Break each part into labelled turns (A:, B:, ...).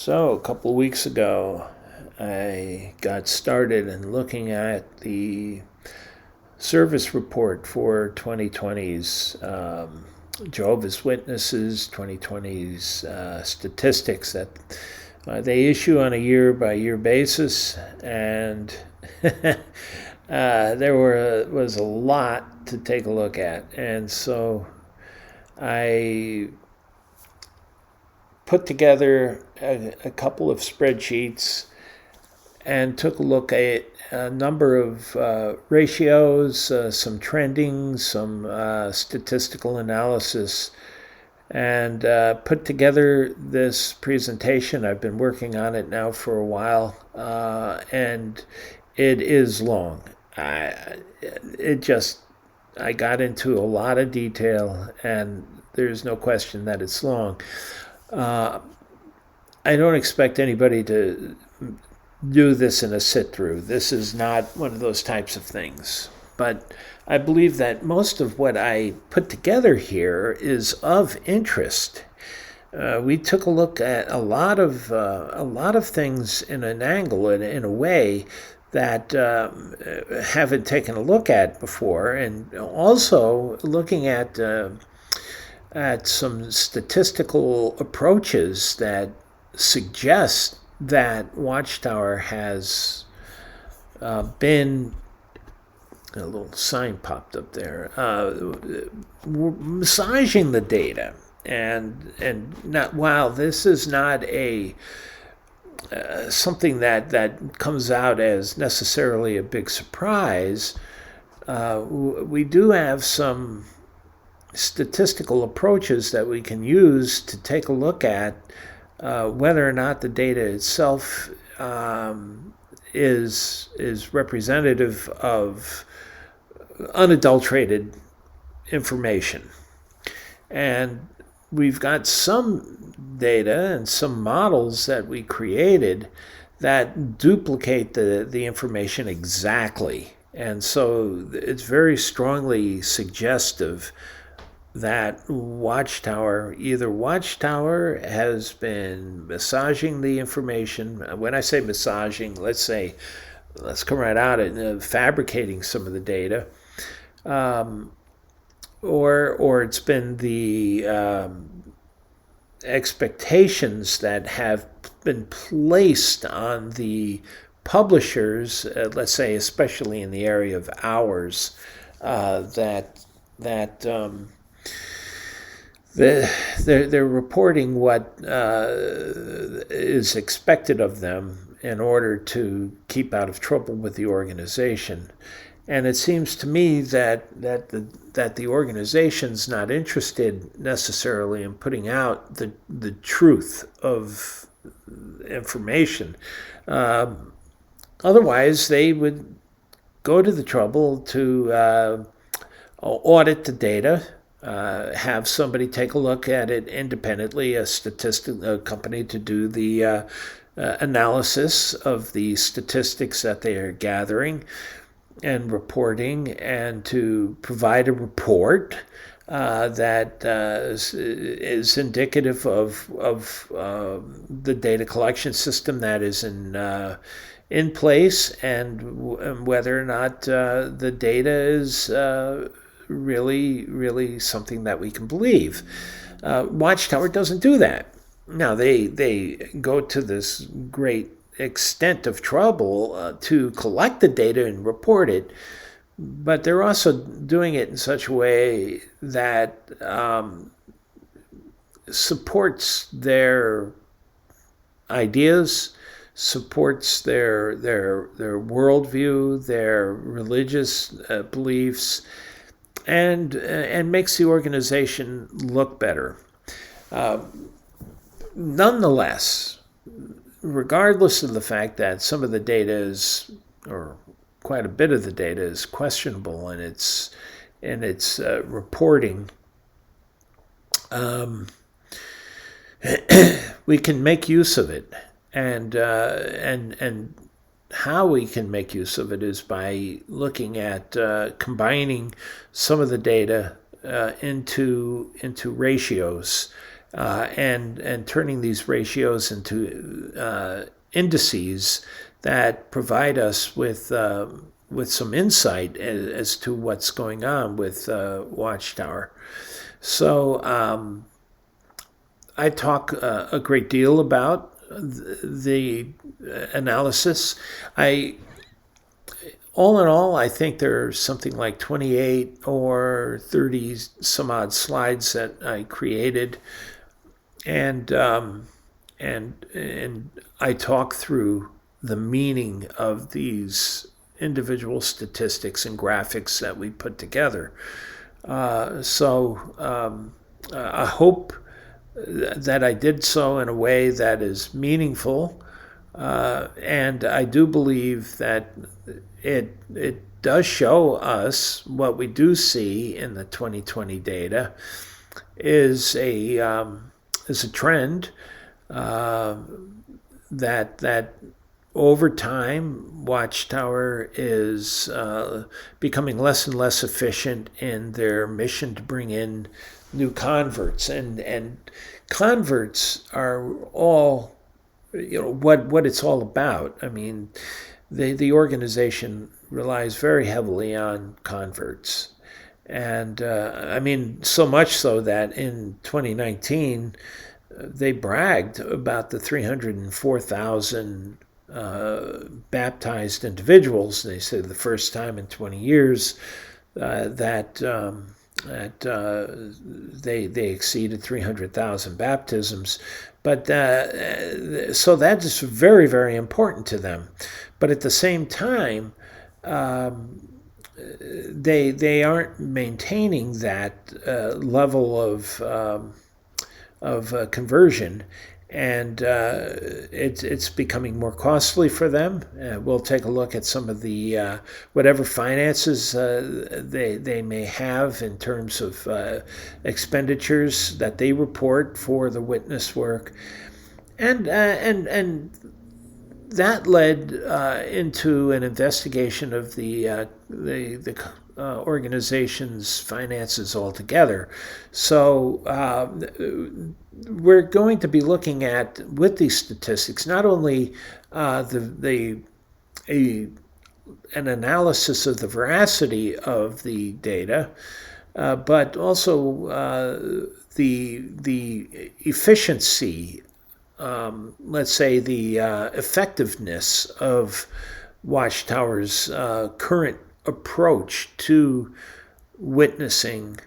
A: So, a couple of weeks ago, I got started in looking at the service report for 2020's Jehovah's Witnesses, 2020's statistics that they issue on a year-by-year basis, and was a lot to take a look at, and so I put together a couple of spreadsheets and took a look at a number of ratios, some trending, some statistical analysis, and put together this presentation. I've been working on it now for a while, and it is long. I got into a lot of detail, and there's no question that it's long. I don't expect anybody to do this in a sit-through. This is not one of those types of things. But I believe that most of what I put together here is of interest. We took a look at a lot of things in an angle, in a way that haven't taken a look at before, and also looking at some statistical approaches that suggest that Watchtower has been, a little sign popped up there, massaging the data. And not, while this is not a something that comes out as necessarily a big surprise, we do have some statistical approaches that we can use to take a look at whether or not the data itself is representative of unadulterated information. And we've got some data and some models that we created that duplicate the information exactly. And so it's very strongly suggestive that Watchtower has been massaging the information. When I say massaging, let's come right out and fabricating some of the data, or it's been the expectations that have been placed on the publishers, let's say especially in the area of hours, they're reporting what is expected of them in order to keep out of trouble with the organization. And it seems to me that the organization's not interested necessarily in putting out the truth of information. Otherwise, they would go to the trouble to audit the data, have somebody take a look at it independently, a company to do the analysis of the statistics that they are gathering and reporting, and to provide a report that is indicative of the data collection system that is in place, and whether or not the data is really something that we can believe. Watchtower doesn't do that. Now, they go to this great extent of trouble to collect the data and report it, but they're also doing it in such a way that supports their ideas, supports their worldview, their religious beliefs, and makes the organization look better. Nonetheless, regardless of the fact that some of the data is, or quite a bit of the data is questionable in its reporting, we can make use of it, and how we can make use of it is by looking at combining some of the data into ratios and turning these ratios into indices that provide us with some insight as to what's going on with Watchtower. So I talk a great deal about the analysis. All in all, I think there's something like 28 or 30 some odd slides that I created, and I talk through the meaning of these individual statistics and graphics that we put together. So I hope that I did so in a way that is meaningful, and I do believe that it does show us what we do see in the 2020 data is a trend that over time, Watchtower is becoming less and less efficient in their mission to bring in new converts, and converts are all, what it's all about. I mean, the organization relies very heavily on converts, and I mean, so much so that in 2019 they bragged about the 304,000 baptized individuals. They said the first time in 20 years that they exceeded 300,000 baptisms. But so that is very, very important to them. But at the same time, they aren't maintaining that level of conversion, and it's becoming more costly for them. We'll take a look at some of the whatever finances they may have in terms of expenditures that they report for the witness work, and that led into an investigation of the organization's finances altogether. So we're going to be looking at, with these statistics, not only an analysis of the veracity of the data, but also the efficiency, let's say the effectiveness of Watchtower's current approach to witnessing,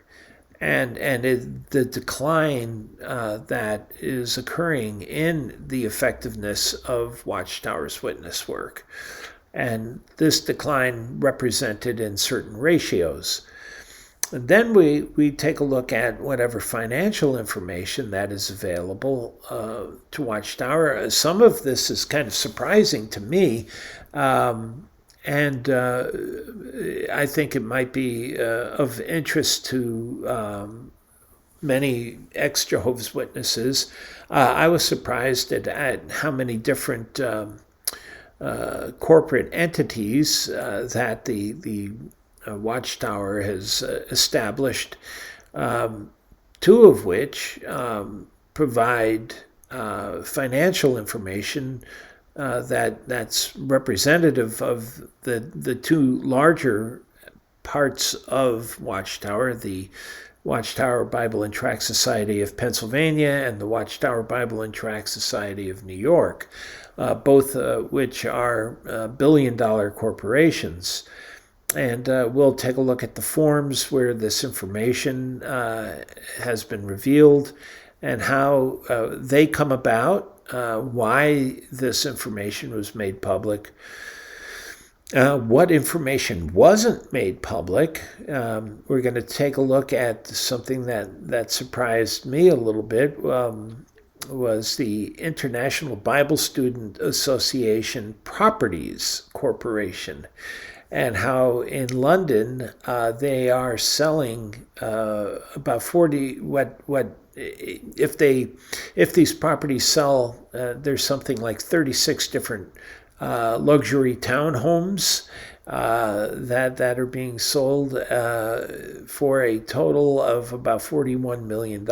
A: and the decline that is occurring in the effectiveness of Watchtower's witness work, and this decline represented in certain ratios. And then we take a look at whatever financial information that is available to Watchtower. Some of this is kind of surprising to me, and I think it might be of interest to many ex-Jehovah's Witnesses. I was surprised at how many different corporate entities that the Watchtower has established, two of which provide financial information that's representative of the two larger parts of Watchtower, the Watchtower Bible and Tract Society of Pennsylvania and the Watchtower Bible and Tract Society of New York, both which are billion-dollar corporations. And we'll take a look at the forms where this information has been revealed and how they come about, why this information was made public, what information wasn't made public. We're going to take a look at something that surprised me a little bit, was the International Bible Student Association Properties Corporation, and how in London they are selling about 40. If these properties sell, there's something like 36 different luxury townhomes that are being sold for a total of about $41 million.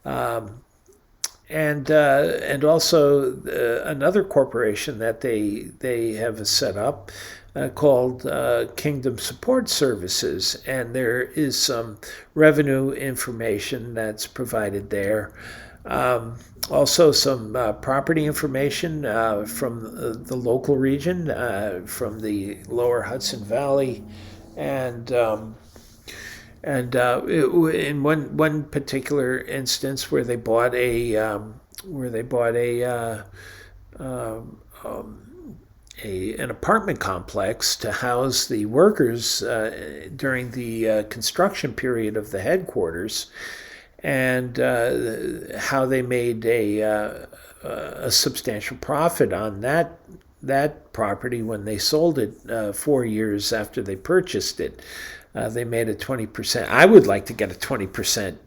A: And also another corporation that they have set up called Kingdom Support Services, and there is some revenue information that's provided there. Also, some property information from the local region, from the lower Hudson Valley, and in one particular instance where they bought an apartment complex to house the workers during the construction period of the headquarters, and how they made a substantial profit on that property when they sold it 4 years after they purchased it. They made a 20%. I would like to get a 20%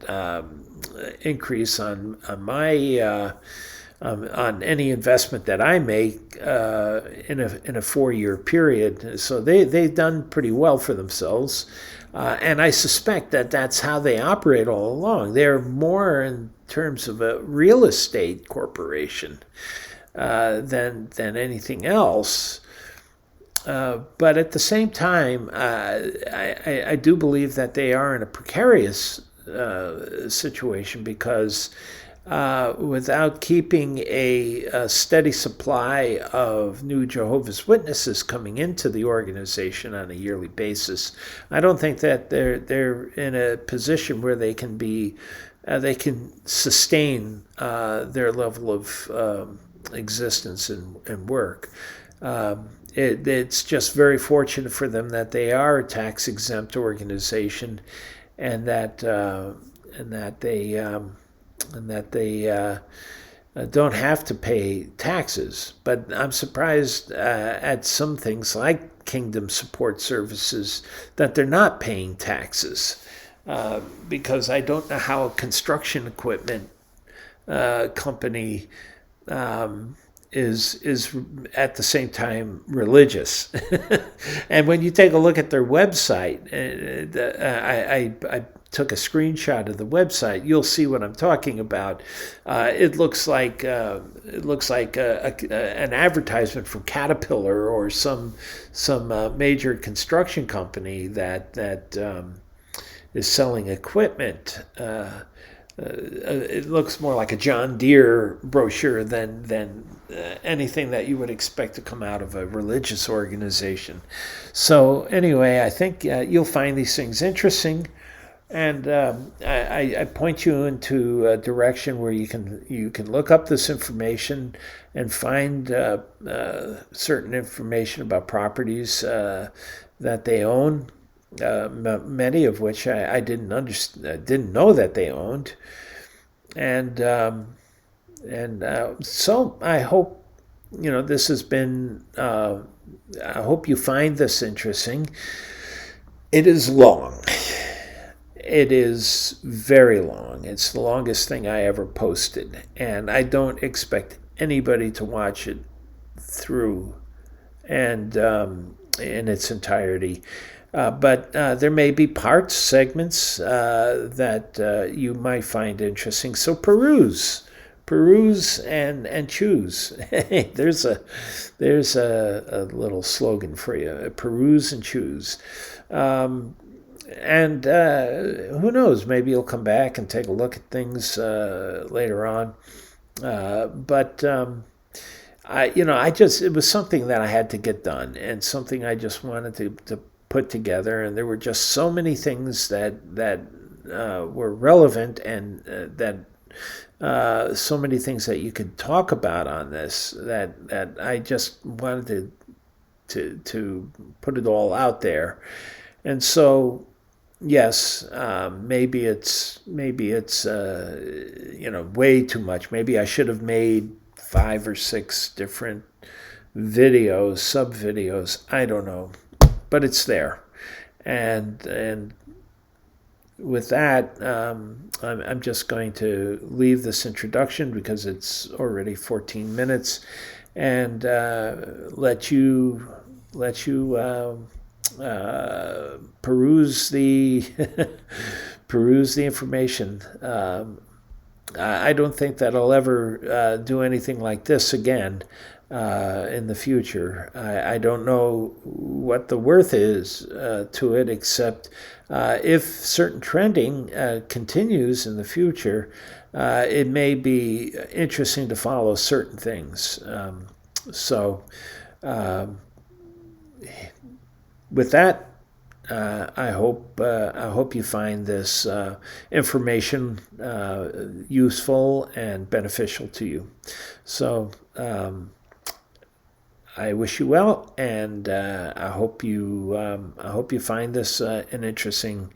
A: increase on my on any investment that I make in a 4 year period. So they've done pretty well for themselves, and I suspect that that's how they operate all along. They're more in terms of a real estate corporation than anything else. But at the same time, I do believe that they are in a precarious situation because without keeping a steady supply of new Jehovah's Witnesses coming into the organization on a yearly basis, I don't think that they're in a position where they can sustain their level of existence and work. It's just very fortunate for them that they are a tax-exempt organization, and that they don't have to pay taxes. But I'm surprised at some things like Kingdom Support Services that they're not paying taxes, because I don't know how a construction equipment company is at the same time religious. And when you take a look at their website, I took a screenshot of the website. You'll see what I'm talking about. It looks like an advertisement from Caterpillar or some major construction company that is selling equipment. It looks more like a John Deere brochure than anything that you would expect to come out of a religious organization. So anyway, I think you'll find these things interesting, and I point you into a direction where you can look up this information and find certain information about properties that they own. Many of which I didn't know that they owned, and so I hope this has been. I hope you find this interesting. It is long. It is very long. It's the longest thing I ever posted, and I don't expect anybody to watch it through and in its entirety. But there may be segments that you might find interesting. So peruse and choose. there's a little slogan for you: peruse and choose. And who knows? Maybe you'll come back and take a look at things later on. But it was something that I had to get done, and something I just wanted to put together, and there were just so many things that were relevant, and that so many things that you could talk about on this that I just wanted to put it all out there. And so yes, maybe it's way too much. Maybe I should have made 5 or 6 different videos, sub videos. I don't know. But it's there, and with that, I'm just going to leave this introduction because it's already 14 minutes, and let you peruse the peruse the information. I don't think that I'll ever do anything like this again in the future. I don't know what the worth is to it, except if certain trending continues in the future, it may be interesting to follow certain things. So, with that, I hope you find this information useful and beneficial to you. So I wish you well, and I hope you find this an interesting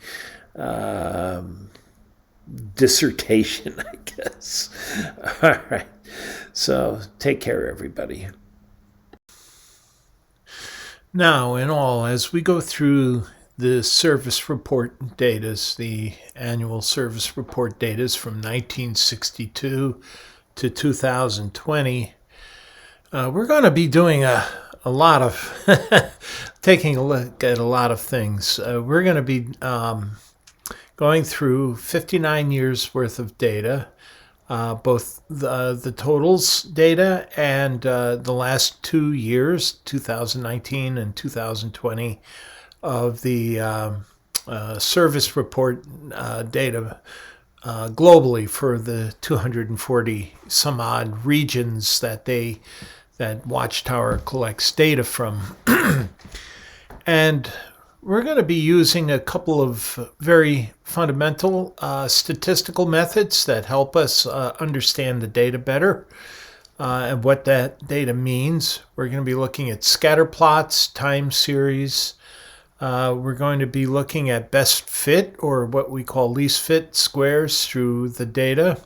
A: dissertation, I guess. All right. So take care, everybody.
B: Now, in all, as we go through the service report data, the annual service report data from 1962 to 2020, we're going to be doing a lot of taking a look at a lot of things. We're going to be going through 59 years worth of data, both the totals data and the last 2 years, 2019 and 2020, of the service report data globally for the 240 some odd regions that Watchtower collects data from. And we're going to be using a couple of very fundamental statistical methods that help us understand the data better and what that data means. We're going to be looking at scatter plots, time series. We're going to be looking at best fit, or what we call least fit squares, through the data.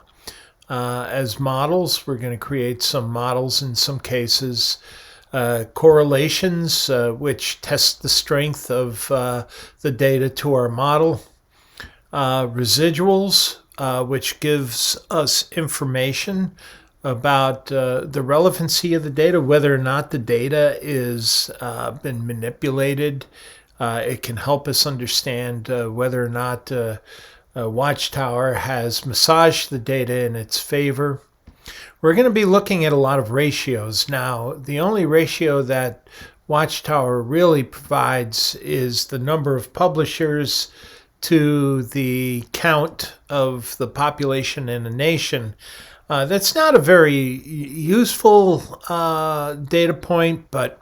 B: As models, we're going to create some models in some cases. Correlations, which test the strength of the data to our model. Residuals, which gives us information about the relevancy of the data, whether or not the data is been manipulated. It can help us understand whether or not Watchtower has massaged the data in its favor. We're going to be looking at a lot of ratios. Now, the only ratio that Watchtower really provides is the number of publishers to the count of the population in a nation. That's not a very useful data point, but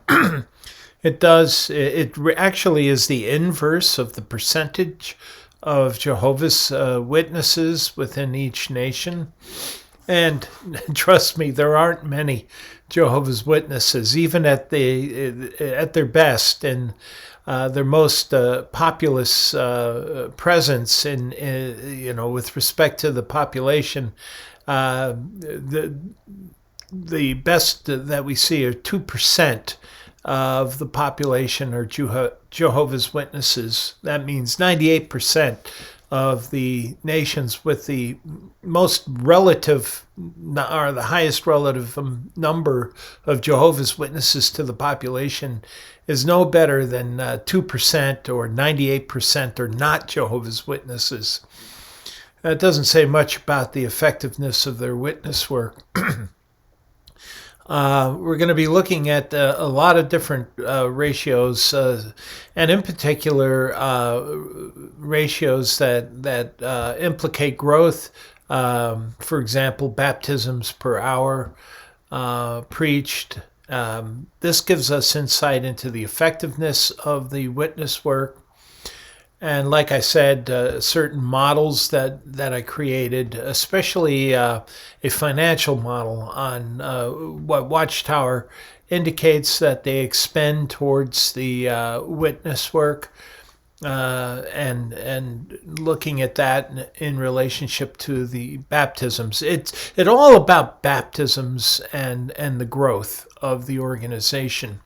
B: it actually is the inverse of the percentage of Jehovah's Witnesses within each nation. And trust me, there aren't many Jehovah's Witnesses, even at their best and their most populous presence with respect to the population. The best that we see are 2% of the population are Jehovah's Witnesses. That means 98% of the nations with the most relative, or the highest relative number of Jehovah's Witnesses to the population is no better than 2% or 98% are not Jehovah's Witnesses. That doesn't say much about the effectiveness of their witness work. We're going to be looking at a lot of different ratios, and in particular ratios that implicate growth. For example, baptisms per hour preached. This gives us insight into the effectiveness of the witness work. And like I said, certain models that I created, especially a financial model on what Watchtower indicates that they expend towards the witness work, and looking at that in relationship to the baptisms. It's all about baptisms and the growth of the organization.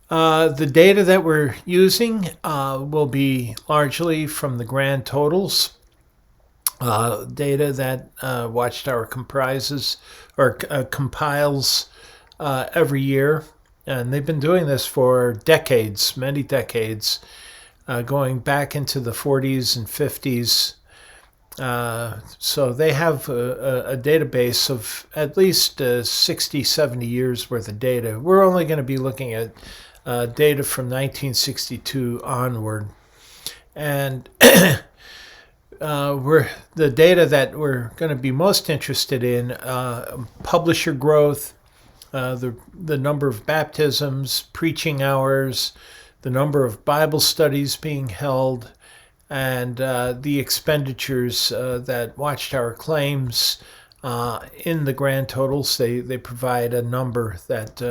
B: The data that we're using will be largely from the grand totals, data that Watchtower comprises or compiles every year. And they've been doing this for decades, many decades, going back into the 40s and 50s. So they have a database of at least 60, 70 years worth of data. We're only going to be looking at data from 1962 onward. And we're the data that we're going to be most interested in: publisher growth, the number of baptisms, preaching hours, the number of Bible studies being held, and the expenditures that Watchtower claims in the grand totals. They provide a number that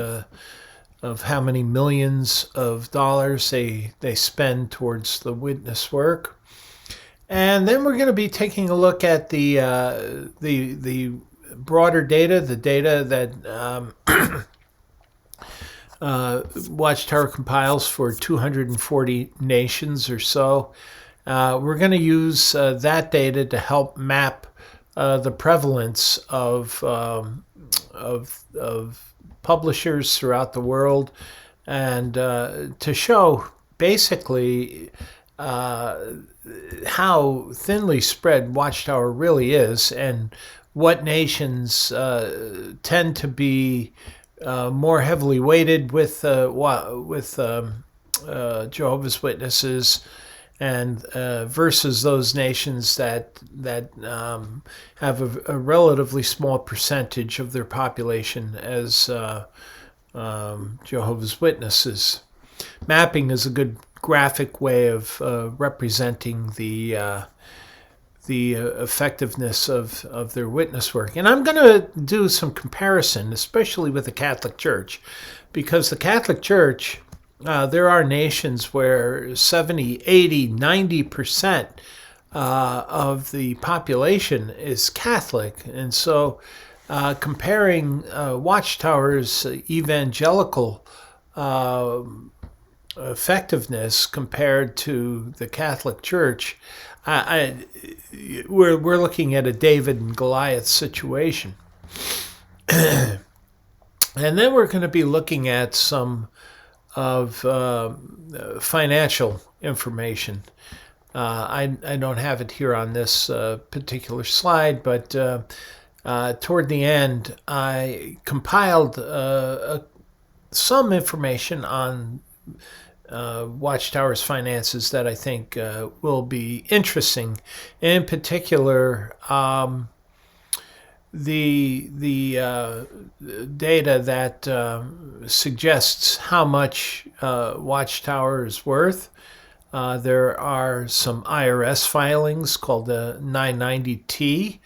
B: of how many millions of dollars they spend towards the witness work. And then we're going to be taking a look at the broader data, the data that Watchtower compiles for 240 nations or so. We're going to use that data to help map the prevalence of publishers throughout the world, and to show basically how thinly spread Watchtower really is, and what nations tend to be more heavily weighted with Jehovah's Witnesses, and versus those nations that have a relatively small percentage of their population as Jehovah's Witnesses. Mapping is a good graphic way of representing the effectiveness of their witness work. And I'm going to do some comparison, especially with the Catholic Church, because the Catholic Church, there are nations where 70, 80, 90% of the population is Catholic. And so comparing Watchtower's evangelical effectiveness compared to the Catholic Church, we're looking at a David and Goliath situation. And then we're going to be looking at some of financial information. I don't have it here on this particular slide, but toward the end, I compiled some information on Watchtower's finances that I think will be interesting. In particular, the data that suggests how much Watchtower is worth. There are some IRS filings called the 990T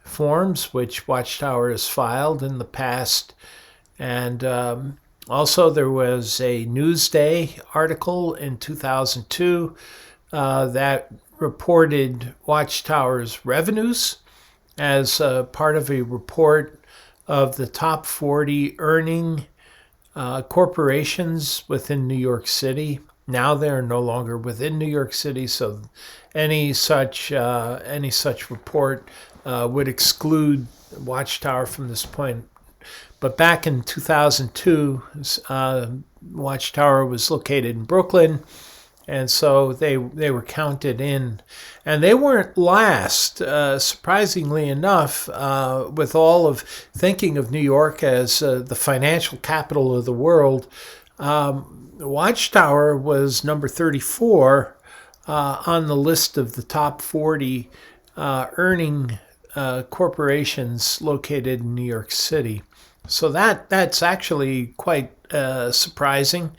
B: forms, which Watchtower has filed in the past. And also there was a Newsday article in 2002 that reported Watchtower's revenues as part of a report of the top 40 earning corporations within New York City. Now they're no longer within New York City, so any such report would exclude Watchtower from this point. But back in 2002, Watchtower was located in Brooklyn, and so they were counted in. And they weren't last, surprisingly enough, with all of thinking of New York as the financial capital of the world. Watchtower was number 34 on the list of the top 40 earning corporations located in New York City. So that's actually quite surprising.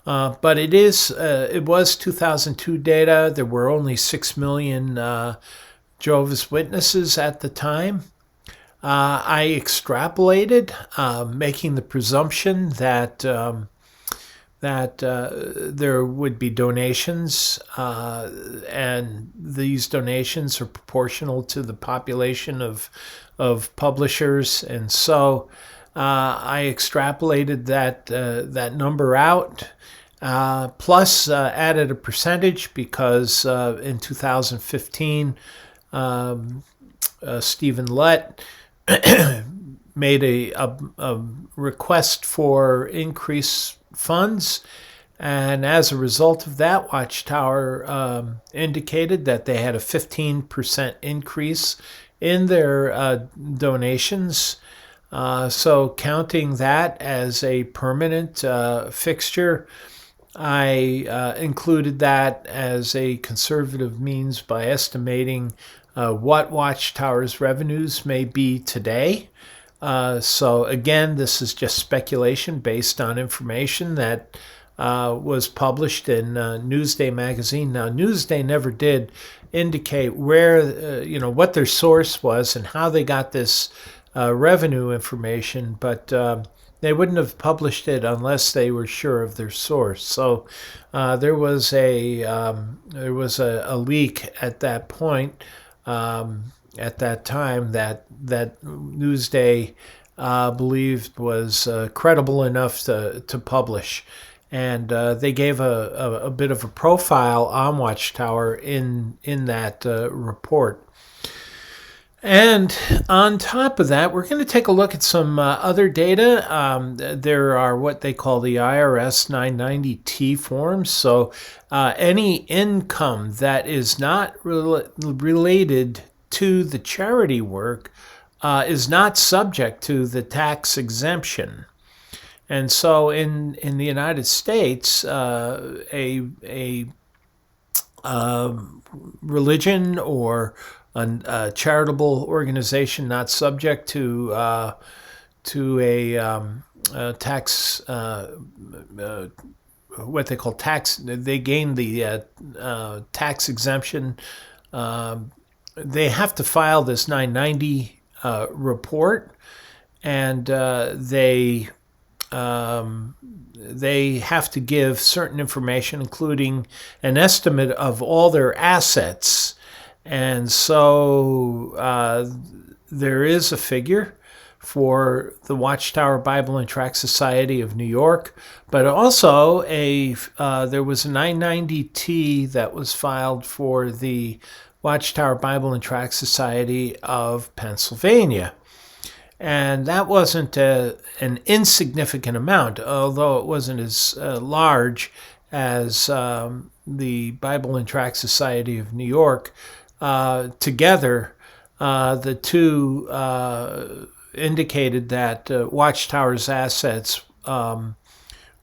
B: But it was 2002 data. There were only 6 million Jehovah's Witnesses at the time. I extrapolated, making the presumption that there would be donations, and these donations are proportional to the population of publishers, and so I extrapolated that number out. Plus added a percentage because in 2015, Stephen Lett made a request for increased funds, And as a result of that, Watchtower indicated that they had a 15% increase in their donations. So, counting that as a permanent fixture, I included that as a conservative means by estimating what Watchtower's revenues may be today. So, again, this is just speculation based on information that was published in Newsday magazine. Now, Newsday never did indicate where, what their source was and how they got this revenue information, but they wouldn't have published it unless they were sure of their source. So there was a leak at that point, at that time, that Newsday believed was credible enough to publish. And they gave a bit of a profile on Watchtower in that report. And on top of that, we're going to take a look at some other data. There are what they call the IRS 990T forms. So any income that is not related to the charity work is not subject to the tax exemption. And so in the United States, a religion or a charitable organization not subject to a tax, what they call tax, they gain the tax exemption. They have to file this 990 report, and they have to give certain information, including an estimate of all their assets. And so there is a figure for the Watchtower Bible and Tract Society of New York, but also there was a 990T that was filed for the Watchtower Bible and Tract Society of Pennsylvania. And that wasn't an insignificant amount, although it wasn't as large as the Bible and Tract Society of New York. Together, the two indicated that Watchtower's assets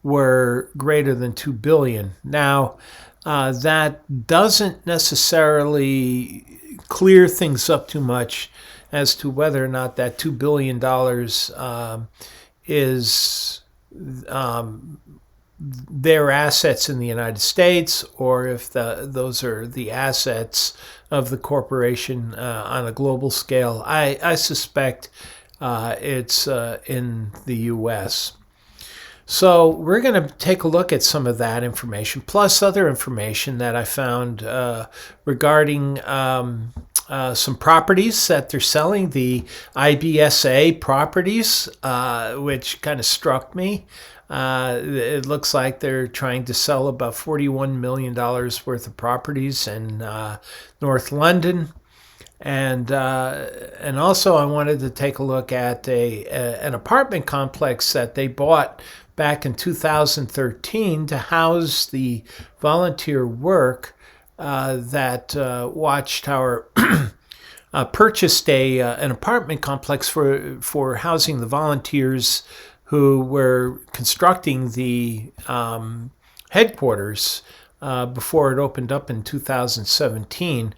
B: were greater than $2 billion. Now, that doesn't necessarily clear things up too much as to whether or not that $2 billion is their assets in the United States, or if those are the assets of the corporation on a global scale. I suspect it's in the U.S. So we're going to take a look at some of that information, plus other information that I found regarding some properties that they're selling, the IBSA properties, which kind of struck me. It looks like they're trying to sell about $41 million worth of properties in North London. And also I wanted to take a look at an apartment complex that they bought back in 2013 to house the volunteer work that Watchtower purchased an apartment complex for housing the volunteers who were constructing the headquarters before it opened up in 2017.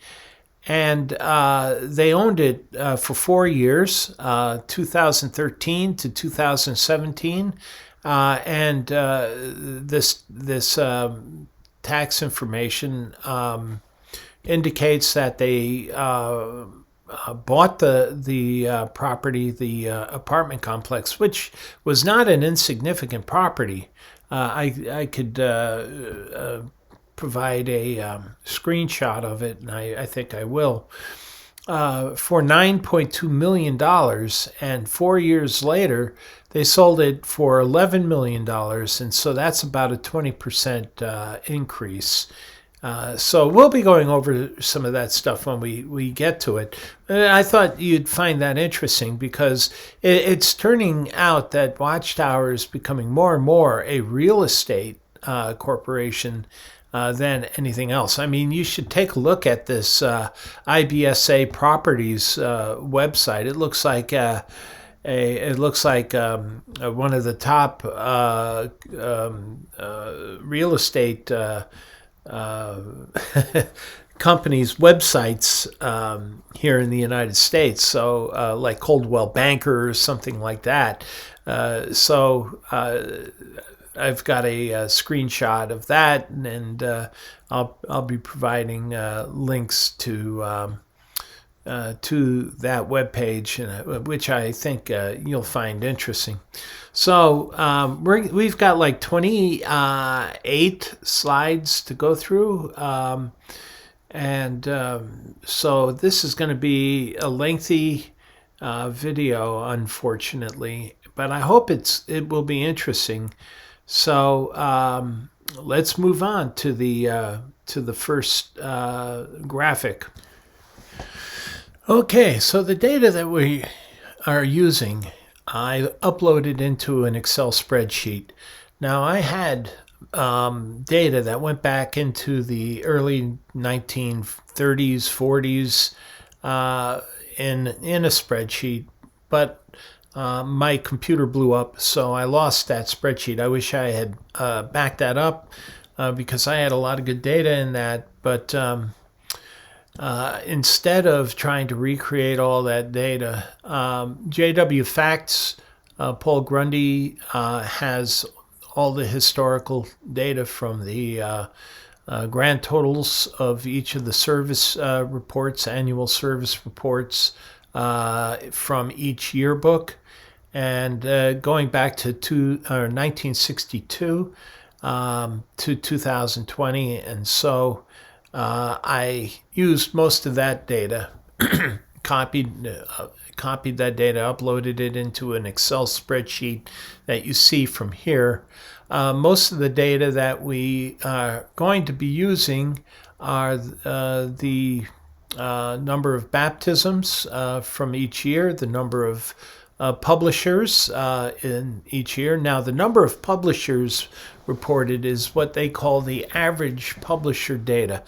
B: And they owned it for 4 years, 2013 to 2017. And this tax information indicates that they bought the property, the apartment complex, which was not an insignificant property. I could provide a screenshot of it, and I think I will, for $9.2 million. And 4 years later, they sold it for $11 million. And so that's about a 20% increase. So we'll be going over some of that stuff when we get to it. I thought you'd find that interesting because it's turning out that Watchtower is becoming more and more a real estate corporation than anything else. I mean, you should take a look at this IBSA Properties website. It looks like one of the top real estate companies' websites here in the United States. So, like Coldwell Banker or something like that. I've got a screenshot of that, and I'll be providing links to that webpage, which I think you'll find interesting. So we've got like 28 slides to go through, so this is going to be a lengthy video, unfortunately, but I hope it will be interesting. So let's move on to the first graphic. Okay, so the data that we are using, I uploaded into an Excel spreadsheet. Now, I had data that went back into the early 1930s, 40s in a spreadsheet, but my computer blew up, so I lost that spreadsheet. I wish I had backed that up because I had a lot of good data in that, but instead of trying to recreate all that data, JW Facts, Paul Grundy has all the historical data from the grand totals of each of the service reports, annual service reports from each yearbook, and going back to 1962 to 2020, and so I used most of that data, copied that data, uploaded it into an Excel spreadsheet that you see from here. Most of the data that we are going to be using are the number of baptisms from each year, the number of publishers in each year. Now, the number of publishers reported is what they call the average publisher data.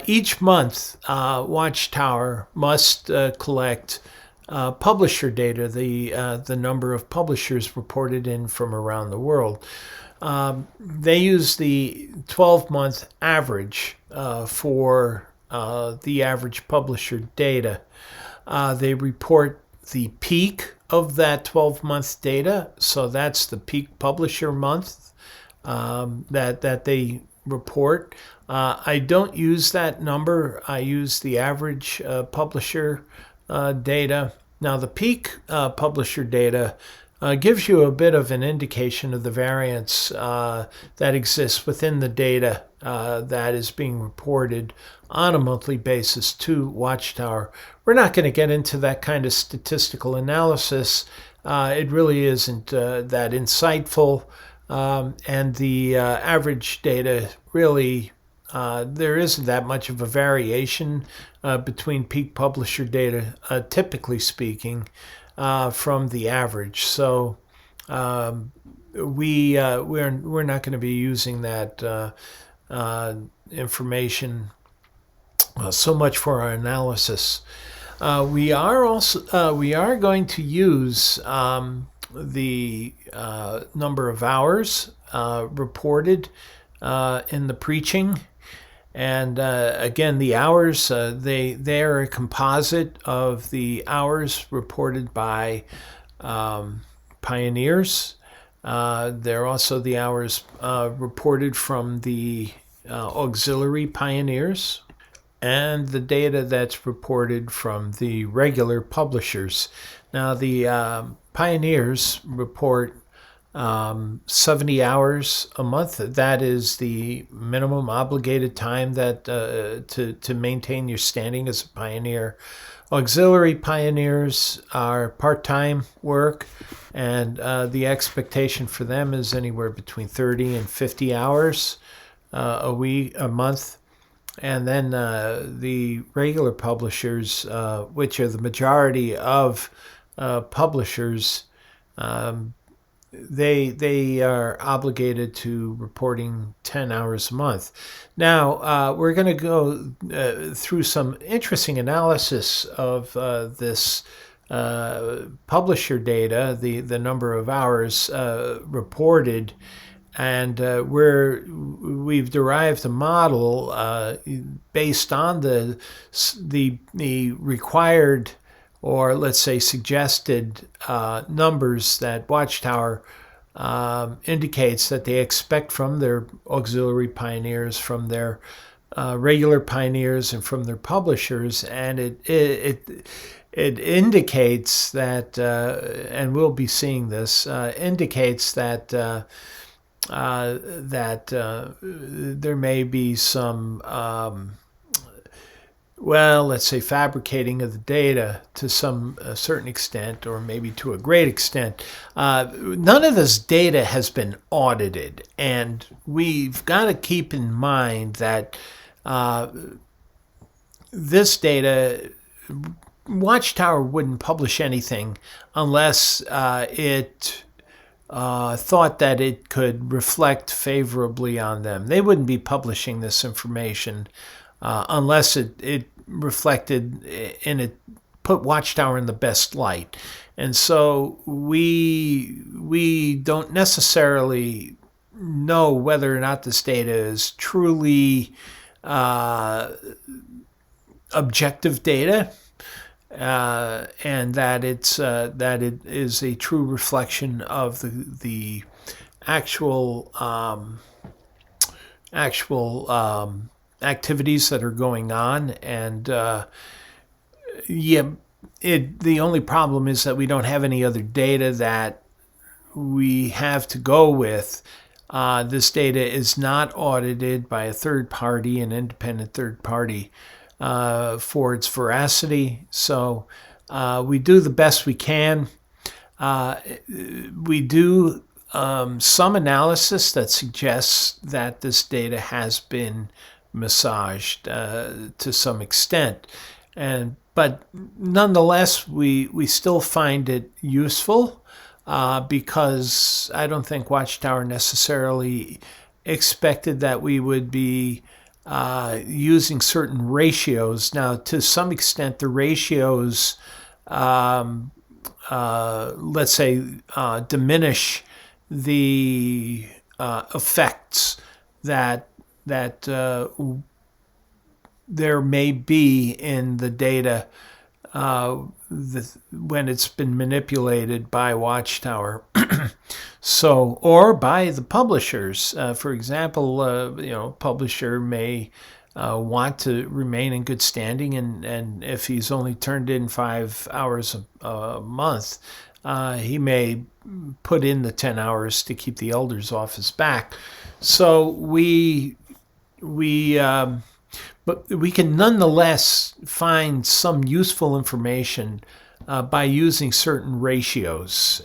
B: Each month, Watchtower must collect publisher data, the number of publishers reported in from around the world. They use the 12-month average for the average publisher data. They report the peak of that 12-month data, so that's the peak publisher month that they report. I don't use that number. I use the average publisher data. Now, the peak publisher data gives you a bit of an indication of the variance that exists within the data that is being reported on a monthly basis to Watchtower. We're not going to get into that kind of statistical analysis. It really isn't that insightful. And the average data really, there isn't that much of a variation between peak publisher data, typically speaking, from the average. So we're not going to be using that information so much for our analysis. We are going to use the number of hours reported in the preaching, and again, the hours they are a composite of the hours reported by pioneers. They're also the hours reported from the auxiliary pioneers, and the data that's reported from the regular publishers. Now, the pioneers report 70 hours a month. That is the minimum obligated time that to maintain your standing as a pioneer. Auxiliary pioneers are part-time work, and the expectation for them is anywhere between 30 and 50 hours a month. And then the regular publishers, which are the majority of publishers, they are obligated to reporting 10 hours a month. Now, we're going to go through some interesting analysis of this publisher data, the number of hours reported, and we've derived a model based on the required, or let's say suggested, numbers that Watchtower indicates that they expect from their auxiliary pioneers, from their regular pioneers, and from their publishers, and it indicates that, and we'll be seeing this, indicates that there may be some, well, let's say fabricating of the data to some certain extent, or maybe to a great extent. None of this data has been audited, and we've got to keep in mind that this data, Watchtower wouldn't publish anything unless it thought that it could reflect favorably on them. They wouldn't be publishing this information unless it reflected and it put Watchtower in the best light. And so we don't necessarily know whether or not this data is truly objective data, and that it is a true reflection of the actual activities that are going on. And the only problem is that we don't have any other data that we have to go with. This data is not audited by a third party, an independent third party, for its veracity. So we do the best we can. We do some analysis that suggests that this data has been massaged to some extent, but nonetheless we still find it useful because I don't think Watchtower necessarily expected that we would be using certain ratios. Now, to some extent, the ratios, let's say, diminish the effects that there may be in the data when it's been manipulated by Watchtower. So, or by the publishers. For example, publisher may want to remain in good standing, and if he's only turned in 5 hours a month, he may put in the 10 hours to keep the elders off his back. So but we can nonetheless find some useful information by using certain ratios.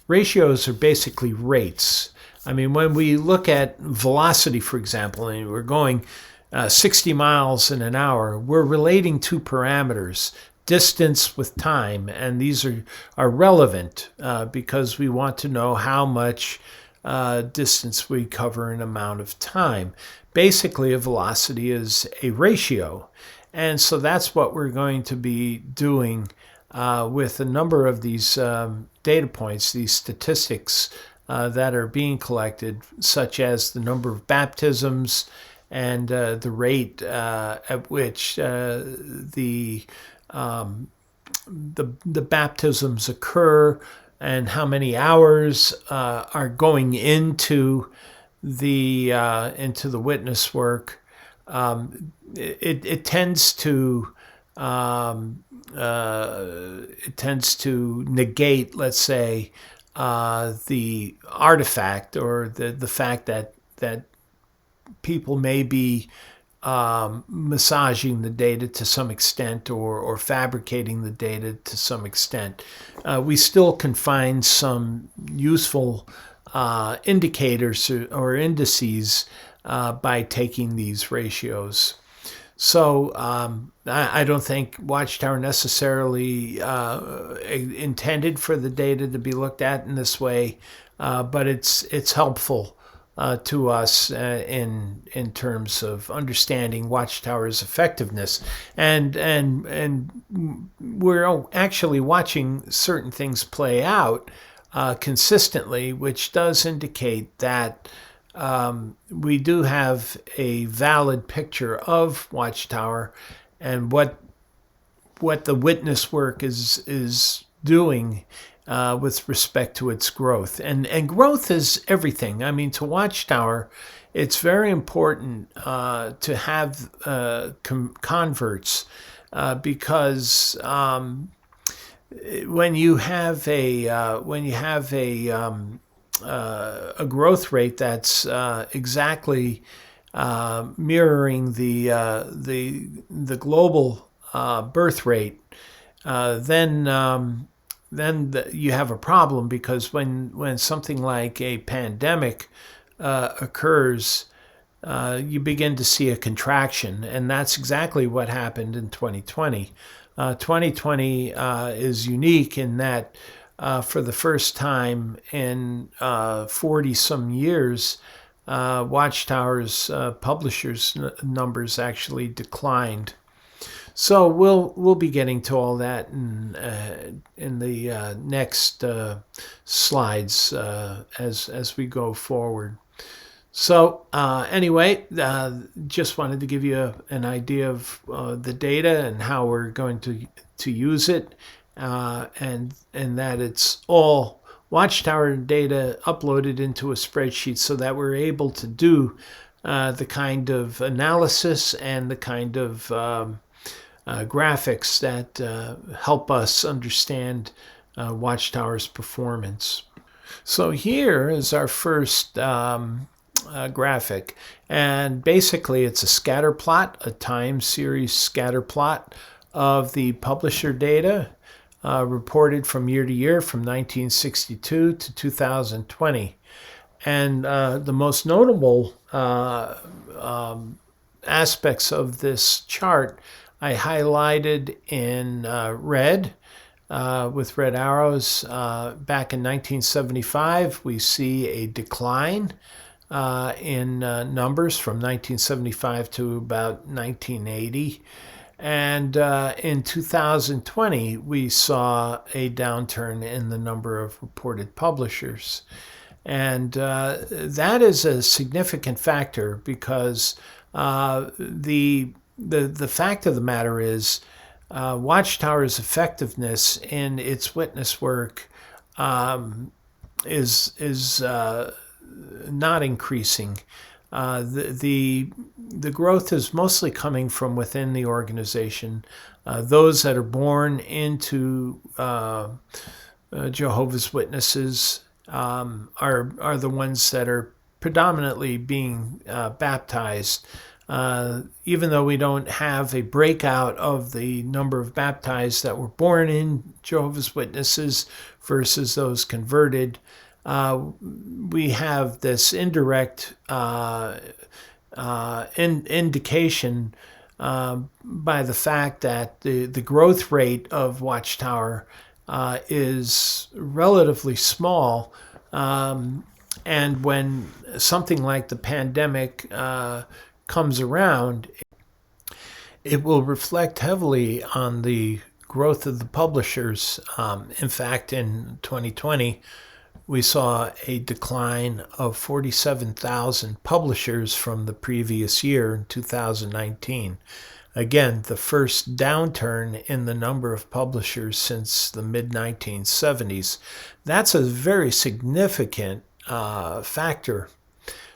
B: Ratios are basically rates. I mean, when we look at velocity, for example, and we're going 60 miles in an hour, we're relating two parameters, distance with time, and these are relevant because we want to know how much distance we cover in amount of time. Basically, a velocity is a ratio, and so that's what we're going to be doing with a number of these data points, these statistics that are being collected, such as the number of baptisms and the rate at which the baptisms occur, and how many hours are going into the witness work. It tends to negate, let's say, the artifact, or the fact that people may be massaging the data to some extent, or fabricating the data to some extent. We still can find some useful indicators or indices by taking these ratios. So I don't think Watchtower necessarily intended for the data to be looked at in this way, but it's helpful to us in terms of understanding Watchtower's effectiveness, and we're actually watching certain things play out consistently, which does indicate that we do have a valid picture of Watchtower and what the witness work is doing with respect to its growth. And growth is everything. I mean, to Watchtower, it's very important to have converts because when you have a growth rate that's exactly mirroring the global birth rate, then you have a problem, because when something like a pandemic occurs, you begin to see a contraction, and that's exactly what happened in 2020. 2020 is unique in that for the first time in 40 some years, Watchtower's publishers' numbers actually declined. So we'll be getting to all that in the next slides as we go forward. So anyway, just wanted to give you an idea of the data and how we're going to use it, and that it's all Watchtower data uploaded into a spreadsheet so that we're able to do the kind of analysis and the kind of graphics that help us understand Watchtower's performance. So here is our first graphic, and basically it's a scatter plot, a time series scatter plot of the publisher data reported from year to year from 1962 to 2020. And the most notable aspects of this chart I highlighted in red with red arrows. Back in 1975, we see a decline in numbers from 1975 to about 1980. And in 2020, we saw a downturn in the number of reported publishers. And that is a significant factor, because the fact of the matter is Watchtower's effectiveness in its witness work is not increasing. The growth is mostly coming from within the organization. Those that are born into Jehovah's Witnesses are the ones that are predominantly being baptized. Even though we don't have a breakout of the number of baptized that were born in Jehovah's Witnesses versus those converted, we have this indirect indication by the fact that the growth rate of Watchtower is relatively small. And when something like the pandemic comes around, it will reflect heavily on the growth of the publishers. In fact, in 2020, we saw a decline of 47,000 publishers from the previous year, in 2019. Again, the first downturn in the number of publishers since the mid-1970s. That's a very significant factor.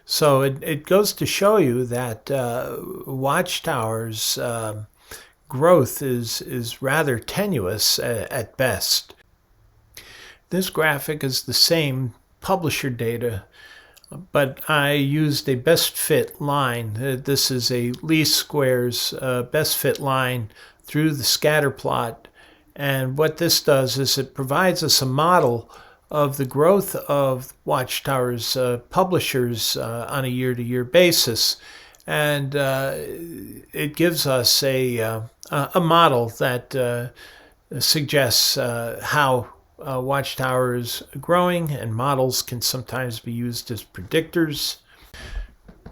B: So it goes to show you that Watchtower's growth is rather tenuous at best. This graphic is the same publisher data, but I used a best fit line. This is a least squares best fit line through the scatter plot. And what this does is it provides us a model of the growth of Watchtower's publishers on a year-to-year basis. and it gives us a model that suggests how Watchtower is growing, and models can sometimes be used as predictors.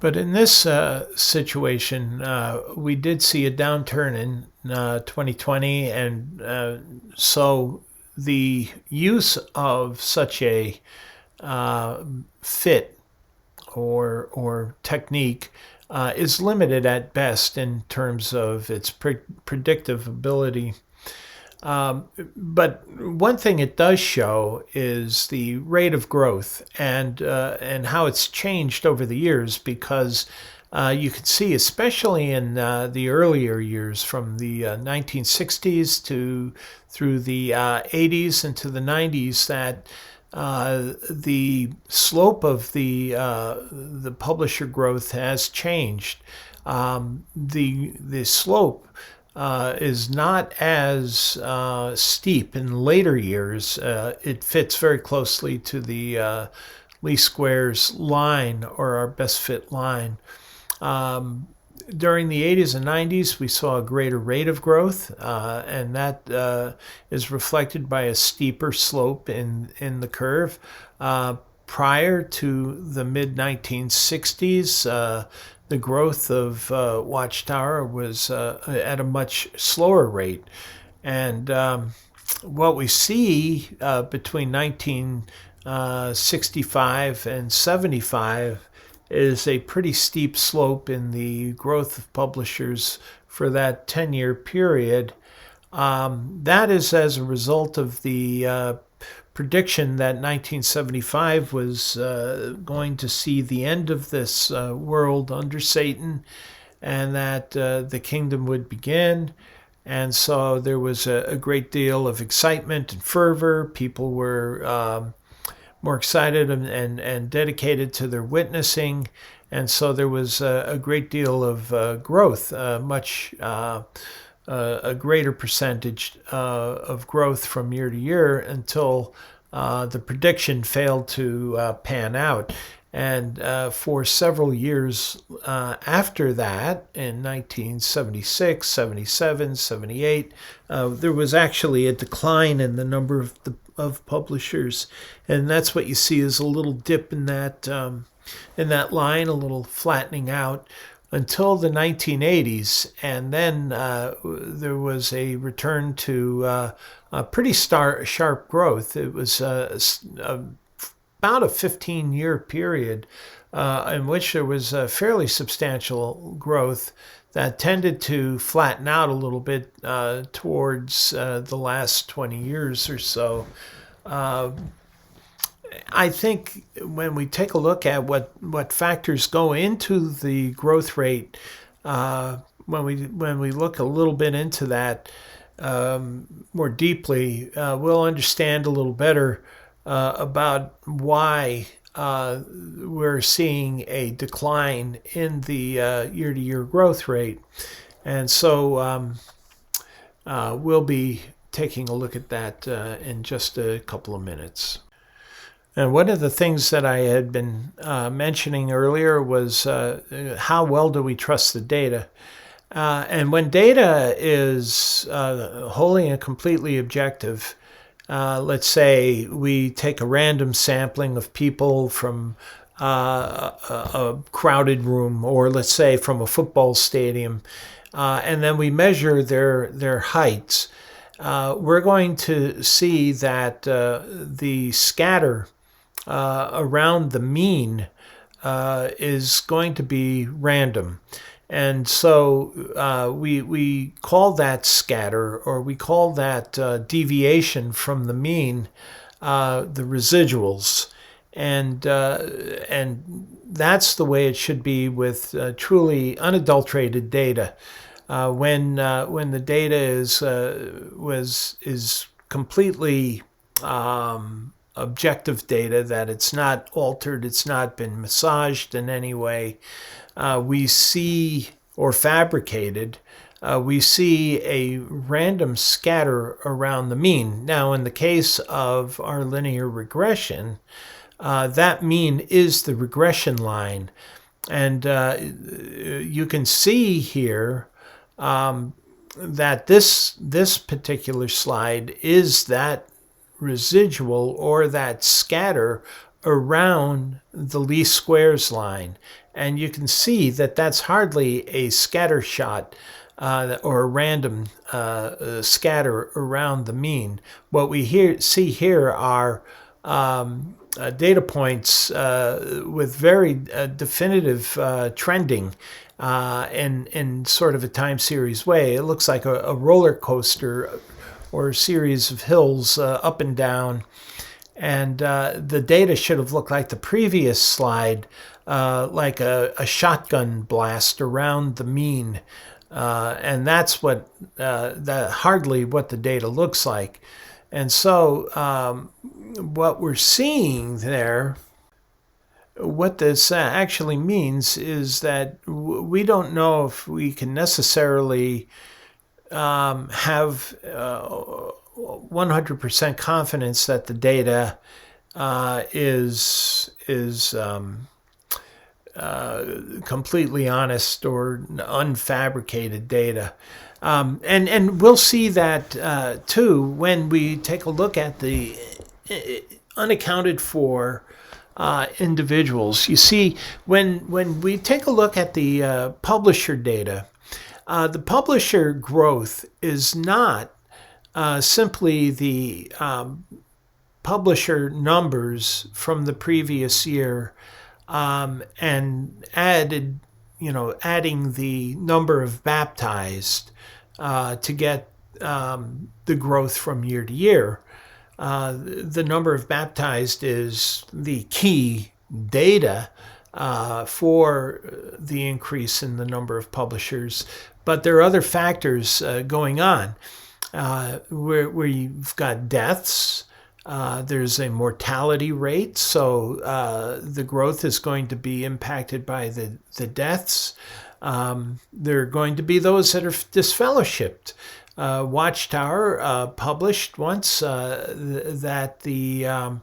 B: But in this situation, we did see a downturn in 2020, and so the use of such a fit or technique is limited at best in terms of its predictive ability. But one thing it does show is the rate of growth and how it's changed over the years, because you can see, especially in the earlier years, from the 1960s to through the 80s into the 90s, that the slope of the publisher growth has changed. The slope is not as steep in later years. It fits very closely to the least squares line, or our best fit line. During the 80s and 90s, we saw a greater rate of growth, and that is reflected by a steeper slope in the curve. Prior to the mid-1960s, the growth of Watchtower was at a much slower rate. And what we see between 1965 and 75 is a pretty steep slope in the growth of publishers for that 10-year period. That is as a result of the prediction that 1975 was going to see the end of this world under Satan, and that the kingdom would begin. And so there was a great deal of excitement and fervor. People were more excited and dedicated to their witnessing. And so there was a great deal of growth, a greater percentage of growth from year to year, until the prediction failed to pan out. And for several years after that, in 1976, 77, 78, there was actually a decline in the number of publishers. And that's what you see is a little dip in that line, a little flattening out, until the 1980s. And then there was a return to a pretty sharp growth. It was about a 15-year period in which there was a fairly substantial growth that tended to flatten out a little bit towards the last 20 years or so. I think when we take a look at what factors go into the growth rate, when we look a little bit into that more deeply, we'll understand a little better about why we're seeing a decline in the year-to-year growth rate. And so we'll be taking a look at that in just a couple of minutes. And one of the things that I had been mentioning earlier was how well do we trust the data? And when data is wholly and completely objective, let's say we take a random sampling of people from a crowded room, or let's say from a football stadium, and then we measure their heights, we're going to see that the scatter around the mean is going to be random. And so we call that scatter, or we call that deviation from the mean, the residuals. And that's the way it should be with truly unadulterated data. When the data is completely objective data, that it's not altered, it's not been massaged in any way, we see, or fabricated, we see a random scatter around the mean. Now, in the case of our linear regression, that mean is the regression line. And you can see here that this particular slide is that residual or that scatter around the least squares line. And you can see that that's hardly a scatter shot or a random scatter around the mean. What we see here are data points with very definitive trending in sort of a time series way. It looks like a roller coaster or a series of hills up and down. And the data should have looked like the previous slide, like a shotgun blast around the mean. And that's hardly what the data looks like. And so what we're seeing there, what this actually means is that we don't know if we can necessarily have 100% confidence that the data is completely honest or unfabricated data. And we'll see that too when we take a look at the unaccounted for individuals. You see, when we take a look at the publisher data, the publisher growth is not simply the publisher numbers from the previous year and adding the number of baptized to get the growth from year to year. The number of baptized is the key data for the increase in the number of publishers, but there are other factors going on where you've got deaths. There's a mortality rate, so the growth is going to be impacted by the deaths. There are going to be those that are disfellowshipped. Watchtower published once that the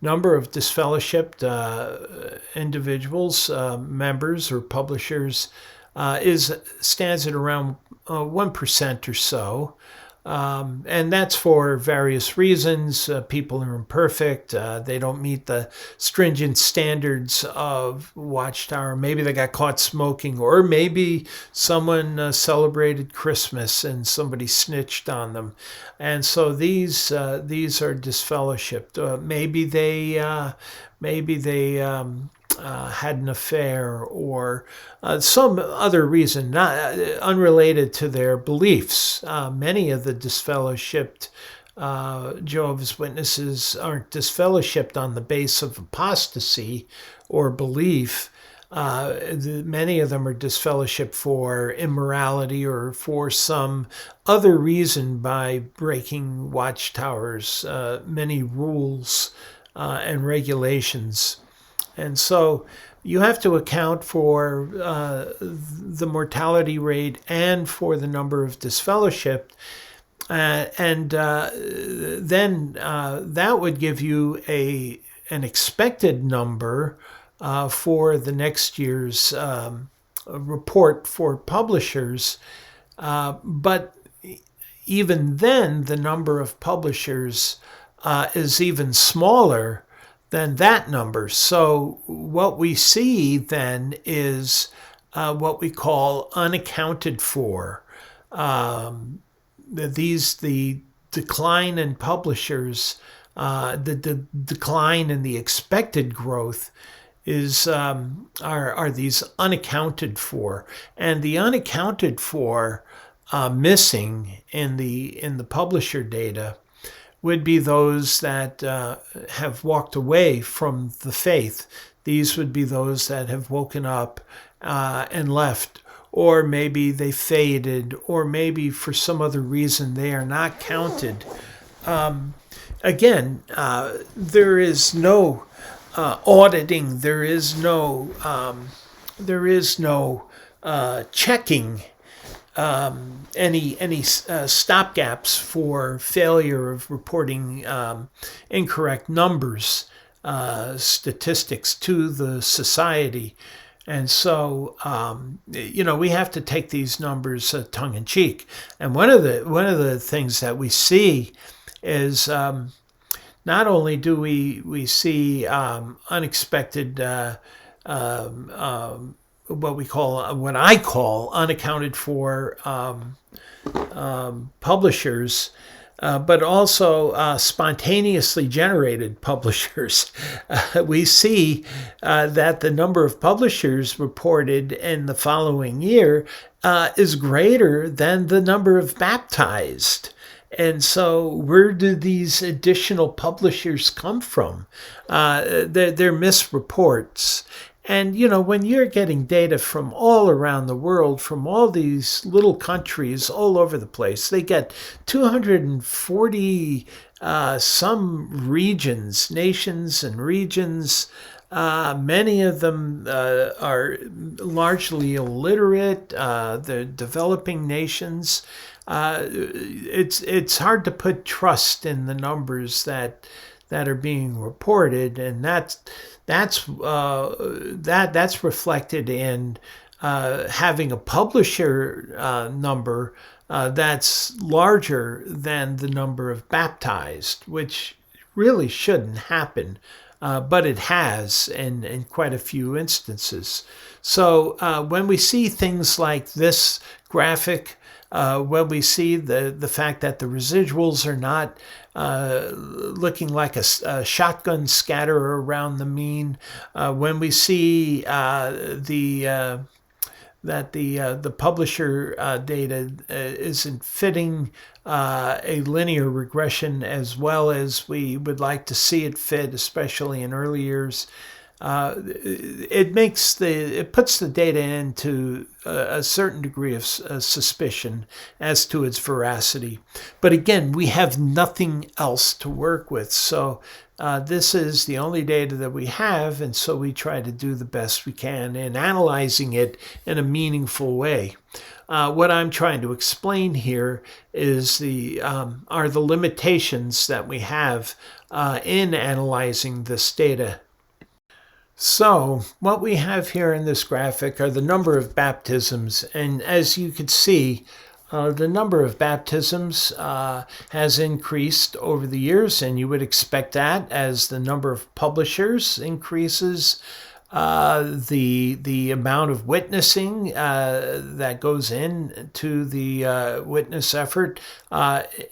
B: number of disfellowshipped individuals, members or publishers, stands at around 1% or so. And that's for various reasons. People are imperfect. They don't meet the stringent standards of Watchtower. Maybe they got caught smoking, or maybe someone celebrated Christmas and somebody snitched on them. And so these are disfellowshipped. Maybe they had an affair or some other reason not unrelated to their beliefs. Many of the disfellowshipped Jehovah's Witnesses aren't disfellowshipped on the base of apostasy or belief. Many of them are disfellowshipped for immorality or for some other reason by breaking Watchtower's many rules and regulations. And so you have to account for the mortality rate and for the number of disfellowshipped. And then that would give you an expected number for the next year's report for publishers. But even then, the number of publishers is even smaller than that number. So what we see then is what we call unaccounted for. The decline in publishers, the decline in the expected growth is are these unaccounted for, and the unaccounted for missing in the publisher data would be those that have walked away from the faith. These would be those that have woken up and left, or maybe they faded, or maybe for some other reason they are not counted. Again, there is no auditing. There is no checking any stopgaps for failure of reporting incorrect numbers, statistics to the society. And so, we have to take these numbers tongue in cheek. And one of the things that we see is not only do we see unexpected what I call unaccounted for publishers, but also spontaneously generated publishers. We see that the number of publishers reported in the following year is greater than the number of baptized. And so, where do these additional publishers come from? They're misreports. And, when you're getting data from all around the world, from all these little countries all over the place, they get 240 some regions, nations and regions. Many of them are largely illiterate. They're developing nations. It's hard to put trust in the numbers that are being reported, and that's reflected in having a publisher number that's larger than the number of baptized, which really shouldn't happen, but it has in quite a few instances. So when we see things like this graphic, when we see the fact that the residuals are not looking like a shotgun scatter around the mean, when we see that the publisher data isn't fitting a linear regression as well as we would like to see it fit, especially in early years. It puts the data into a certain degree of suspicion as to its veracity. But again, we have nothing else to work with. So this is the only data that we have, and so we try to do the best we can in analyzing it in a meaningful way. What I'm trying to explain here is are the limitations that we have in analyzing this data. So what we have here in this graphic are the number of baptisms, and as you can see, the number of baptisms has increased over the years, and you would expect that as the number of publishers increases. The amount of witnessing that goes into the witness effort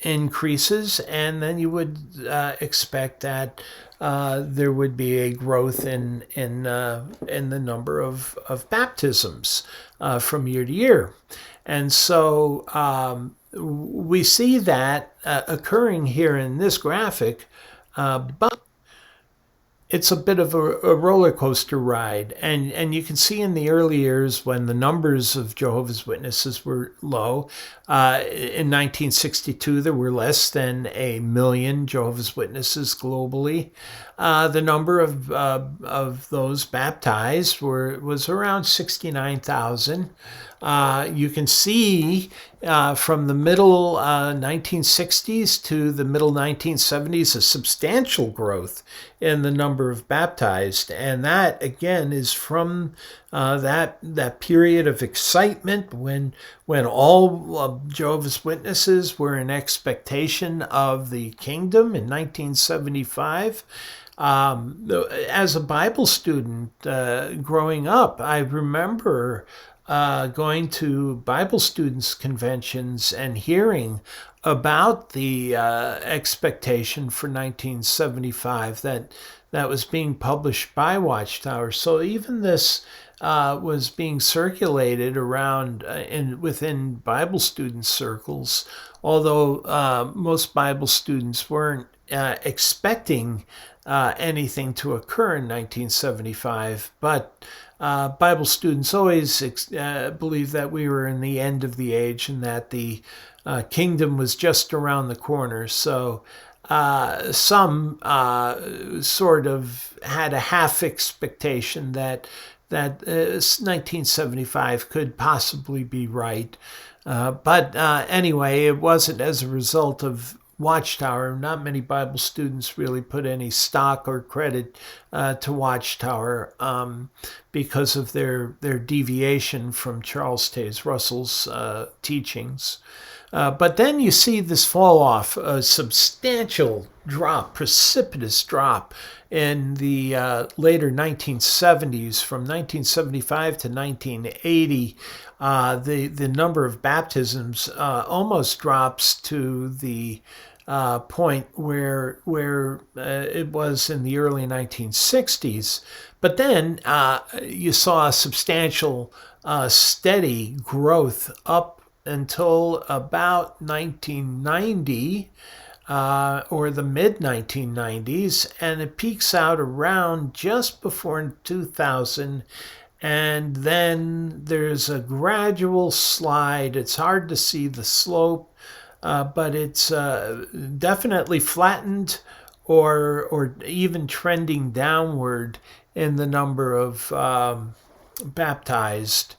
B: increases, and then you would expect that there would be a growth in the number of baptisms from year to year. And so we see that occurring here in this graphic, but it's a bit of a roller coaster ride. And you can see in the early years when the numbers of Jehovah's Witnesses were low. In 1962, there were less than 1 million Jehovah's Witnesses globally. The number of those baptized was around 69,000. You can see from the middle 1960s to the middle 1970s a substantial growth in the number of baptized, and that again is from that period of excitement when all Jehovah's Witnesses were in expectation of the kingdom in 1975. As a Bible student growing up, I remember going to Bible students' conventions and hearing about the expectation for 1975 that was being published by Watchtower. So even this was being circulated around within Bible student circles, although most Bible students weren't expecting anything to occur in 1975, but Bible students always believed that we were in the end of the age and that the kingdom was just around the corner. So some sort of had a half expectation that 1975 could possibly be right. But anyway, it wasn't as a result of Watchtower. Not many Bible students really put any stock or credit to Watchtower because of their deviation from Charles Taze Russell's teachings. But then you see this fall off, a substantial drop, precipitous drop in the later 1970s, from 1975 to 1980. The number of baptisms almost drops to the point where it was in the early 1960s. But then you saw a substantial, steady growth up until about 1990 or the mid 1990s, and it peaks out around just before 2000. And then there's a gradual slide. It's hard to see the slope, but it's definitely flattened or even trending downward in the number of baptized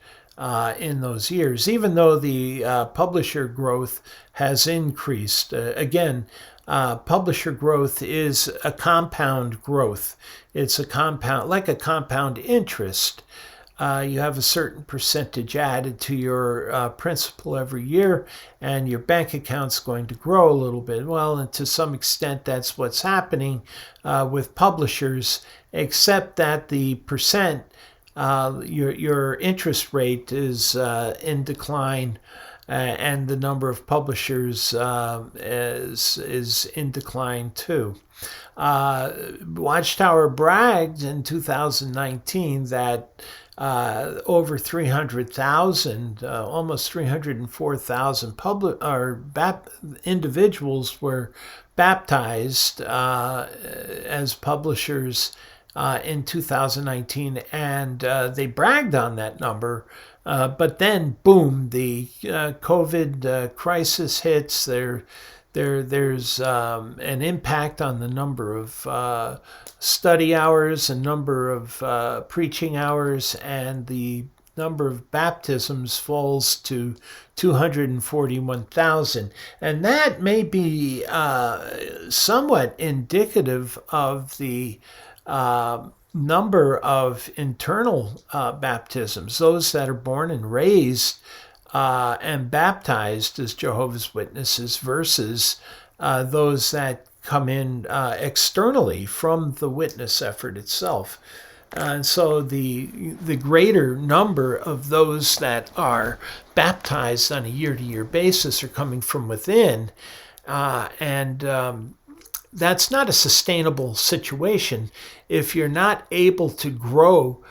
B: in those years, even though the publisher growth has increased. Again, publisher growth is a compound growth. It's a compound, like a compound interest. You have a certain percentage added to your principal every year, and your bank account's going to grow a little bit. Well, and to some extent, that's what's happening with publishers, except that the percent, your interest rate is in decline, and the number of publishers is in decline too. Watchtower bragged in 2019 that over 300,000, almost 304,000 individuals were baptized as publishers in 2019, and they bragged on that number. But then, boom, the COVID crisis hits. There's an impact on the number of study hours, and number of preaching hours, and the number of baptisms falls to 241,000. And that may be somewhat indicative of the number of internal baptisms, those that are born and raised and baptized as Jehovah's Witnesses versus those that come in externally from the witness effort itself. And so the greater number of those that are baptized on a year-to-year basis are coming from within, and that's not a sustainable situation if you're not able to grow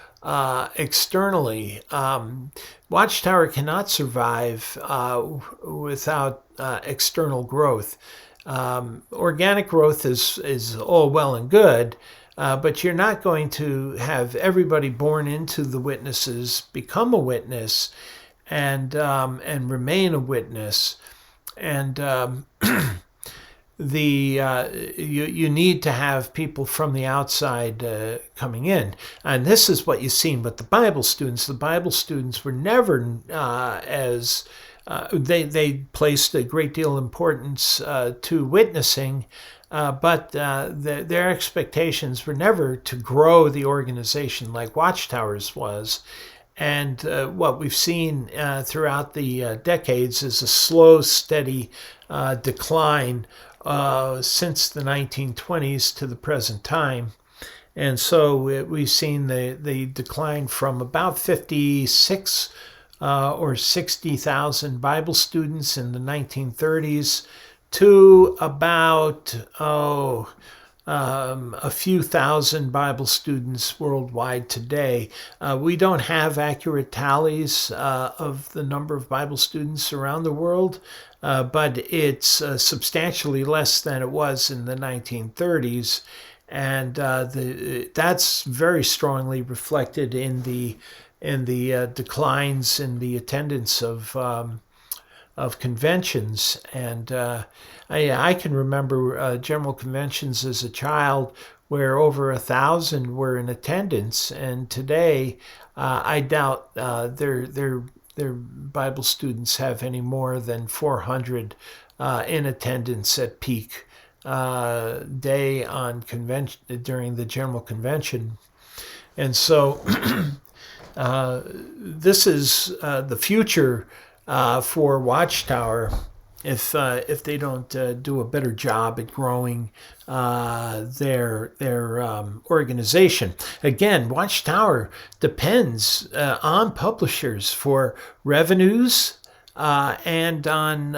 B: externally. Watchtower cannot survive without external growth. Organic growth is all well and good, but you're not going to have everybody born into the witnesses become a witness and remain a witness. And you need to have people from the outside coming in. And this is what you've seen with the Bible students. The Bible students were never they placed a great deal of importance to witnessing, but their expectations were never to grow the organization like Watchtower's was. And what we've seen throughout the decades is a slow, steady decline since the 1920s to the present time. And so we've seen the decline from about 56 or 60,000 Bible students in the 1930s to about a few thousand Bible students worldwide today. We don't have accurate tallies of the number of Bible students around the world, but it's substantially less than it was in the 1930s, and that's very strongly reflected in the declines in the attendance of conventions. And I can remember general conventions as a child where over 1,000 were in attendance, and today I doubt they're their Bible students have any more than 400 in attendance at peak day on convention during the general convention. And so this is the future for Watchtower if they don't do a better job at growing their organization. Again, Watchtower depends on publishers for revenues. And on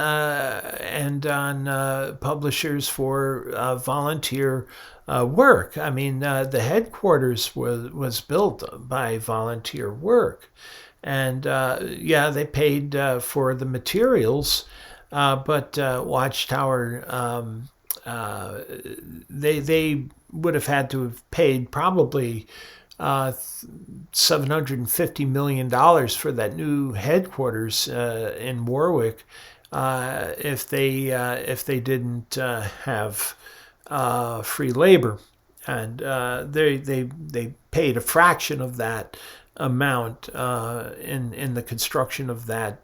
B: publishers for volunteer work. I mean, the headquarters was built by volunteer work, and they paid for the materials, but Watchtower they would have had to have paid probably $750 million for that new headquarters in Warwick if they didn't have free labor, and they paid a fraction of that amount in the construction of that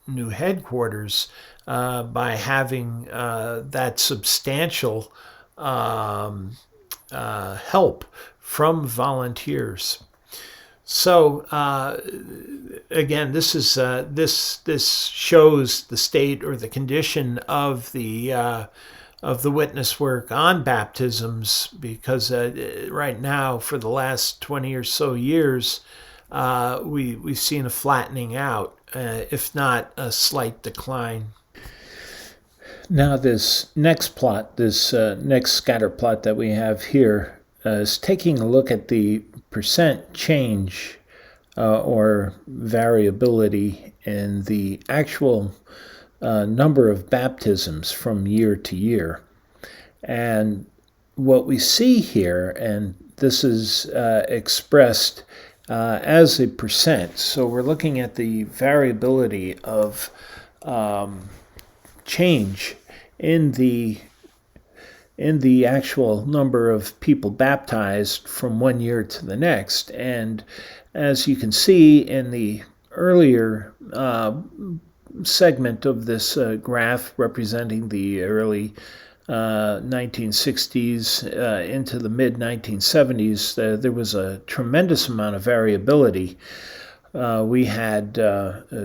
B: new headquarters by having that substantial help from volunteers. So again, this is this shows the state or the condition of the witness work on baptisms, because right now, for the last 20 or so years, we've seen a flattening out, if not a slight decline.
A: Now, this next plot, this next scatter plot that we have here, is taking a look at the percent change or variability in the actual number of baptisms from year to year. And what we see here, and this is expressed as a percent, so we're looking at the variability of change in the actual number of people baptized from one year to the next. And as you can see in the earlier segment of this graph representing the early 1960s into the mid-1970s, there was a tremendous amount of variability. We had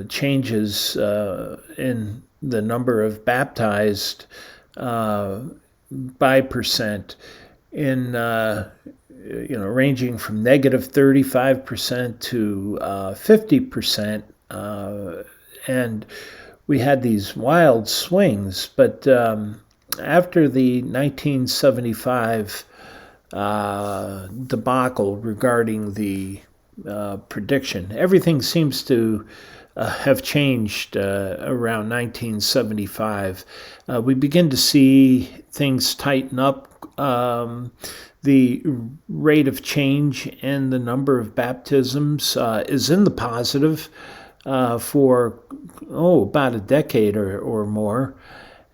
A: changes in the number of baptized by percent in ranging from negative 35% to 50%, and we had these wild swings. But after the 1975 debacle regarding the prediction, everything seems to have changed around 1975. We begin to see things tighten up. The rate of change in the number of baptisms is in the positive for about a decade or more,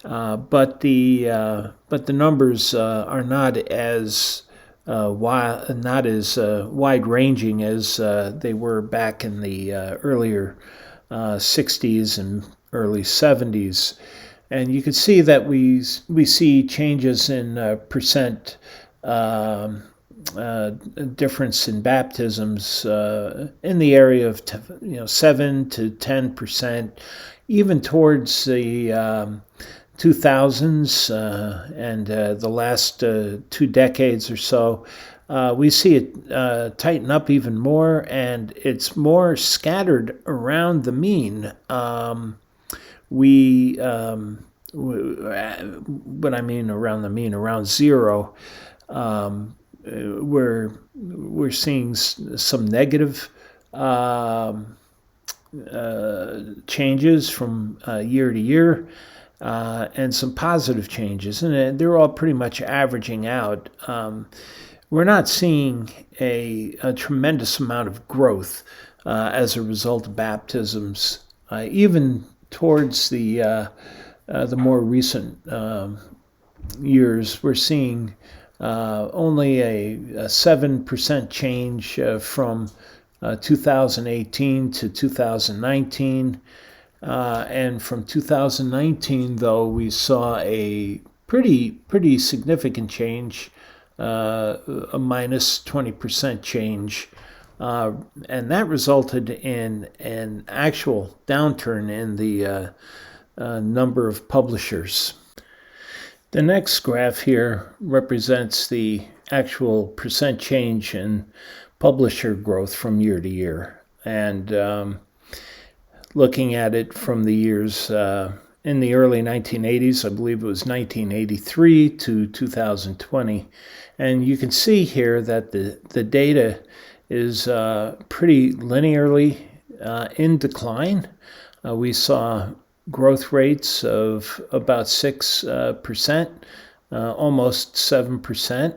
A: but the numbers are not as wide-ranging as they were back in the earlier 60s and early 70s. And you can see that we see changes in percent difference in baptisms in the area of 7 to 10%, even towards the 2000s and the last 2 decades or so. We see it tighten up even more, and it's more scattered around the mean. What I mean around the mean, around zero, we're seeing some negative changes from year to year, and some positive changes, and they're all pretty much averaging out. We're not seeing a tremendous amount of growth as a result of baptisms, even towards the more recent years. We're seeing only a 7% change from 2018 to 2019. And from 2019, though, we saw a pretty significant change, a minus 20% change. And that resulted in an actual downturn in the number of publishers. The next graph here represents the actual percent change in publisher growth from year to year. And looking at it from the years in the early 1980s, I believe it was 1983 to 2020. And you can see here that the data is pretty linearly in decline. We saw growth rates of about 6%, almost 7%,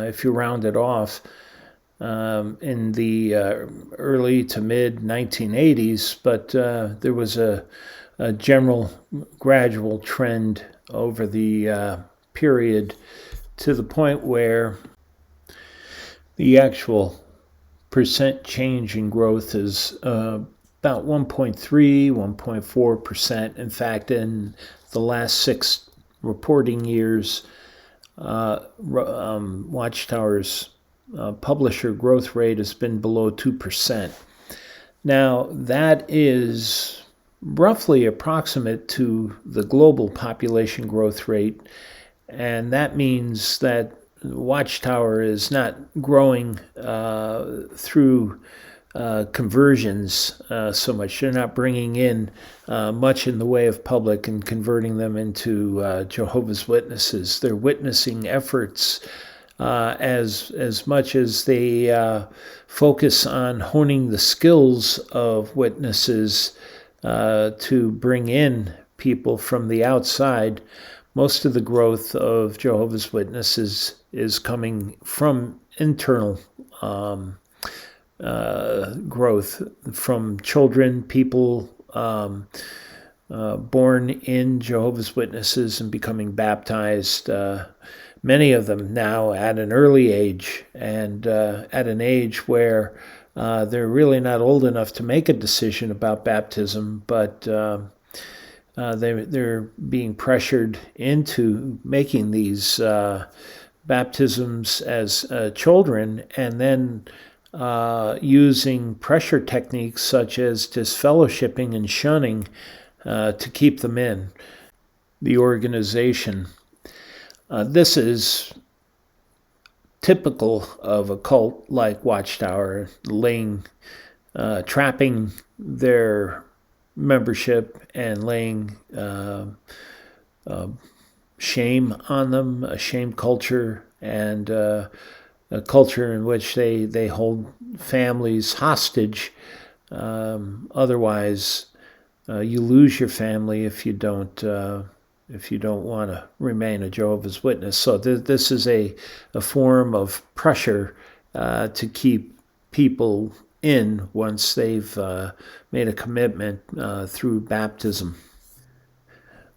A: if you round it off, in the early to mid 1980s, but there was a general gradual trend over the period to the point where the actual percent change in growth is about 1.3, 1.4%. In fact, in the last 6 reporting years, Watchtower's publisher growth rate has been below 2%. Now, that is roughly approximate to the global population growth rate, and that means that Watchtower is not growing through conversions so much. They're not bringing in much in the way of public and converting them into Jehovah's Witnesses. They're witnessing efforts as much as they focus on honing the skills of witnesses to bring in people from the outside. Most of the growth of Jehovah's Witnesses is coming from internal growth from children, people born in Jehovah's Witnesses and becoming baptized, many of them now at an early age and at an age where they're really not old enough to make a decision about baptism, but they're being pressured into making these baptisms as children, and then using pressure techniques such as disfellowshipping and shunning to keep them in the organization. This is typical of a cult like Watchtower, trapping their membership and laying shame on them, a shame culture, and a culture in which they hold families hostage. Otherwise, you lose your family if you don't want to remain a Jehovah's Witness. So this is a form of pressure to keep people in once they've made a commitment through baptism.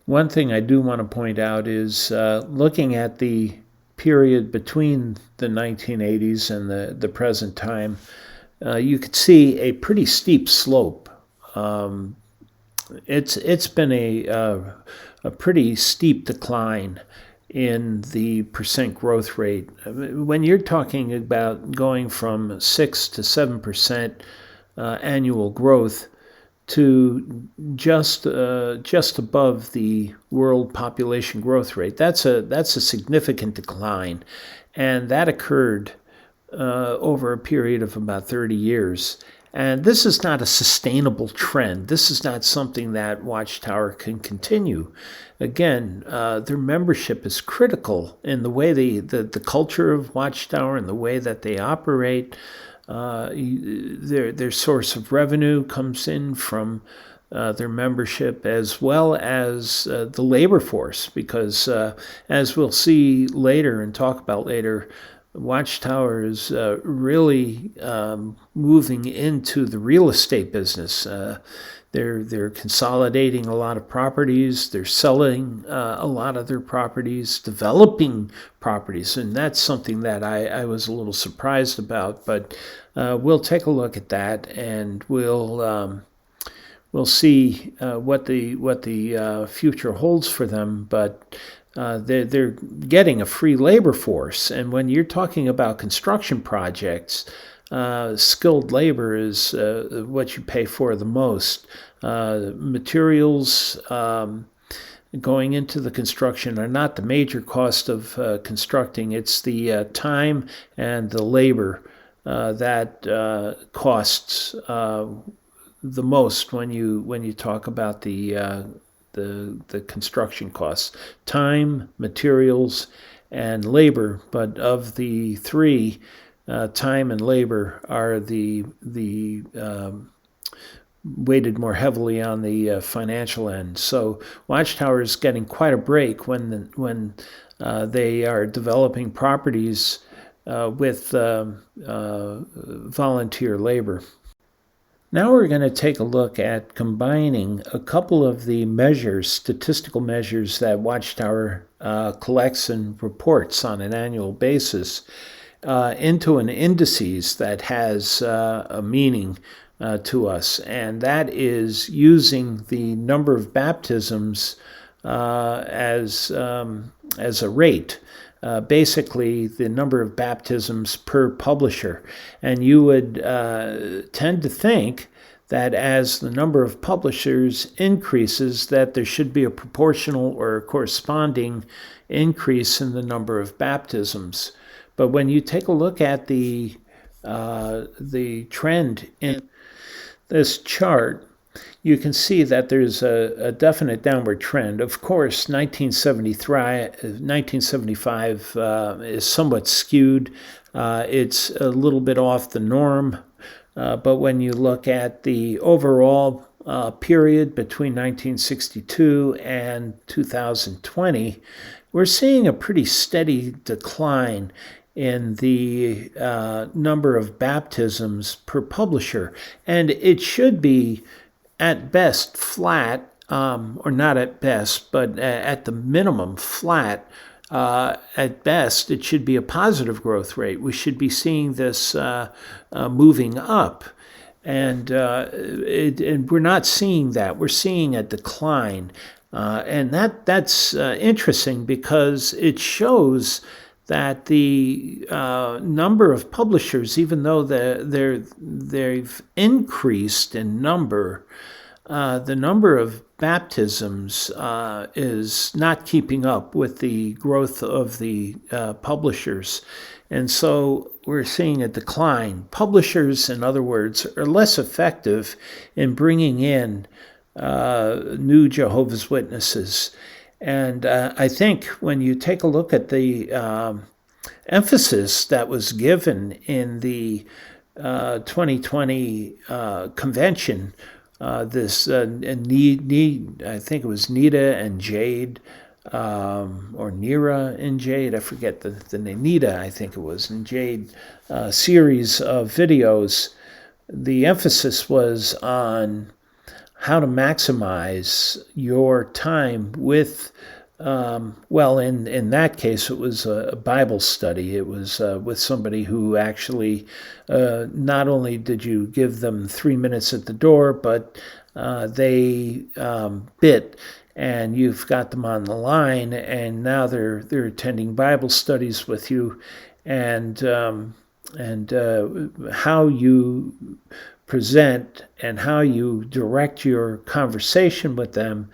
A: One thing I do want to point out is looking at the period between the 1980s and the present time, you could see a pretty steep slope. It's been a pretty steep decline in the percent growth rate. When you're talking about going from 6 to 7% annual growth to just above the world population growth rate, that's a significant decline, and that occurred over a period of about 30 years. And this is not a sustainable trend. This is not something that Watchtower can continue. Again, their membership is critical in the way the culture of Watchtower and the way that they operate. Their source of revenue comes in from their membership, as well as the labor force, because as we'll see later and talk about later, Watchtower is really moving into the real estate business. They're consolidating a lot of properties. They're selling a lot of their properties, developing properties, and that's something that I was a little surprised about. But we'll take a look at that, and we'll see what the future holds for them. But they're getting a free labor force, and when you're talking about construction projects, skilled labor is what you pay for the most. Materials going into the construction are not the major cost of constructing. It's the time and the labor that costs the most when you talk about the construction costs: time, materials, and labor. But of the three, time and labor are the weighted more heavily on the financial end. So Watchtower is getting quite a break when they are developing properties with volunteer labor. Now we're going to take a look at combining a couple of the measures, statistical measures that Watchtower collects and reports on an annual basis into an indices that has a meaning to us, and that is using the number of baptisms as a rate. Basically, the number of baptisms per publisher. And you would tend to think that as the number of publishers increases, that there should be a proportional or corresponding increase in the number of baptisms. But when you take a look at the trend in this chart, you can see that there's a definite downward trend. Of course, 1975 is somewhat skewed. It's a little bit off the norm. But when you look at the overall period between 1962 and 2020, we're seeing a pretty steady decline in the number of baptisms per publisher. And it should be at best flat, or not at best, but at the minimum flat. At best, it should be a positive growth rate. We should be seeing this moving up. And we're not seeing that. We're seeing a decline. And that's interesting because it shows that the number of publishers, even though they've increased in number, the number of baptisms is not keeping up with the growth of the publishers. And so we're seeing a decline. Publishers, in other words, are less effective in bringing in new Jehovah's Witnesses. And I think when you take a look at the emphasis that was given in the 2020 convention, this I think it was Nita and Jade, or Nira and Jade, I forget the name, Nita I think it was, and Jade series of videos. The emphasis was on how to maximize your time with, in that case, it was a Bible study. It was with somebody who actually, not only did you give them 3 minutes at the door, but they bit, and you've got them on the line, and now they're attending Bible studies with you, and how you present and how you direct your conversation with them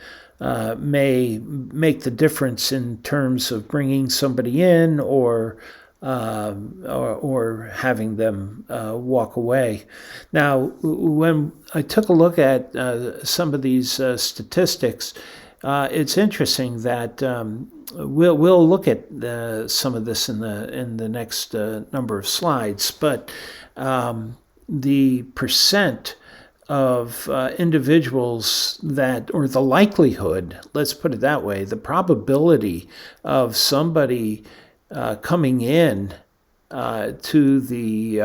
A: may make the difference in terms of bringing somebody in or having them walk away. Now, when I took a look at some of these statistics, it's interesting that we'll look at some of this in the next number of slides, but the percent of individuals that, or the likelihood, let's put it that way, the probability of somebody coming in to the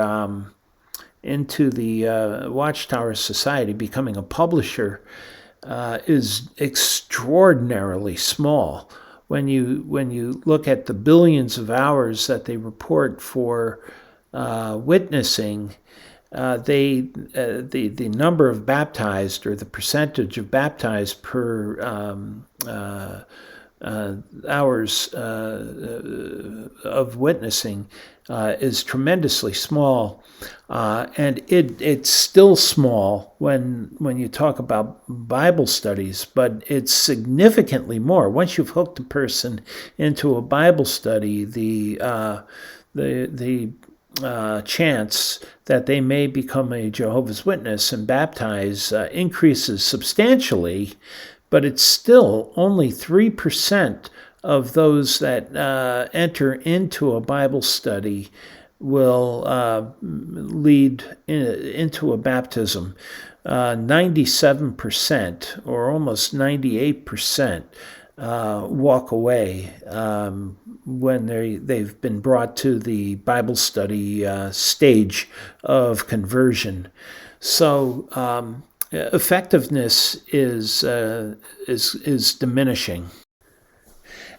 A: into the Watchtower Society, becoming a publisher, is extraordinarily small. When you look at the billions of hours that they report for witnessing, the number of baptized, or the percentage of baptized per hours of witnessing is tremendously small, and it's still small when you talk about Bible studies, but it's significantly more. Once you've hooked a person into a Bible study, the chance that they may become a Jehovah's Witness and baptize increases substantially, but it's still only 3% of those that enter into a Bible study will lead into a baptism. 97% or almost 98% walk away when they've been brought to the Bible study stage of conversion. So effectiveness is diminishing.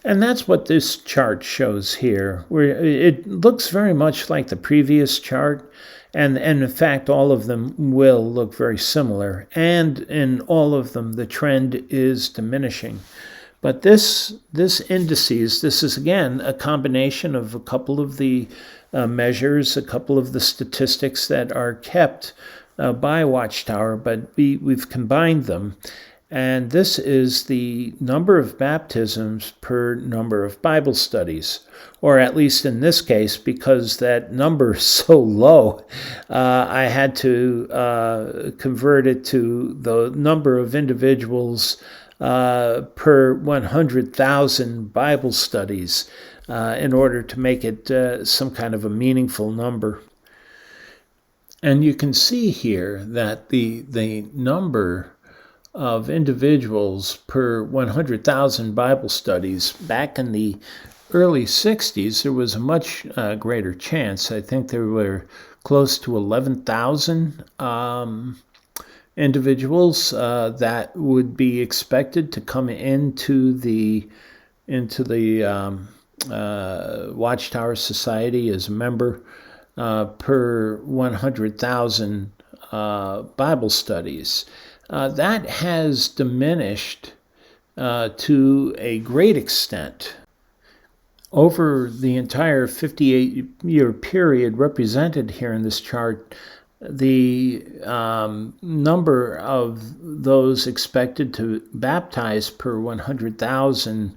A: And that's what this chart shows here, where it looks very much like the previous chart, and in fact all of them will look very similar, and in all of them the trend is diminishing. But this indices, this is again a combination of a couple of the measures, a couple of the statistics that are kept by Watchtower, but we've combined them. And this is the number of baptisms per number of Bible studies, or at least in this case, because that number is so low, I had to convert it to the number of individuals per 100,000 Bible studies in order to make it some kind of a meaningful number. And you can see here that the number of individuals per 100,000 Bible studies back in the early 60s, there was a much greater chance. I think there were close to 11,000 individuals that would be expected to come into the Watchtower Society as a member per 100,000 Bible studies. That has diminished to a great extent. Over the entire 58-year period represented here in this chart, the number of those expected to baptize per 100,000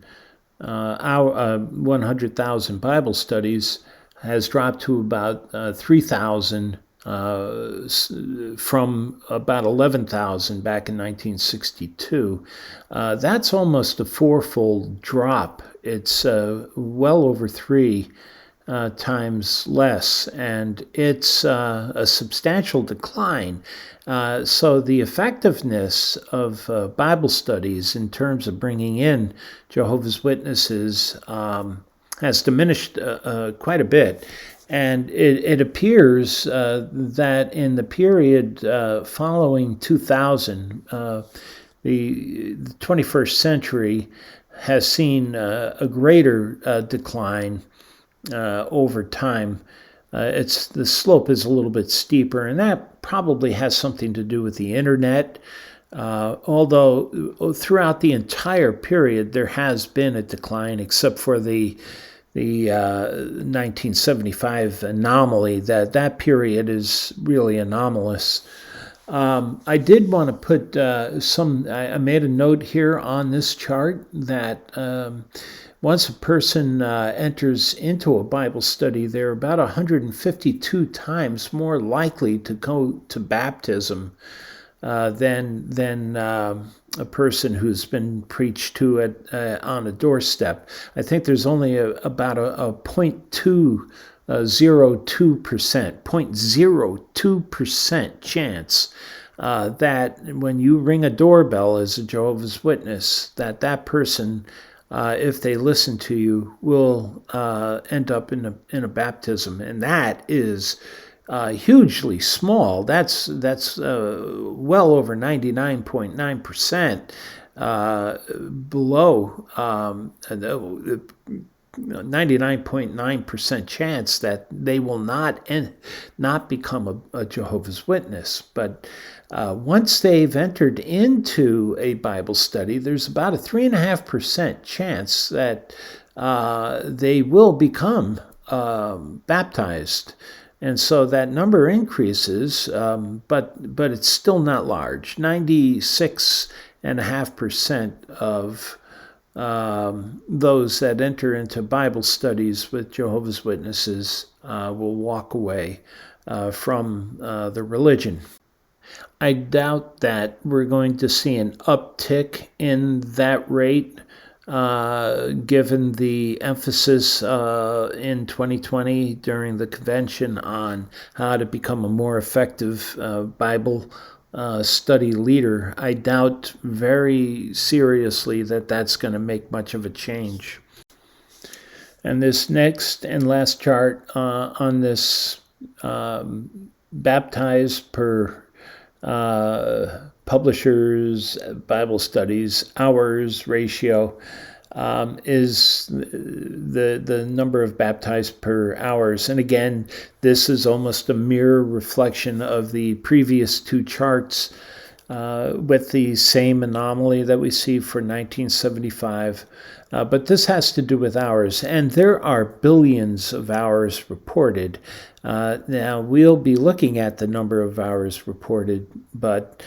A: Bible studies has dropped to about 3,000 from about 11,000 back in 1962. That's almost a fourfold drop. It's well over 3 times less, and it's a substantial decline. So the effectiveness of Bible studies in terms of bringing in Jehovah's Witnesses has diminished quite a bit. And it appears that in the period following 2000, the 21st century has seen a greater decline over time. The slope is a little bit steeper, and that probably has something to do with the internet. Although throughout the entire period there has been a decline, except for the 1975 anomaly. That period is really anomalous. I did want to put I made a note here on this chart that once a person enters into a Bible study, they're about 152 times more likely to go to baptism than a person who's been preached to on a doorstep. I think there's only about a 0.202%, 0.02% chance that when you ring a doorbell as a Jehovah's Witness, that person if they listen to you, will end up in a baptism, and that is hugely small. That's well over 99.9% below 99.9% chance that they will not become a Jehovah's Witness. But once they've entered into a Bible study, there's about a 3.5% chance that they will become baptized. And so that number increases, but it's still not large. 96.5% of those that enter into Bible studies with Jehovah's Witnesses will walk away from the religion. I doubt that we're going to see an uptick in that rate, given the emphasis in 2020 during the convention on how to become a more effective Bible study leader. I doubt very seriously that that's going to make much of a change. And this next and last chart on this baptized per publishers, Bible studies, hours ratio is the number of baptized per hours. And again, this is almost a mirror reflection of the previous two charts with the same anomaly that we see for 1975. But this has to do with hours, and there are billions of hours reported. Now, we'll be looking at the number of hours reported, but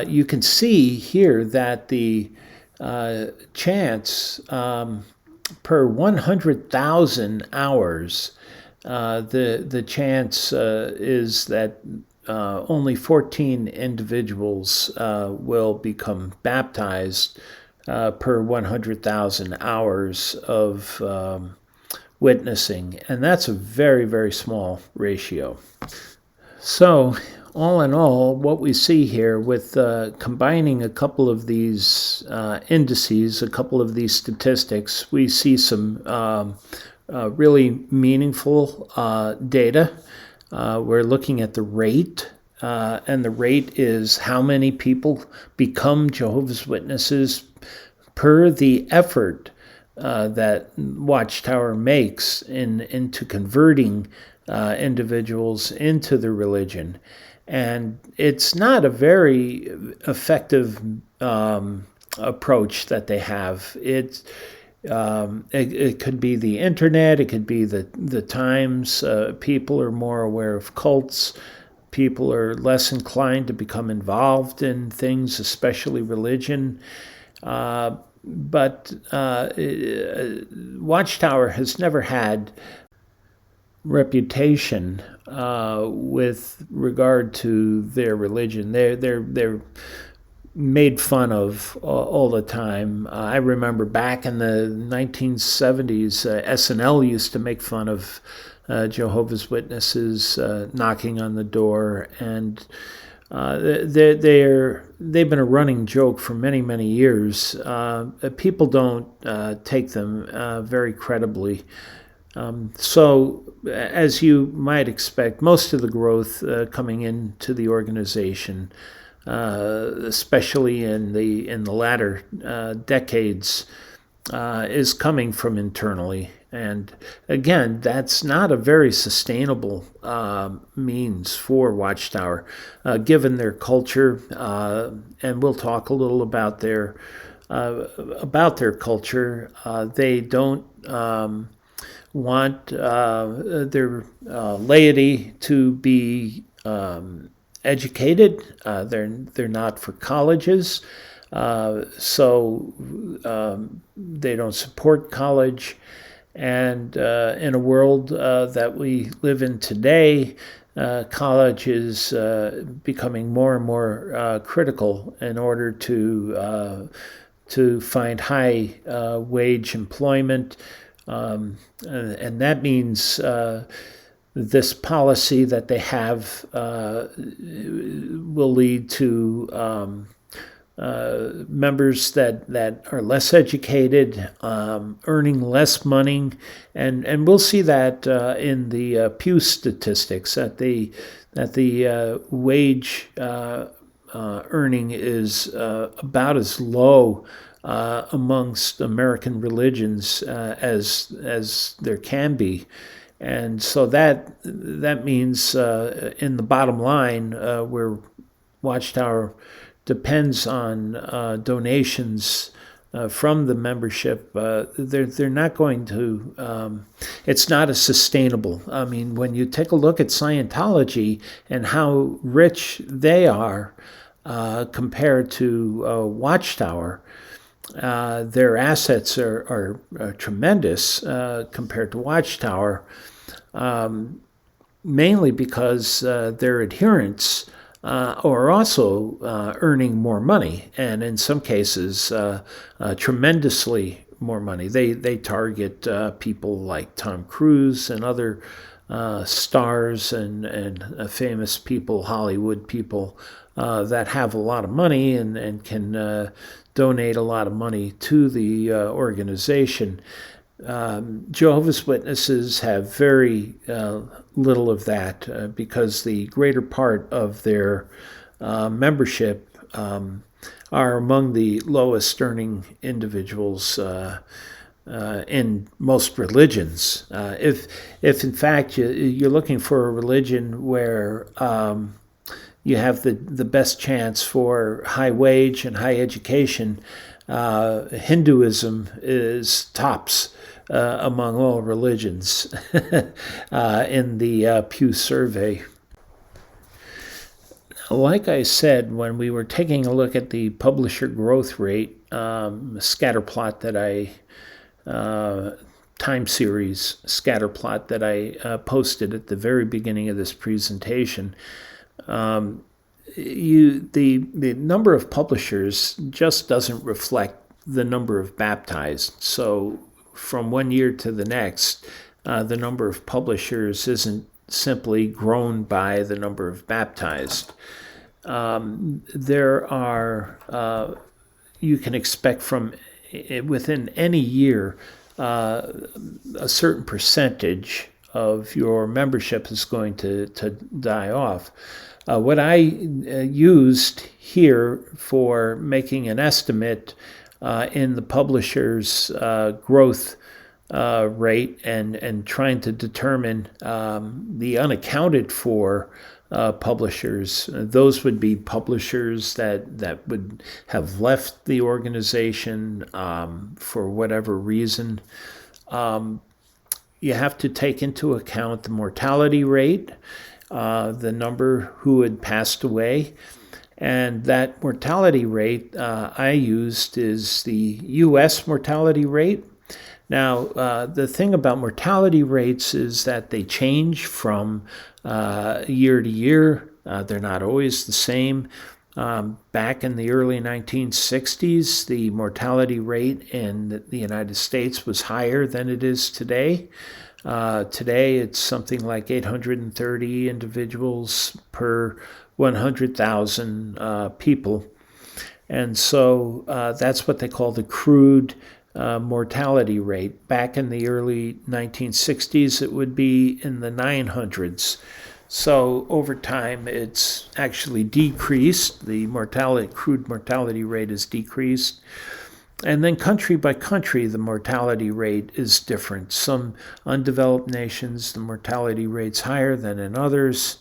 A: you can see here that the chance per 100,000 hours, the chance is that only 14 individuals will become baptized per 100,000 hours of witnessing, and that's a very, very small ratio. So, all in all, what we see here with combining a couple of these indices, a couple of these statistics, we see some really meaningful data. We're looking at the rate, and the rate is how many people become Jehovah's Witnesses per the effort that Watchtower makes into converting individuals into the religion. And it's not a very effective approach that they have. It could be the internet, it could be the times. People are more aware of cults. People are less inclined to become involved in things, especially religion. But Watchtower has never had reputation with regard to their religion. They're made fun of all the time. I remember back in the 1970s, SNL used to make fun of Jehovah's Witnesses knocking on the door, and they've been a running joke for many, many years. People don't take them very credibly. So, as you might expect, most of the growth coming into the organization, especially in the latter decades, is coming from internally. And again, that's not a very sustainable means for Watchtower, given their culture. And we'll talk a little about their culture. They don't want their laity to be educated. They're not for colleges, so they don't support college. And in a world that we live in today, college is becoming more and more critical in order to find high wage employment. And that means this policy that they have will lead to members that are less educated, earning less money, and we'll see that in the Pew statistics that the wage earning is about as low amongst American religions as there can be. And so that means in the bottom line, where Watchtower depends on donations from the membership, they're not going to. It's not as sustainable. I mean, when you take a look at Scientology and how rich they are compared to Watchtower, their assets are tremendous compared to Watchtower, mainly because their adherents are also earning more money, and in some cases, tremendously more money. They target people like Tom Cruise and other stars and famous people, Hollywood people that have a lot of money and can donate a lot of money to the organization. Jehovah's Witnesses have very little of that because the greater part of their membership are among the lowest earning individuals in most religions. If in fact you're looking for a religion where you have the best chance for high wage and high education, Hinduism is tops among all religions in the Pew survey. Like I said, when we were taking a look at the publisher growth rate scatter plot that time series scatter plot that I posted at the very beginning of this presentation, the number of publishers just doesn't reflect the number of baptized. So from one year to the next, the number of publishers isn't simply grown by the number of baptized. There are, you can expect from within any year, a certain percentage of your membership is going to die off. What I used here for making an estimate in the publisher's growth rate and trying to determine the unaccounted for publishers. Those would be publishers that would have left the organization for whatever reason. You have to take into account the mortality rate, the number who had passed away. And that mortality rate I used is the U.S. mortality rate. Now, the thing about mortality rates is that they change from year to year. They're not always the same. Back in the early 1960s, the mortality rate in the United States was higher than it is today. Today, it's something like 830 individuals per 100,000 people. And so that's what they call the crude mortality rate. Back in the early 1960s, it would be in the 900s. So over time, it's actually decreased. The crude mortality rate is decreased. And then country by country, the mortality rate is different. Some undeveloped nations, the mortality rate's higher than in others.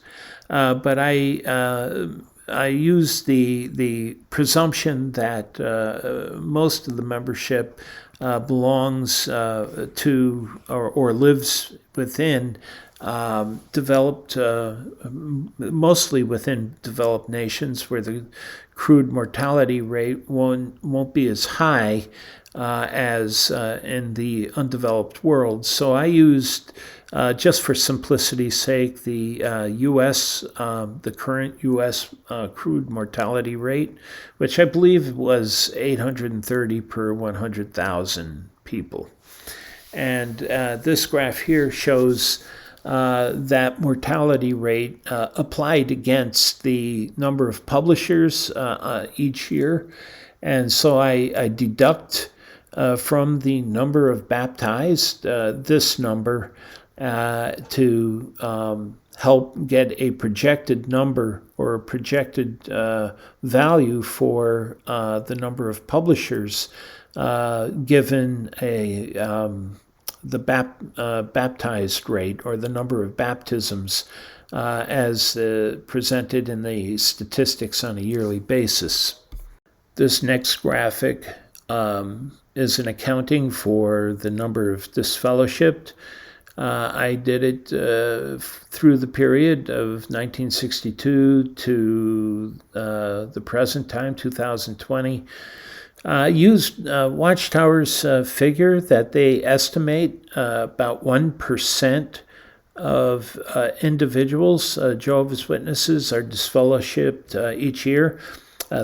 A: But I use the presumption that most of the membership belongs to or lives within developed, mostly within developed nations where the crude mortality rate won't be as high as in the undeveloped world. So I used, just for simplicity's sake, the U.S., the current U.S. Crude mortality rate, which I believe was 830 per 100,000 people. And this graph here shows that mortality rate applied against the number of publishers each year. And so I deduct from the number of baptized this number to help get a projected number or a projected value for the number of publishers given the baptized rate or the number of baptisms as presented in the statistics on a yearly basis. This next graphic is an accounting for the number of disfellowshipped. I did it through the period of 1962 to the present time, 2020. Used Watchtower's figure that they estimate about 1% of individuals, Jehovah's Witnesses, are disfellowshipped each year.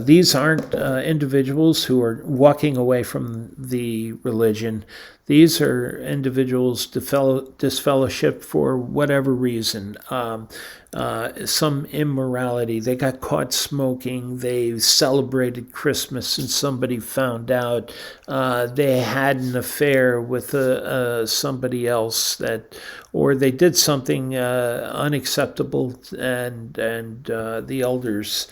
A: These aren't individuals who are walking away from the religion. These are individuals disfellowshipped for whatever reason. Some immorality. They got caught smoking. They celebrated Christmas and somebody found out. They had an affair with somebody else, or they did something unacceptable, and the elders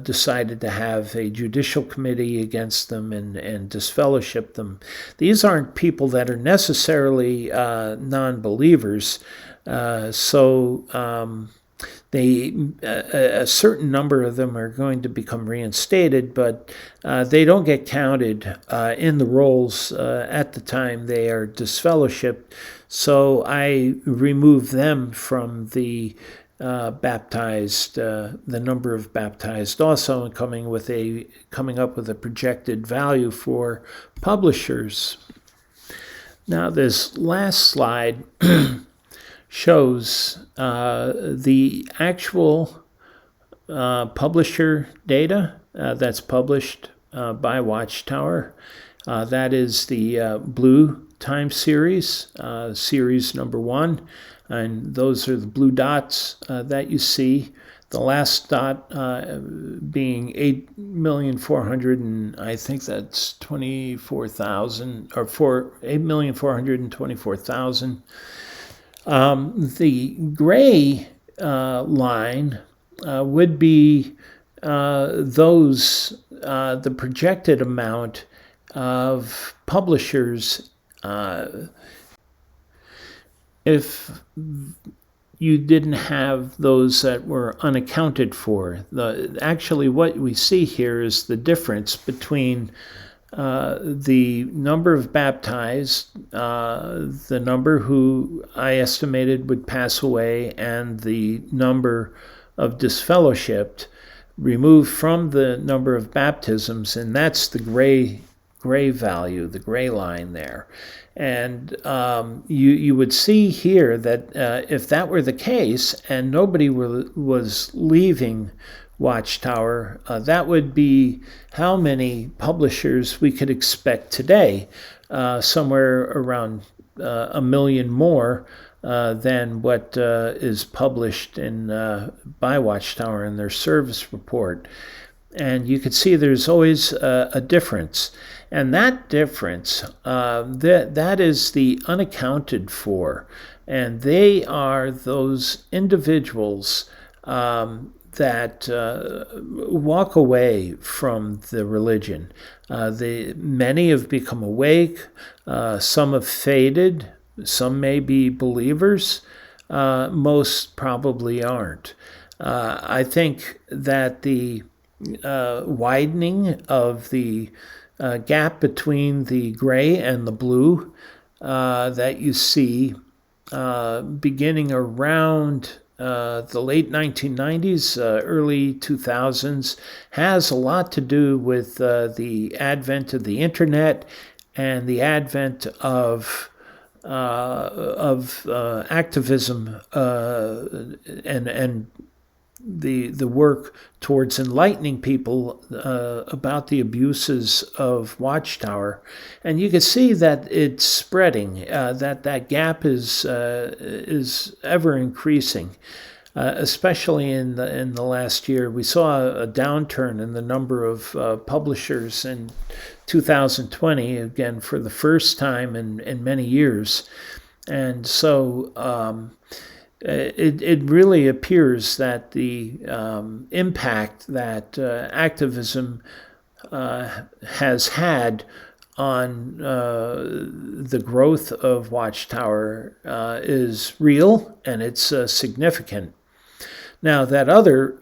A: decided to have a judicial committee against them and disfellowship them. These aren't people that are necessarily non-believers, so a certain number of them are going to become reinstated, but they don't get counted in the rolls at the time they are disfellowshipped. So I remove them from the baptized, the number of baptized, also, and coming up with a projected value for publishers. Now, this last slide shows the actual publisher data that's published by Watchtower. That is the blue time series, series number 1. And those are the blue dots that you see. The last dot being 8,400,000, and I think that's 24,000, or 8,424,000. The gray line would be the projected amount of publishers if you didn't have those that were unaccounted for. Actually, what we see here is the difference between the number of baptized, the number who I estimated would pass away, and the number of disfellowshipped, removed from the number of baptisms, and that's the gray value, the gray line there. And you would see here that if that were the case and nobody was leaving Watchtower, that would be how many publishers we could expect today, somewhere around 1 million more than what is published by Watchtower in their service report. And you can see there's always a difference. And that difference, that is the unaccounted for. And they are those individuals that walk away from the religion. Many have become awake. Some have faded. Some may be believers. Most probably aren't. I think that the widening of the gap between the gray and the blue that you see beginning around the late 1990s, early 2000s, has a lot to do with the advent of the internet and the advent of activism and the work towards enlightening people about the abuses of Watchtower, and you can see that it's spreading. That gap is ever increasing. Especially in the last year, we saw a downturn in the number of publishers in 2020, again for the first time in many years, and so it really appears that the impact that activism has had on the growth of Watchtower is real, and it's significant. Now, that other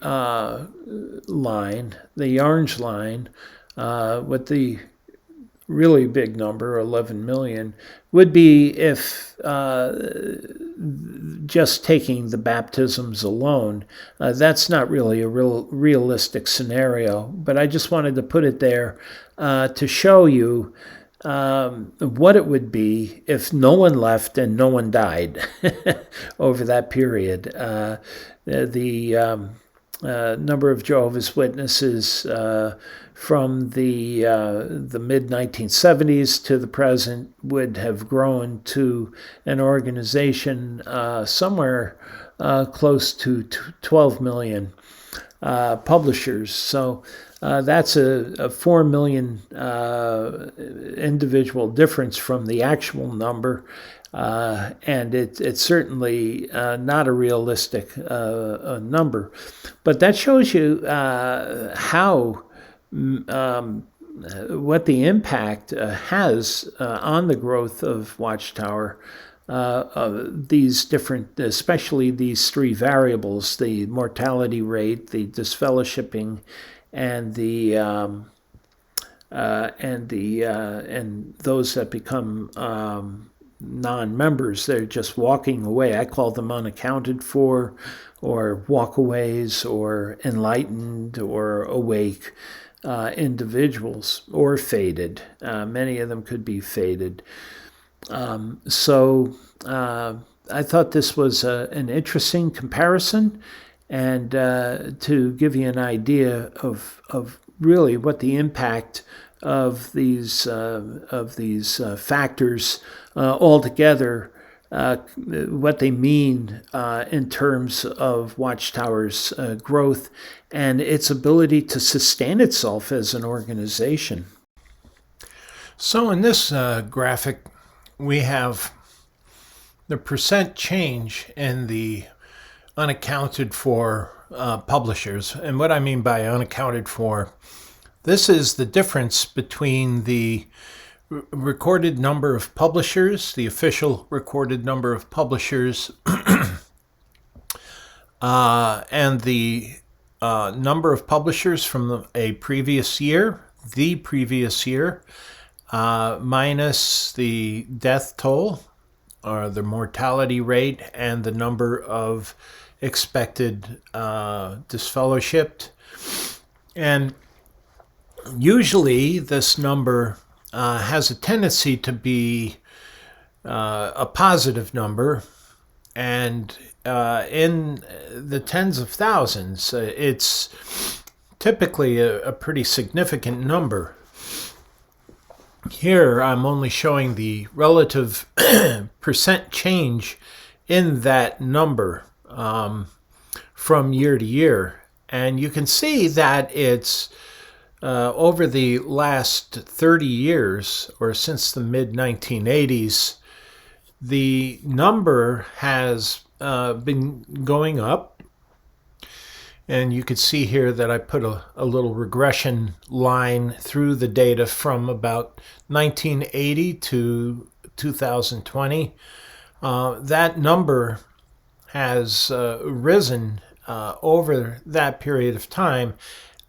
A: line, the orange line, with the really big number, 11 million, would be if just taking the baptisms alone. That's not really a realistic scenario, but I just wanted to put it there to show you what it would be if no one left and no one died over that period. The number of Jehovah's Witnesses from the mid-1970s to the present would have grown to an organization somewhere close to 12 million publishers. So that's a 4 million individual difference from the actual number. And it's certainly not a realistic number. But that shows you how what the impact has on the growth of Watchtower. These different, especially these three variables: the mortality rate, the disfellowshipping, and those that become non-members. They're just walking away. I call them unaccounted for, or walkaways, or enlightened, or awake individuals, or faded. Many of them could be faded. So I thought this was an interesting comparison, and to give you an idea of really what the impact of these factors altogether, what they mean in terms of Watchtower's growth and its ability to sustain itself as an organization.
B: So in this graphic, we have the percent change in the unaccounted for publishers. And what I mean by unaccounted for, this is the difference between the recorded number of publishers, the official recorded number of publishers, and the number of publishers from a previous year, minus the death toll, or the mortality rate, and the number of expected disfellowshipped. And usually this number has a tendency to be a positive number, and in the tens of thousands, it's typically a pretty significant number. Here I'm only showing the relative percent change in that number from year to year, and you can see that it's over the last 30 years, or since the mid-1980s, the number has been going up. And you can see here that I put a little regression line through the data from about 1980 to 2020. That number has risen over that period of time.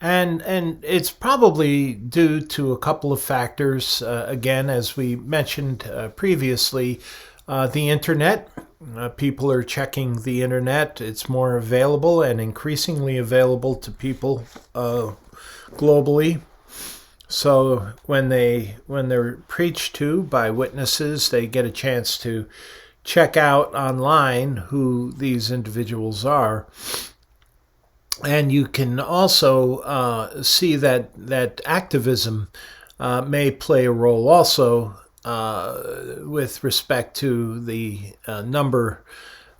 B: And it's probably due to a couple of factors. Again, as we mentioned previously, the internet. People are checking the internet. It's more available and increasingly available to people globally. So when they're preached to by witnesses, they get a chance to check out online who these individuals are. And you can also see that activism may play a role also with respect to the number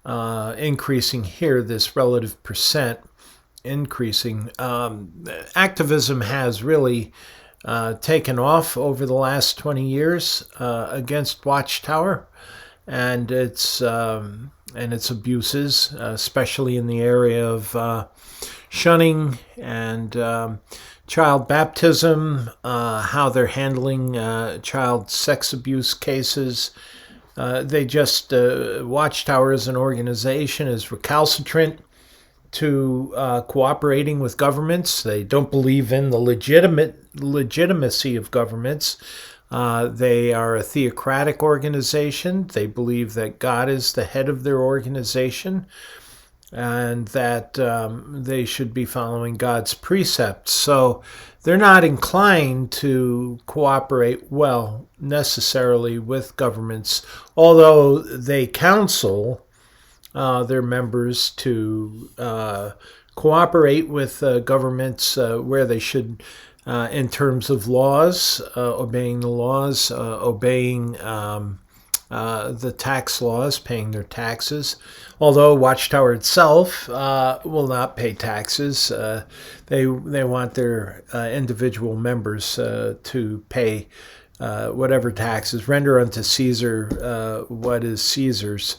B: increasing here, this relative percent increasing. Activism has really taken off over the last 20 years against Watchtower and its abuses, especially in the area of shunning and child baptism, how they're handling child sex abuse cases. Watchtower as an organization is recalcitrant to cooperating with governments. They don't believe in the legitimacy of governments. They are a theocratic organization. They believe that God is the head of their organization and that they should be following God's precepts. So they're not inclined to cooperate well necessarily with governments, although they counsel their members to cooperate with governments where they should, in terms of laws, obeying the laws, obeying the tax laws, paying their taxes. Although Watchtower itself will not pay taxes, they want their individual members to pay whatever taxes, render unto Caesar what is Caesar's.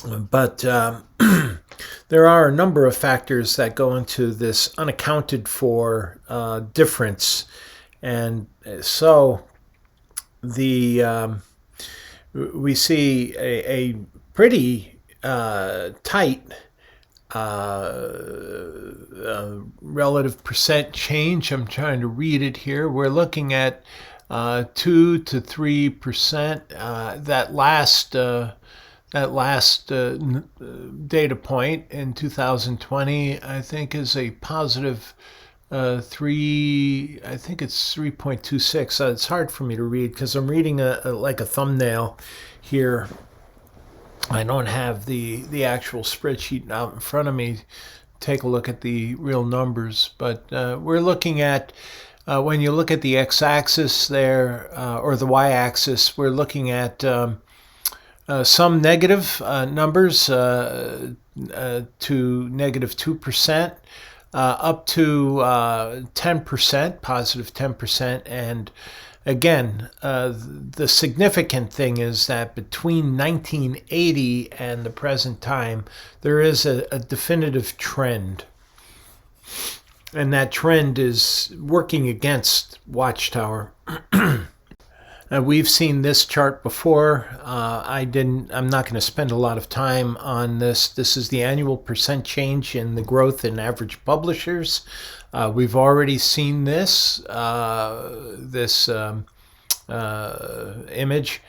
B: But there are a number of factors that go into this unaccounted for difference. And so we see a pretty tight relative percent change. I'm trying to read it here. We're looking at 2 to 3%. That last data point in 2020, I think, is a positive 3. I think it's 3.26. It's hard for me to read because I'm reading like a thumbnail here. I don't have the actual spreadsheet out in front of me. Take a look at the real numbers, but we're looking at when you look at the x-axis there or the y-axis, we're looking at some negative numbers to negative 2%, up to 10%, positive 10%. And again, the significant thing is that between 1980 and the present time, there is a definitive trend. And that trend is working against Watchtower. We've seen this chart before. I'm not going to spend a lot of time on this. This is the annual percent change in the growth in average publishers. We've already seen this image.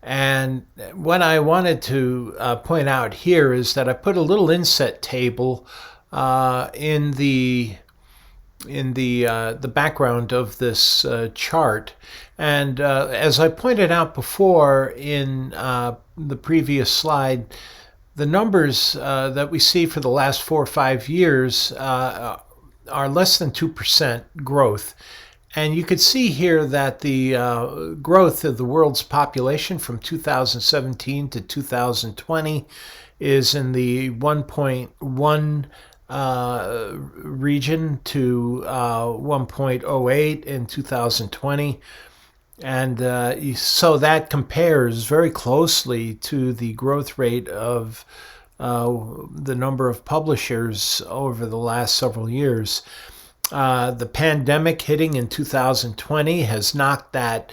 B: And what I wanted to point out here is that I put a little inset table in the background of this chart. And as I pointed out before in the previous slide, the numbers that we see for the last 4 or 5 years are less than 2% growth. And you could see here that the growth of the world's population from 2017 to 2020 is in the 1.1 region to 1.08 in 2020. And so that compares very closely to the growth rate of the number of publishers over the last several years. The pandemic hitting in 2020 has knocked that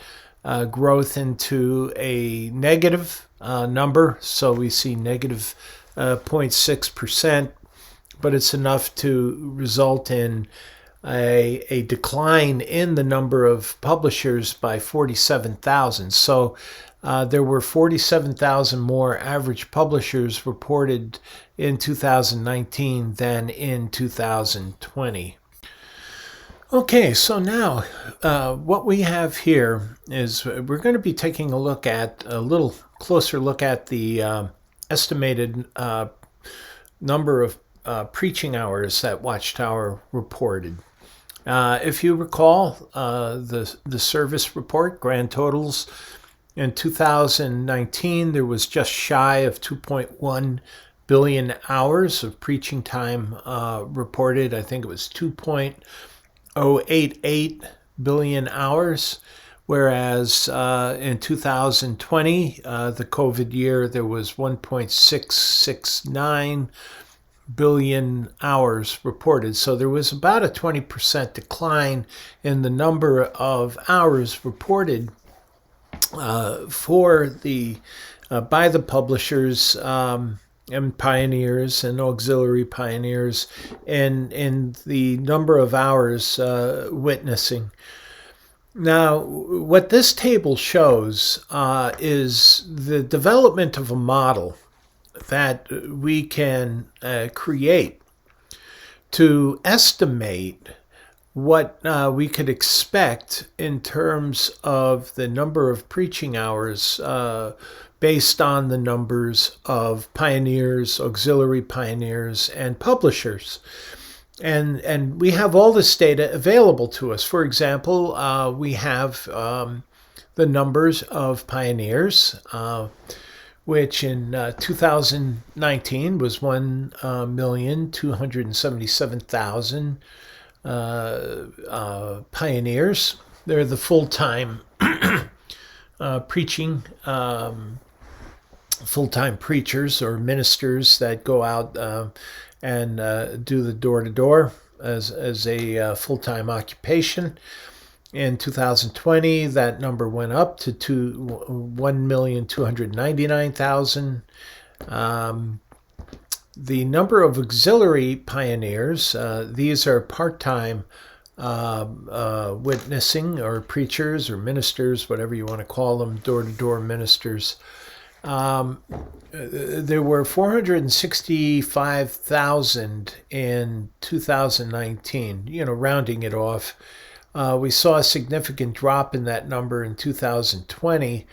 B: growth into a negative number. So we see negative 0.6%, but it's enough to result in a decline in the number of publishers by 47,000. So there were 47,000 more average publishers reported in 2019 than in 2020. Okay, so now what we have here is we're going to be taking a little closer look at the estimated number of preaching hours that Watchtower reported. If you recall, the service report, grand totals, in 2019, there was just shy of 2.1 billion hours of preaching time reported. I think it was 2.088 billion hours, whereas in 2020, the COVID year, there was 1.669 billion hours reported. So there was about a 20% decline in the number of hours reported for the by the publishers and pioneers and auxiliary pioneers in the number of hours witnessing. Now, what this table shows is the development of a model that we can create to estimate what we could expect in terms of the number of preaching hours based on the numbers of pioneers, auxiliary pioneers, and publishers. And we have all this data available to us. For example, we have the numbers of pioneers, which in 2019 was 1,277,000 pioneers. They're the full-time full-time preachers or ministers that go out and do the door-to-door as a full-time occupation. In 2020, that number went up to 1,299,000. The number of auxiliary pioneers, these are part-time witnessing or preachers or ministers, whatever you want to call them, door-to-door ministers. There were 465,000 in 2019, rounding it off. We saw a significant drop in that number in 2020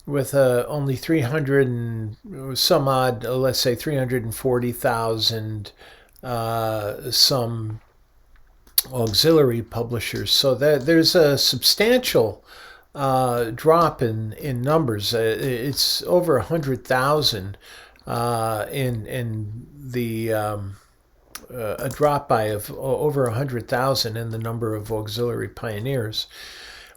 B: with only 300 and some odd, let's say 340,000 some auxiliary publishers. So there's a substantial drop in numbers. It's over 100,000 in the a drop by of over 100,000 in the number of auxiliary pioneers.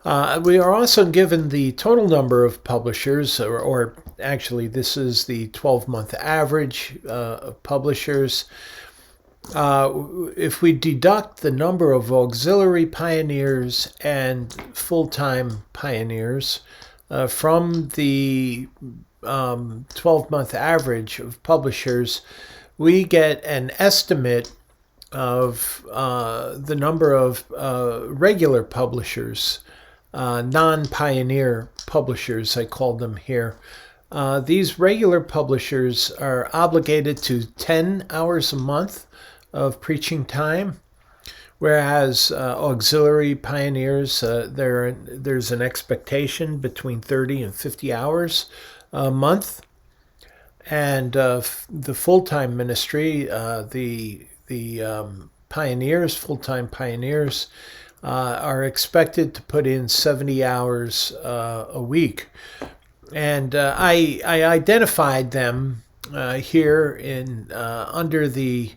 B: We are also given the total number of publishers, or actually this is the 12-month average of publishers. If we deduct the number of auxiliary pioneers and full-time pioneers from the 12-month average of publishers, we get an estimate of the number of regular publishers, non-pioneer publishers, I call them here. These regular publishers are obligated to 10 hours a month of preaching time, whereas auxiliary pioneers, there's an expectation between 30 and 50 hours a month. And the full-time ministry, the pioneers, full-time pioneers, are expected to put in 70 hours a week. And I identified them here in under the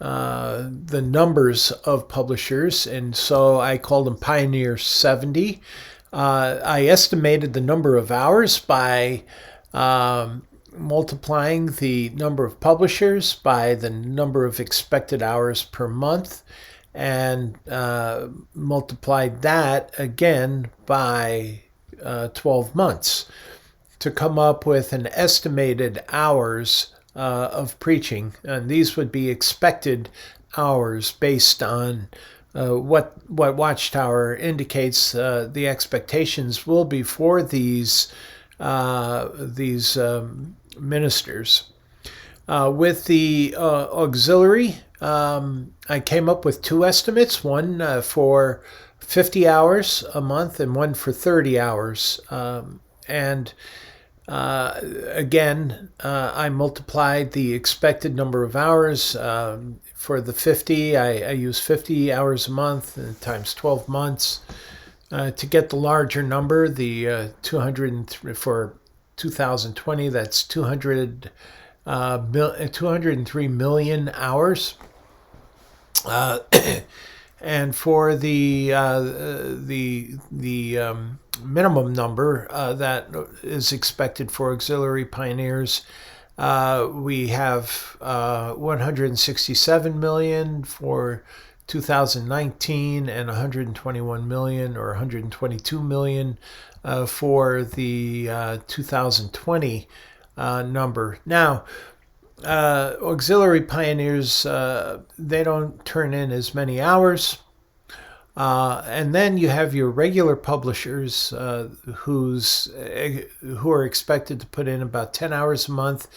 B: numbers of publishers, and so I called them Pioneer 70. I estimated the number of hours by multiplying the number of publishers by the number of expected hours per month, and multiplied that again by 12 months to come up with an estimated hours of preaching. And these would be expected hours based on what Watchtower indicates the expectations will be for these ministers. With the auxiliary, I came up with two estimates, one for 50 hours a month and one for 30 hours. And Again, I multiplied the expected number of hours. For the 50, I use 50 hours a month times 12 months. To get the larger number, the 203 for 2020, that's 203 million hours. And for the minimum number that is expected for auxiliary pioneers, we have 167 million for 2019 and 121 million or 122 million for the 2020 number. Now, auxiliary pioneers, they don't turn in as many hours. And then you have your regular publishers who are expected to put in about 10 hours a month,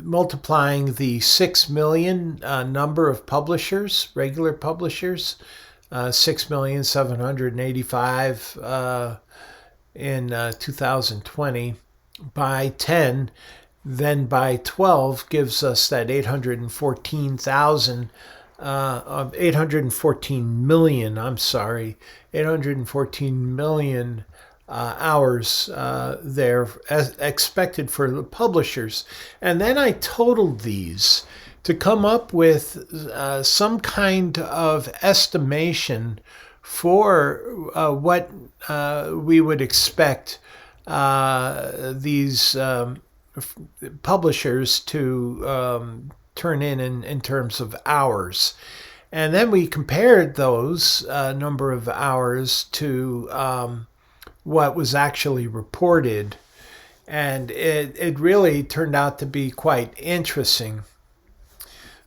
B: multiplying the 6 million number of publishers, regular publishers, 6,785,000 in 2020 by 10, then by 12 gives us that 814,000 814 million, 814 million hours there as expected for the publishers. And then I totaled these to come up with some kind of estimation for what we would expect these publishers to turn in terms of hours. And then we compared those number of hours to what was actually reported. And it really turned out to be quite interesting.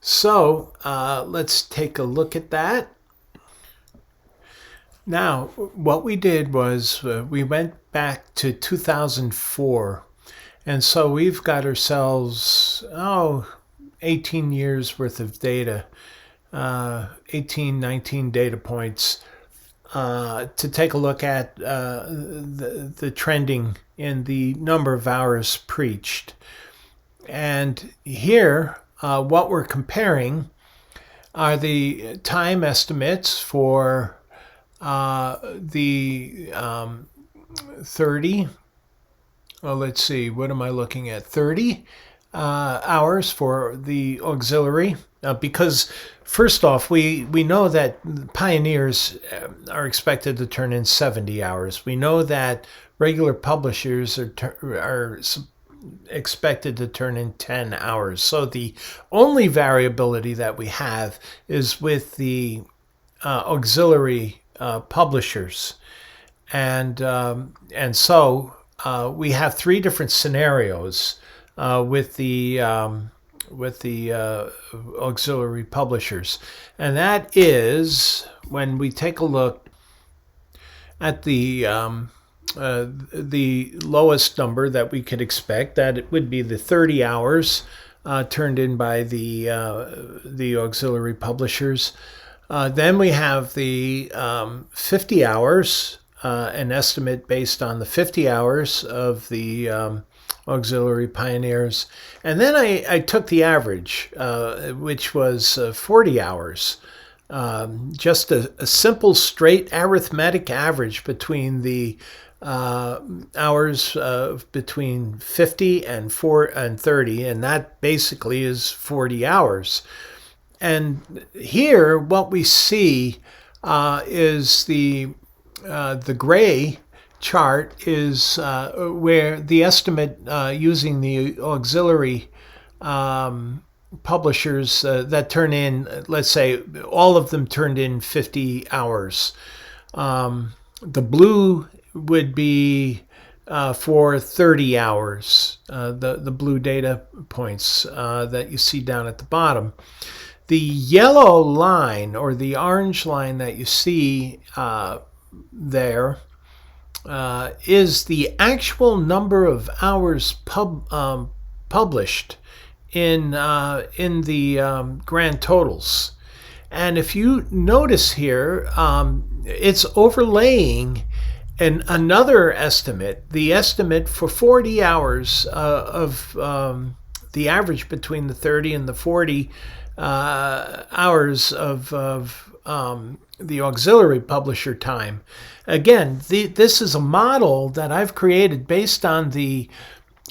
B: So let's take a look at that. Now, what we did was we went back to 2004. And so we've got ourselves, 18 years worth of data, 19 data points to take a look at the trending in the number of hours preached. And here, what we're comparing are the time estimates for the 30. Well, let's see, what am I looking at? 30 hours for the auxiliary. Because first off, we know that pioneers are expected to turn in 70 hours. We know that regular publishers are expected to turn in 10 hours. So the only variability that we have is with the auxiliary publishers. And so we have three different scenarios with the auxiliary publishers, and that is when we take a look at the lowest number that we could expect, that it would be the 30 hours turned in by the auxiliary publishers. Then we have the 50 hours. An estimate based on the 50 hours of the auxiliary pioneers. And then I took the average, which was 40 hours. Just a simple, straight arithmetic average between the hours between 50 and 30, and that basically is 40 hours. And here, what we see is the gray chart is where the estimate using the auxiliary publishers that turn in, let's say, all of them turned in 50 hours. The blue would be for 30 hours, the blue data points that you see down at the bottom. The yellow line or the orange line that you see there is the actual number of hours published in the grand totals. And if you notice here, it's overlaying And another estimate, the estimate for 40 hours of the average between the 30 and the 40 hours of the auxiliary publisher time. Again, this is a model that I've created based on the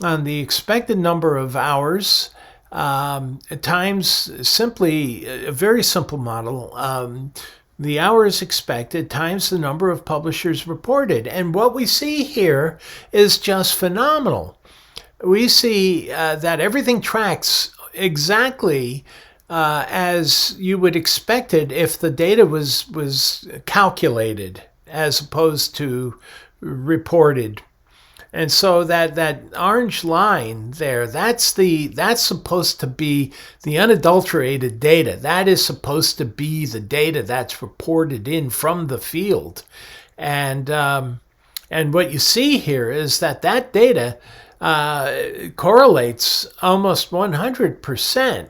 B: expected number of hours times simply a very simple model. The hours expected times the number of publishers reported. And what we see here is just phenomenal. We see that everything tracks exactly as you would expect it if the data was calculated as opposed to reported. And so that orange line there, that's supposed to be the unadulterated data. That is supposed to be the data that's reported in from the field. And what you see here is that data correlates almost 100%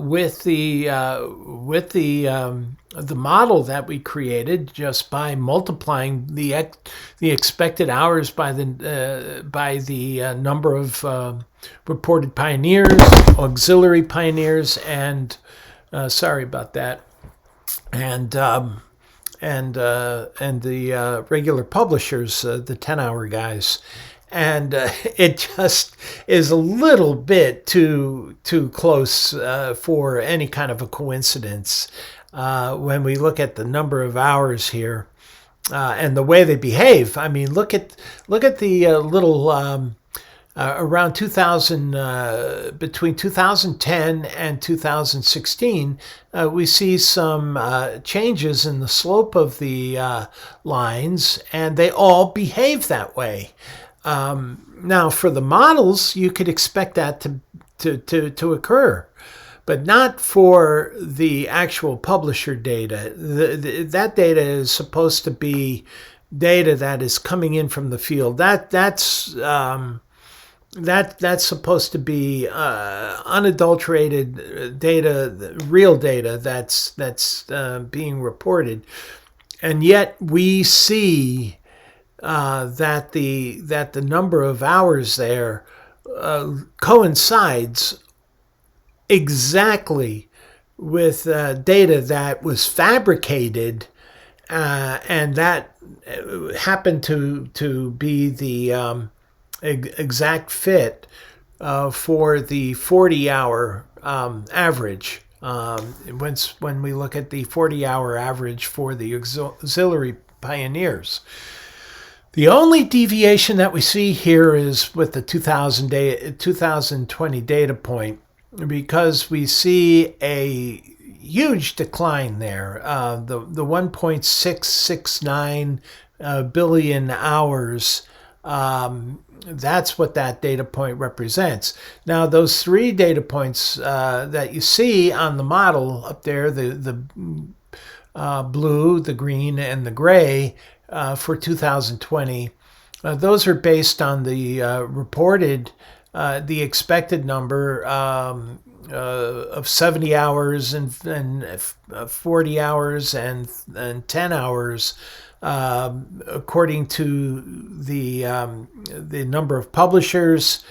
B: with the model that we created just by multiplying the expected hours by the number of reported pioneers, auxiliary pioneers, and sorry about that, and the regular publishers, the 10-hour guys. And it just is a little bit too close for any kind of a coincidence when we look at the number of hours here and the way they behave. I mean, look at the little around 2000, between 2010 and 2016, we see some changes in the slope of the lines, and they all behave that way. Now, for the models, you could expect that to occur, but not for the actual publisher data. That data is supposed to be data that is coming in from the field. That's supposed to be unadulterated data, real data that's being reported, and yet we see that the number of hours there coincides exactly with data that was fabricated, and that happened to be the exact fit for the 40-hour average. When we look at the 40-hour average for the auxiliary pioneers. The only deviation that we see here is with the 2020 data point, because we see a huge decline there. The 1.669 billion hours, that's what that data point represents. Now, those three data points that you see on the model up there, the blue, the green, and the gray, for 2020. Those are based on the reported, the expected number of 70 hours and 40 hours and 10 hours, according to the number of publishers.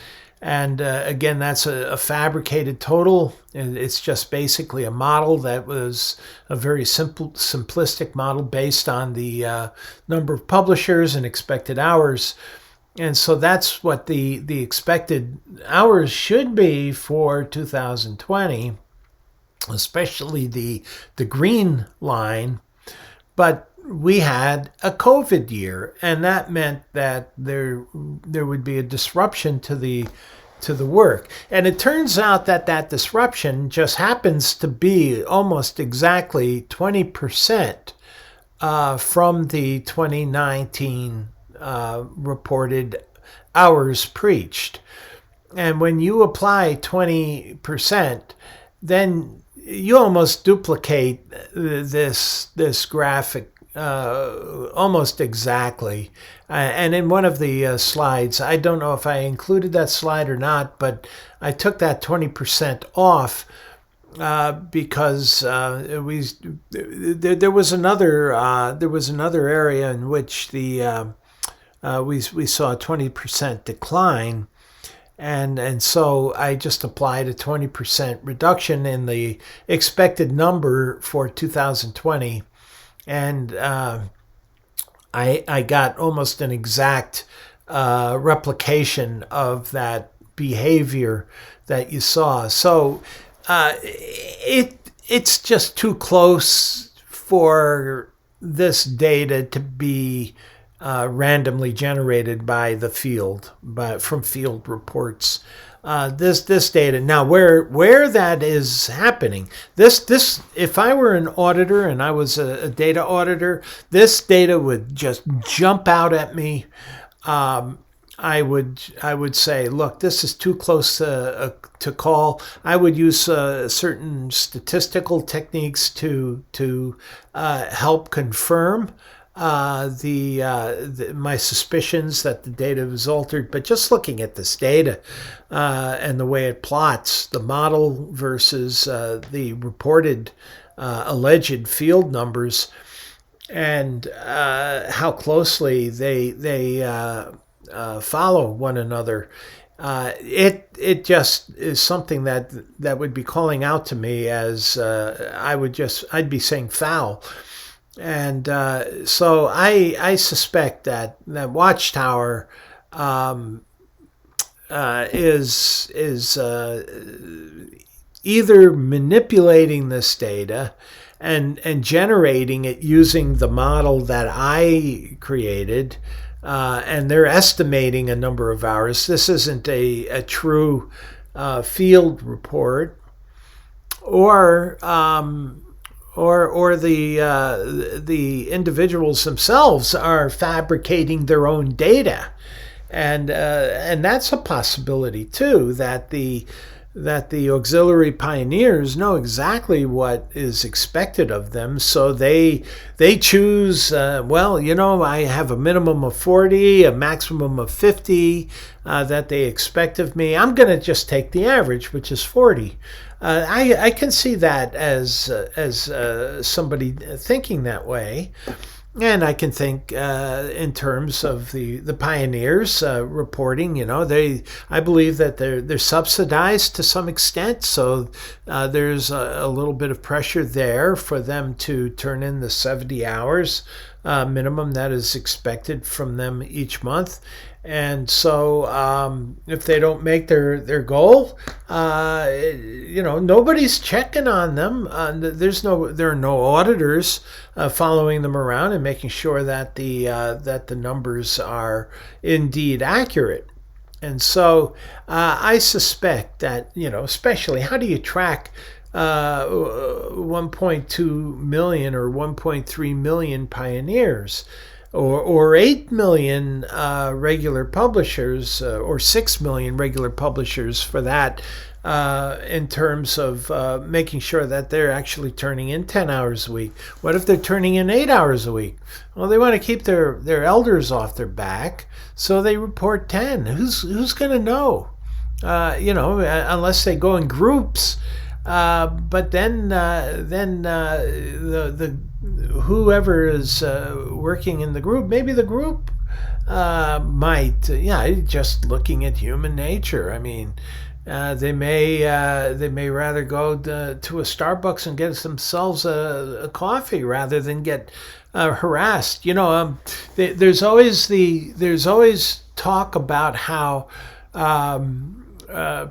B: And again, that's a fabricated total. It's just basically a model that was a very simplistic model based on the number of publishers and expected hours. And so that's what the expected hours should be for 2020, especially the green line. But we had a COVID year, and that meant that there would be a disruption to the work. And it turns out that disruption just happens to be almost exactly 20% from the 2019 reported hours preached. And when you apply 20%, then you almost duplicate this graphic almost exactly. And in one of the slides, I don't know if I included that slide or not, but I took that 20% off because there was another area in which we saw a 20% decline, and so I just applied a 20% reduction in the expected number for 2020, and I got almost an exact replication of that behavior that you saw. So it's just too close for this data to be randomly generated by the field, from field reports. This data now, where that is happening, this if I were an auditor and I was a data auditor, this data would just jump out at me. I would say, look, this is too close to call. I would use certain statistical techniques to help confirm my suspicions that the data was altered. But just looking at this data and the way it plots the model versus the reported alleged field numbers, and how closely they follow one another, it just is something that would be calling out to me as I'd be saying foul. And so I suspect that Watchtower is either manipulating this data and generating it using the model that I created, and they're estimating a number of hours. This isn't a true field report, or the individuals themselves are fabricating their own data, and that's a possibility too. That the auxiliary pioneers know exactly what is expected of them, so they choose. I have a minimum of 40, a maximum of 50 that they expect of me. I'm going to just take the average, which is 40. I can see that as somebody thinking that way, and I can think in terms of the pioneers reporting. I believe that they're subsidized to some extent, so there's a little bit of pressure there for them to turn in the 70 hours minimum that is expected from them each month. And so if they don't make their goal, nobody's checking on them. There are no auditors following them around and making sure that the numbers are indeed accurate. And so I suspect that, especially, how do you track 1.2 million or 1.3 million pioneers? Or 8 million regular publishers, or 6 million regular publishers for that, in terms of making sure that they're actually turning in 10 hours a week. What if they're turning in 8 hours a week? Well, they want to keep their elders off their back, so they report 10. Who's going to know? Unless they go in groups. But then the whoever is working in the group, maybe the group might, just looking at human nature. I mean, they may rather go to a Starbucks and get themselves a coffee rather than get harassed. There's always talk about how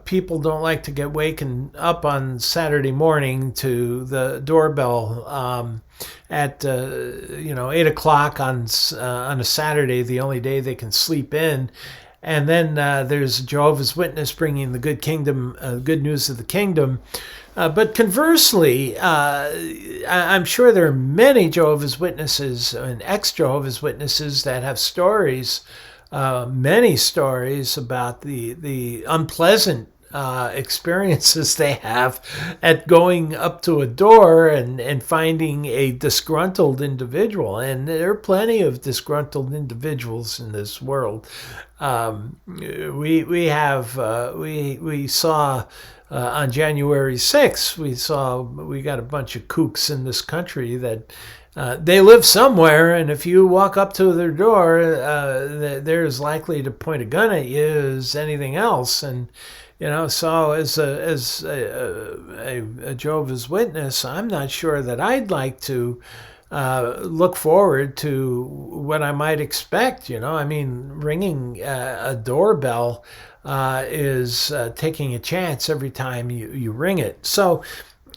B: people don't like to get waken up on Saturday morning to the doorbell at 8 o'clock on a Saturday, the only day they can sleep in. And then there's Jehovah's Witness bringing the good news of the kingdom. But conversely, I'm sure there are many Jehovah's Witnesses and ex-Jehovah's Witnesses that have stories, many stories about the unpleasant experiences they have at going up to a door and finding a disgruntled individual. And there are plenty of disgruntled individuals in this world. We saw on January 6th, we got a bunch of kooks in this country that they live somewhere, and if you walk up to their door, they're as likely to point a gun at you as anything else. And so as a Jehovah's Witness, I'm not sure that I'd like to look forward to what I might expect. I mean, ringing a doorbell is taking a chance every time you ring it. So,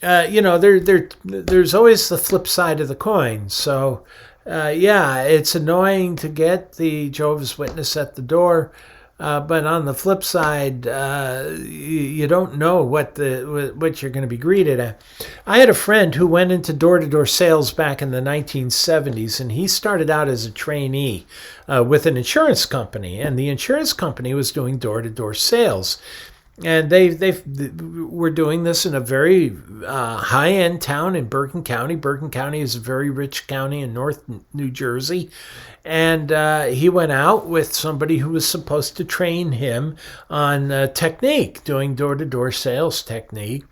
B: there's always the flip side of the coin. So, it's annoying to get the Jehovah's Witness at the door. But on the flip side, you don't know what you're going to be greeted at. I had a friend who went into door-to-door sales back in the 1970s, and he started out as a trainee with an insurance company, and the insurance company was doing door-to-door sales. And they were doing this in a very high-end town in Bergen County. Bergen County is a very rich county in North New Jersey. And he went out with somebody who was supposed to train him on technique, doing door-to-door sales technique.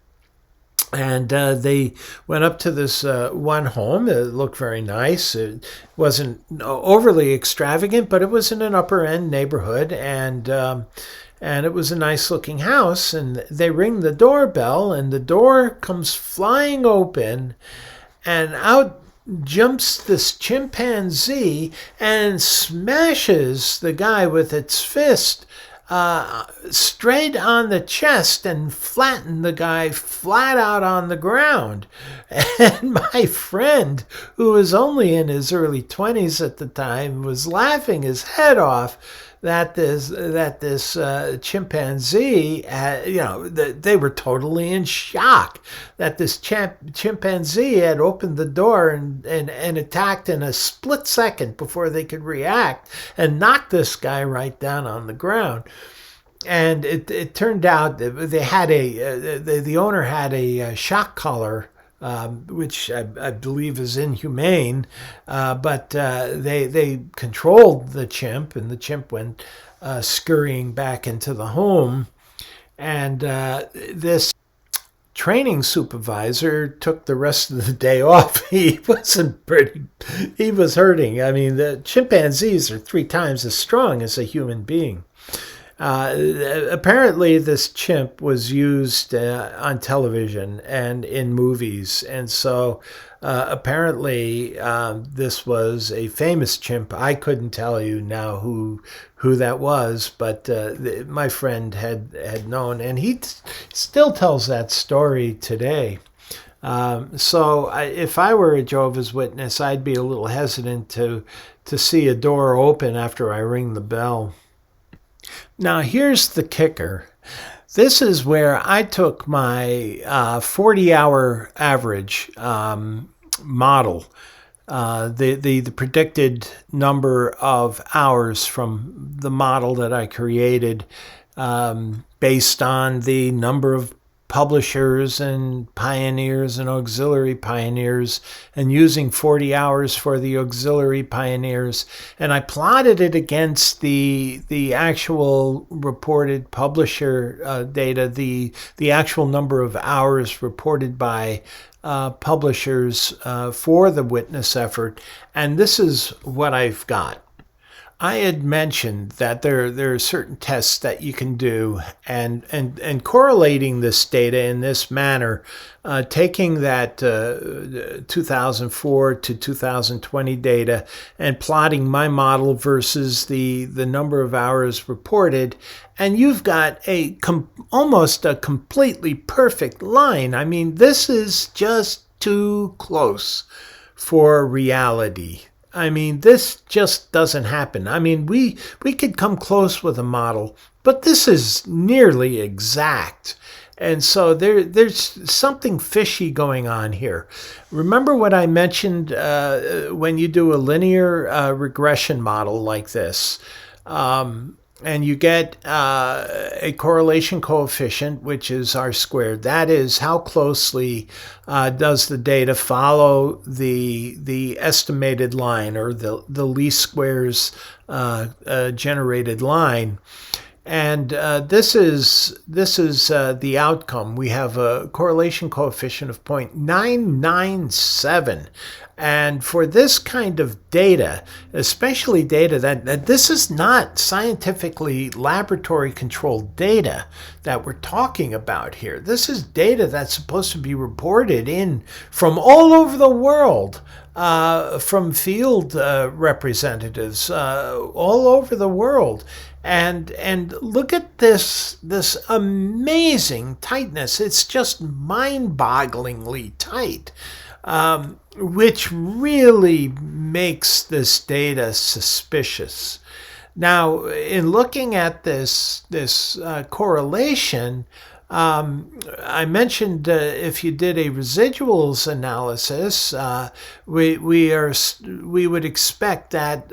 B: And they went up to this one home. It looked very nice. It wasn't overly extravagant, but it was in an upper-end neighborhood. And it was a nice-looking house. And they ring the doorbell, and the door comes flying open, and out jumps this chimpanzee and smashes the guy with its fist straight on the chest and flattened the guy flat out on the ground. And my friend, who was only in his early 20s at the time, was laughing his head off that this chimpanzee, they were totally in shock that this chimpanzee had opened the door and attacked in a split second before they could react and knocked this guy right down on the ground. And it turned out that they had the owner had a shock collar, which I believe is inhumane, but they controlled the chimp, and the chimp went scurrying back into the home. And this training supervisor took the rest of the day off. He was hurting. I mean, the chimpanzees are 3 times as strong as a human being. Apparently, this chimp was used on television and in movies, and so apparently this was a famous chimp. I couldn't tell you now who that was, but my friend had known, and he still tells that story today. So if I were a Jehovah's Witness, I'd be a little hesitant to see a door open after I ring the bell. Now, here's the kicker. This is where I took my 40-hour average model, the predicted number of hours from the model that I created based on the number of publishers and pioneers and auxiliary pioneers, and using 40 hours for the auxiliary pioneers. And I plotted it against the actual reported publisher data, the actual number of hours reported by publishers for the witness effort. And this is what I've got. I had mentioned that there are certain tests that you can do, and correlating this data in this manner, taking that 2004 to 2020 data and plotting my model versus the number of hours reported, and you've got almost a completely perfect line. I mean, this is just too close for reality. I mean, this just doesn't happen. I mean, we could come close with a model, but this is nearly exact. And so there's something fishy going on here. Remember what I mentioned when you do a linear regression model like this, and you get a correlation coefficient, which is R-squared. That is how closely does the data follow the estimated line, or the least squares generated line. And this is the outcome. We have a correlation coefficient of 0.997. And for this kind of data, especially data that this is not scientifically laboratory controlled data that we're talking about here. This is data that's supposed to be reported in from all over the world, from field representatives all over the world. And look at this amazing tightness. It's just mind-bogglingly tight, which really makes this data suspicious. Now, in looking at this correlation, I mentioned if you did a residuals analysis, we would expect that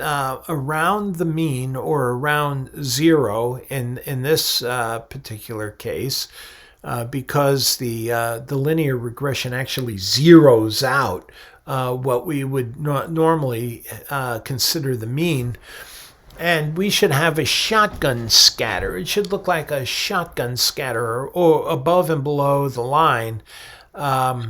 B: around the mean or around zero in this particular case, because the linear regression actually zeroes out what we would normally consider the mean. And we should have a shotgun scatter. It should look like a shotgun scatter or above and below the line. If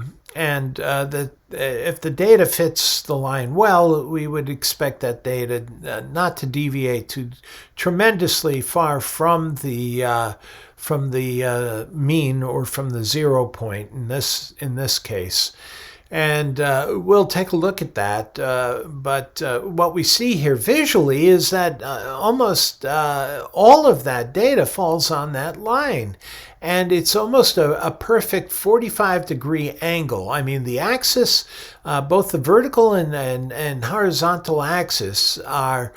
B: the data fits the line well, we would expect that data not to deviate too tremendously far from the mean or from the 0 point in this case. And we'll take a look at that. But what we see here visually is that almost all of that data falls on that line. And it's almost a perfect 45-degree angle. I mean, the axis, both the vertical and horizontal axis are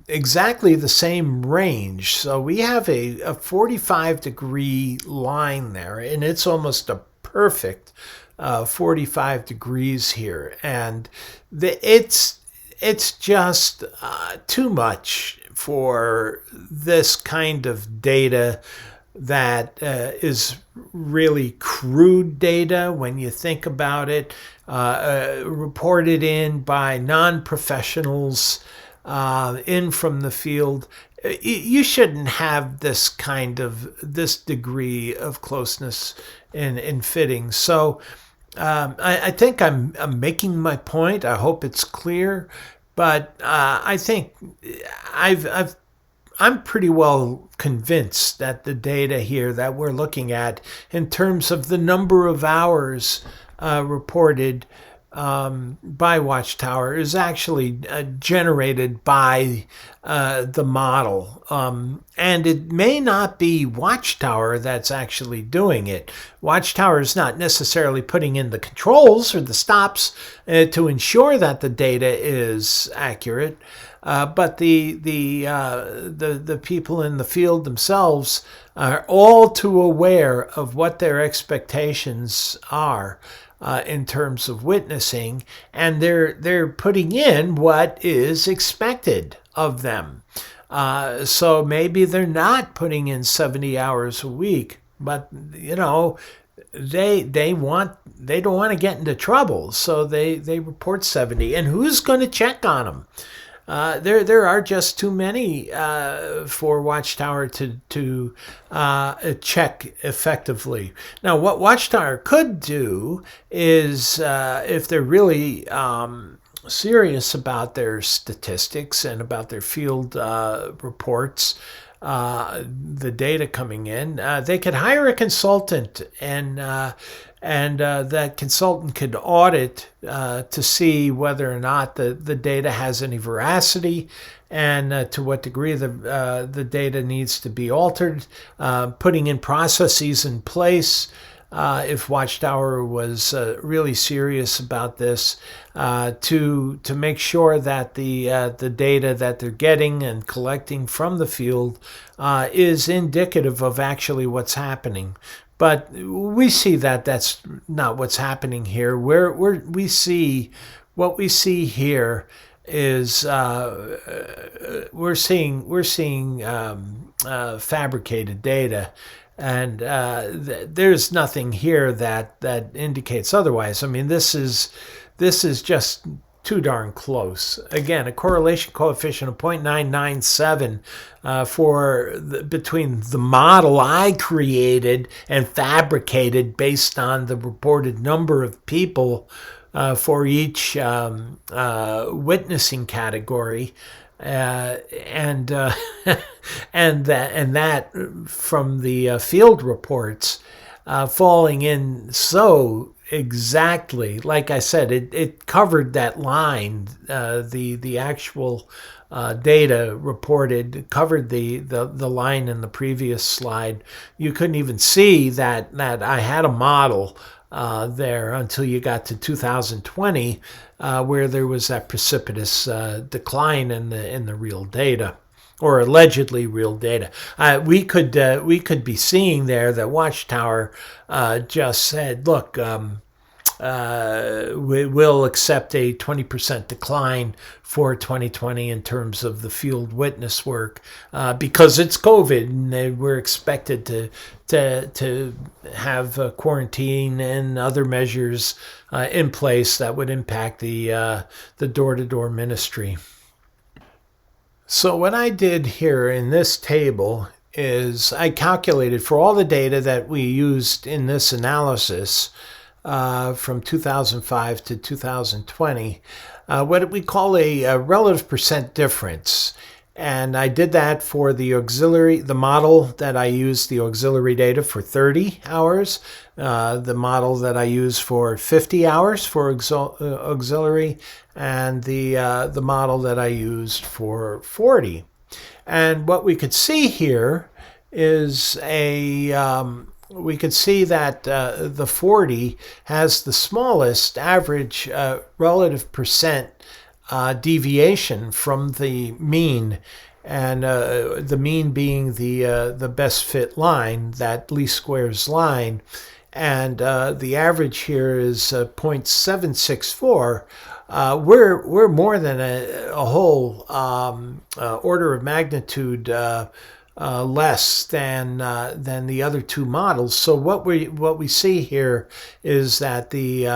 B: exactly the same range. So we have a 45-degree line there, and it's almost a perfect 45 degrees here, and it's just too much for this kind of data that is really crude data when you think about it, reported in by non-professionals in from the field. You shouldn't have this degree of closeness in fitting. So I think I'm making my point. I hope it's clear, but I think I'm pretty well convinced that the data here that we're looking at in terms of the number of hours reported by Watchtower is actually generated by the model. And it may not be Watchtower that's actually doing it. Watchtower is not necessarily putting in the controls or the stops to ensure that the data is accurate. But the people in the field themselves are all too aware of what their expectations are in terms of witnessing, and they're putting in what is expected of them. So maybe they're not putting in 70 hours a week, but they don't want to get into trouble, so they report 70. And who's going to check on them? There are just too many for Watchtower to check effectively. Now, what Watchtower could do is, if they're really serious about their statistics and about their field reports, the data coming in, they could hire a consultant, and that consultant could audit to see whether or not the data has any veracity, and to what degree the data needs to be altered, putting in processes in place. If Watchtower was really serious about this, to make sure that the data that they're getting and collecting from the field is indicative of actually what's happening. But we see that that's not what's happening here. We see what we see here is we're seeing fabricated data. And there's nothing here that indicates otherwise. I mean, this is just too darn close. Again, a correlation coefficient of 0.997 between the model I created and fabricated based on the reported number of people for each witnessing category. And and that from the field reports falling in so exactly. Like I said, it covered that line. The actual data reported covered the line in the previous slide. You couldn't even see that I had a model there until you got to 2020, where there was that precipitous decline in the real data, or allegedly real data. We could be seeing there that Watchtower just said, look, we will accept a 20% decline for 2020 in terms of the field witness work because it's COVID and we're expected to have quarantine and other measures in place that would impact the door-to-door ministry. So what I did here in this table is I calculated for all the data that we used in this analysis from 2005 to 2020, what we call a relative percent difference. And I did that for the model that I used the auxiliary data for 30 hours, the model that I used for 50 hours for auxiliary, and the model that I used for 40. And what we could see here is we could see that the 40 has the smallest average relative percent deviation from the mean, and the mean being the best fit line, that least squares line, and the average here is 0.764. We're more than a whole order of magnitude less than the other two models. So what we see here is that the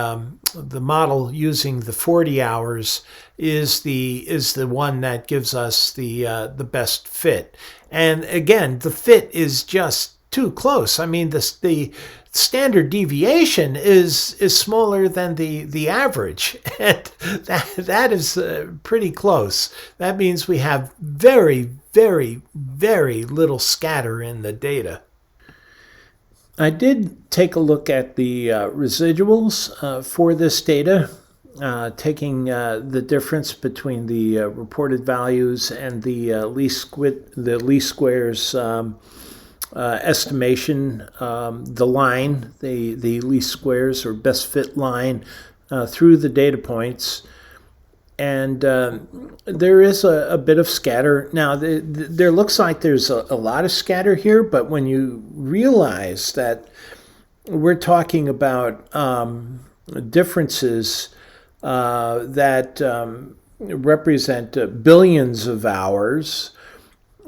B: model using the 40 hours is the one that gives us the best fit. And again, the fit is just too close. I mean, the standard deviation is smaller than the average, and that is pretty close. That means we have very, very, very little scatter in the data. I did take a look at the residuals for this data, taking the difference between the reported values and the least squares estimation, the line, the least squares or best fit line through the data points. And there is a bit of scatter. Now, there looks like there's a lot of scatter here, but when you realize that we're talking about differences that represent billions of hours,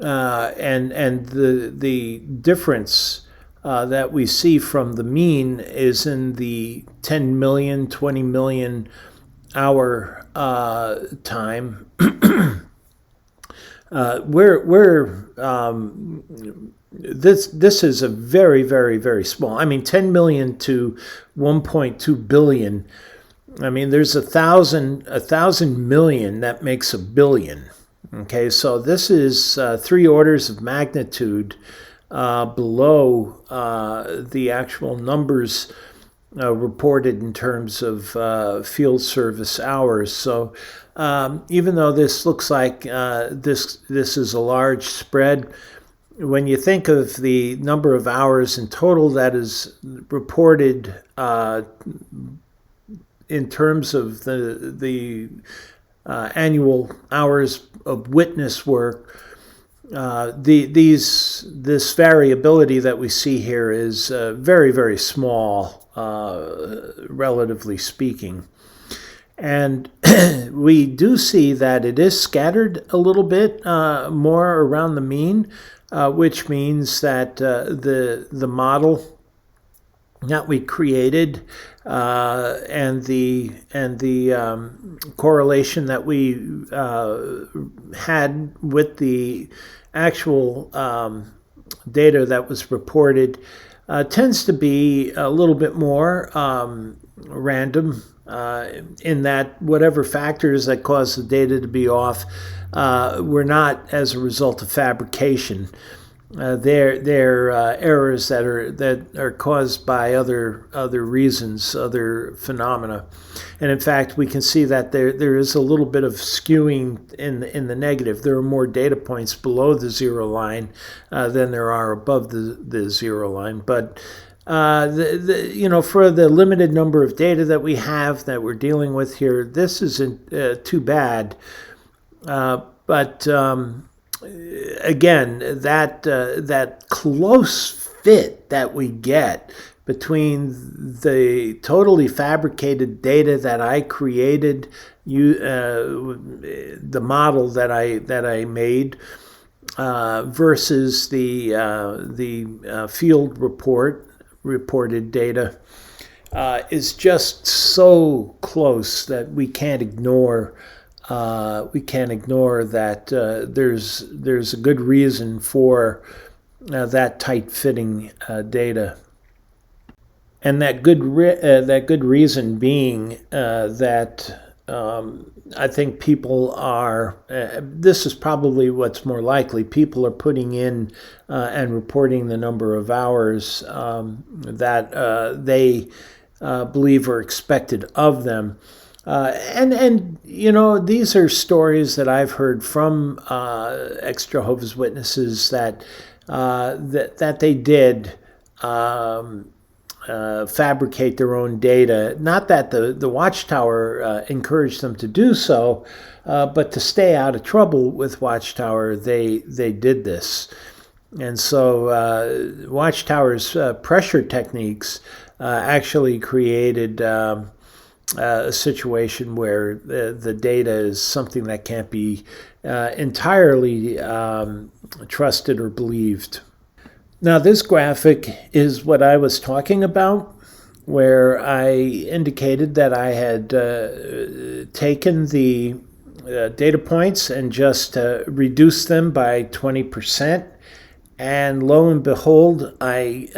B: and the difference that we see from the mean is in the 10 million, 20 million hour time. This is a very, very, very small. I mean, 10 million to 1.2 billion. I mean, there's a thousand million that makes a billion. Okay, so this is 3 orders of magnitude below the actual numbers reported in terms of field service hours. So even though this looks like this is a large spread, when you think of the number of hours in total that is reported in terms of the annual hours of witness work, this variability that we see here is very, very small, relatively speaking. And we do see that it is scattered a little bit more around the mean, which means that the model
A: that we created, and the correlation that we had with the actual data that was reported tends to be a little bit more random, in that whatever factors that cause the data to be off were not as a result of fabrication. They're errors that are caused by other reasons, other phenomena, and in fact, we can see that there is a little bit of skewing in the negative. There are more data points below the zero line than there are above the zero line, but. For the limited number of data that we have that we're dealing with here, this isn't too bad. But again, that close fit that we get between the totally fabricated data that I created, the model that I made, versus the field reported data, is just so close that we can't ignore. We can't ignore that there's a good reason for that tight-fitting data, and that good reason being that I think people are. This is probably what's more likely. People are putting in and reporting the number of hours that they believe are expected of them. And these are stories that I've heard from ex-Jehovah's Witnesses that they did fabricate their own data. Not that the Watchtower encouraged them to do so, but to stay out of trouble with Watchtower, they did this. And so Watchtower's pressure techniques actually created a situation where the data is something that can't be entirely trusted or believed. Now, this graphic is what I was talking about, where I indicated that I had taken the data points and just reduced them by 20%. And lo and behold, I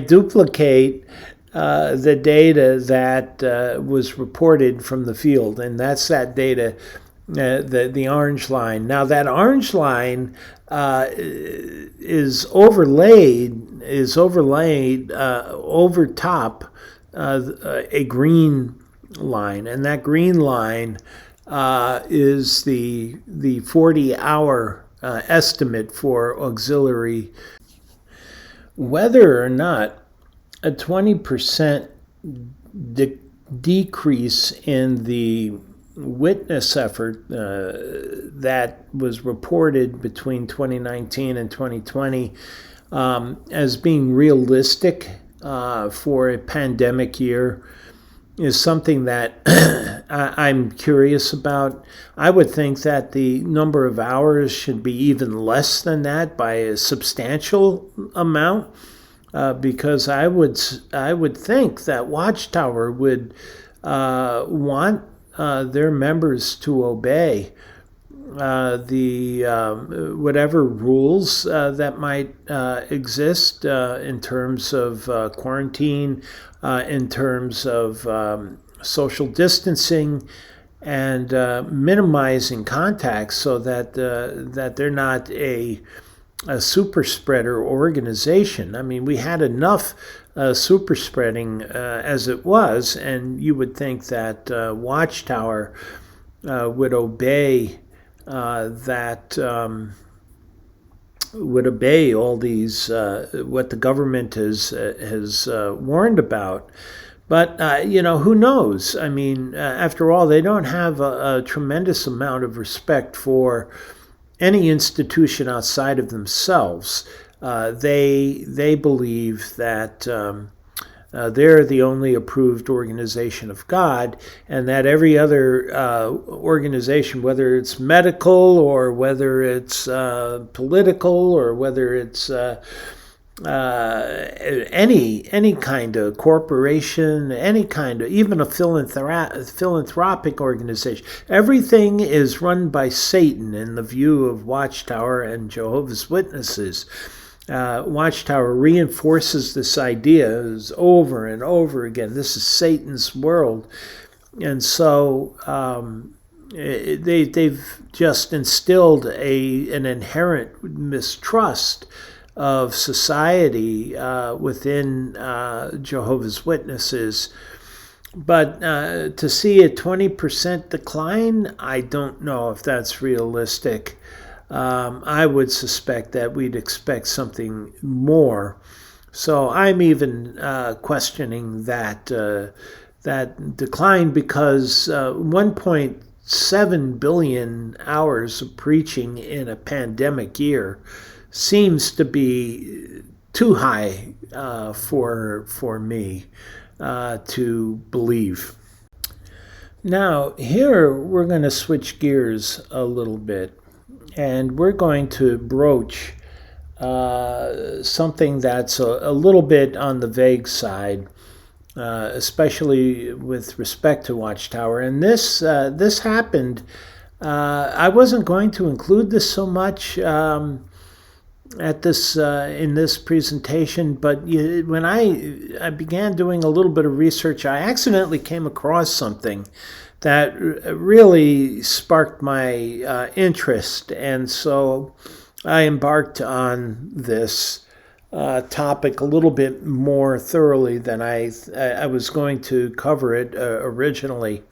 A: duplicate the data that was reported from the field, and that's that data, the orange line. Now that orange line is overlaid over top a green line, and that green line is the 40-hour estimate for auxiliary. Whether or not a 20% decrease in the witness effort that was reported between 2019 and 2020 as being realistic for a pandemic year is something that I'm curious about. I would think that the number of hours should be even less than that by a substantial amount. Because I would think that Watchtower would want their members to obey the whatever rules that might exist in terms of quarantine, in terms of social distancing, and minimizing contacts, so that they're not a super spreader organization. I mean, we had enough super spreading as it was, and you would think that Watchtower would obey would obey all these what the government has warned about. But who knows? I mean, after all, they don't have a tremendous amount of respect for any institution outside of themselves. They believe that they're the only approved organization of God, and that every other organization, whether it's medical or whether it's political or whether it's any kind of corporation, any kind of, even a philanthropic organization. Everything is run by Satan in the view of Watchtower and Jehovah's Witnesses. Watchtower reinforces this idea over and over again. This is Satan's world. And so they've just instilled an inherent mistrust of society within Jehovah's Witnesses. But to see a 20% decline, I don't know if that's realistic. I would suspect that we'd expect something more. So I'm even questioning that decline, because 1.7 billion hours of preaching in a pandemic year seems to be too high for me to believe. Now, here we're going to switch gears a little bit, and we're going to broach something that's a little bit on the vague side, especially with respect to Watchtower. And this happened. I wasn't going to include this so much at this in this presentation, but when I began doing a little bit of research, I accidentally came across something that really sparked my interest, and so I embarked on this topic a little bit more thoroughly than I was going to cover it originally,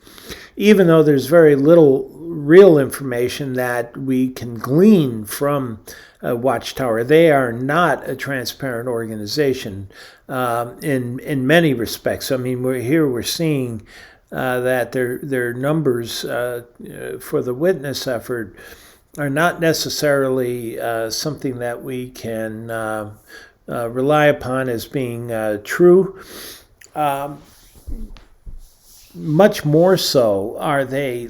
A: even though there's very little real information that we can glean from Watchtower. They are not a transparent organization in many respects. I mean, we're seeing that their numbers for the witness effort are not necessarily something that we can rely upon as being true. Much more so are they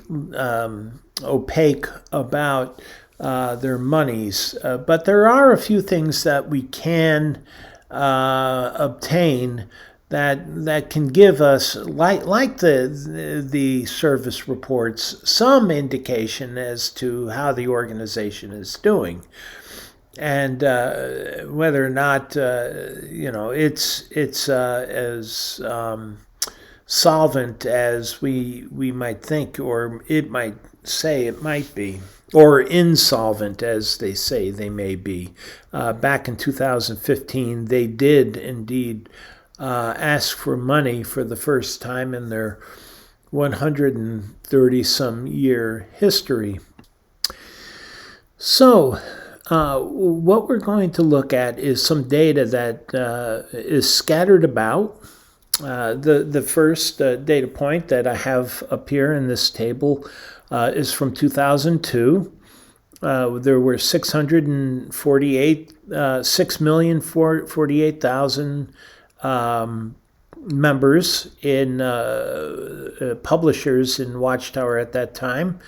A: opaque about their monies. But there are a few things that we can obtain that can give us, like the service reports, some indication as to how the organization is doing, and whether or not it's as solvent as we might think, or it might say it might be, or insolvent as they say they may be. Back in 2015, they did indeed ask for money for the first time in their 130-some year history. So what we're going to look at is some data that is scattered about. The first data point that I have up here in this table is from 2002. There were 6,048,000 members in publishers in Watchtower at that time.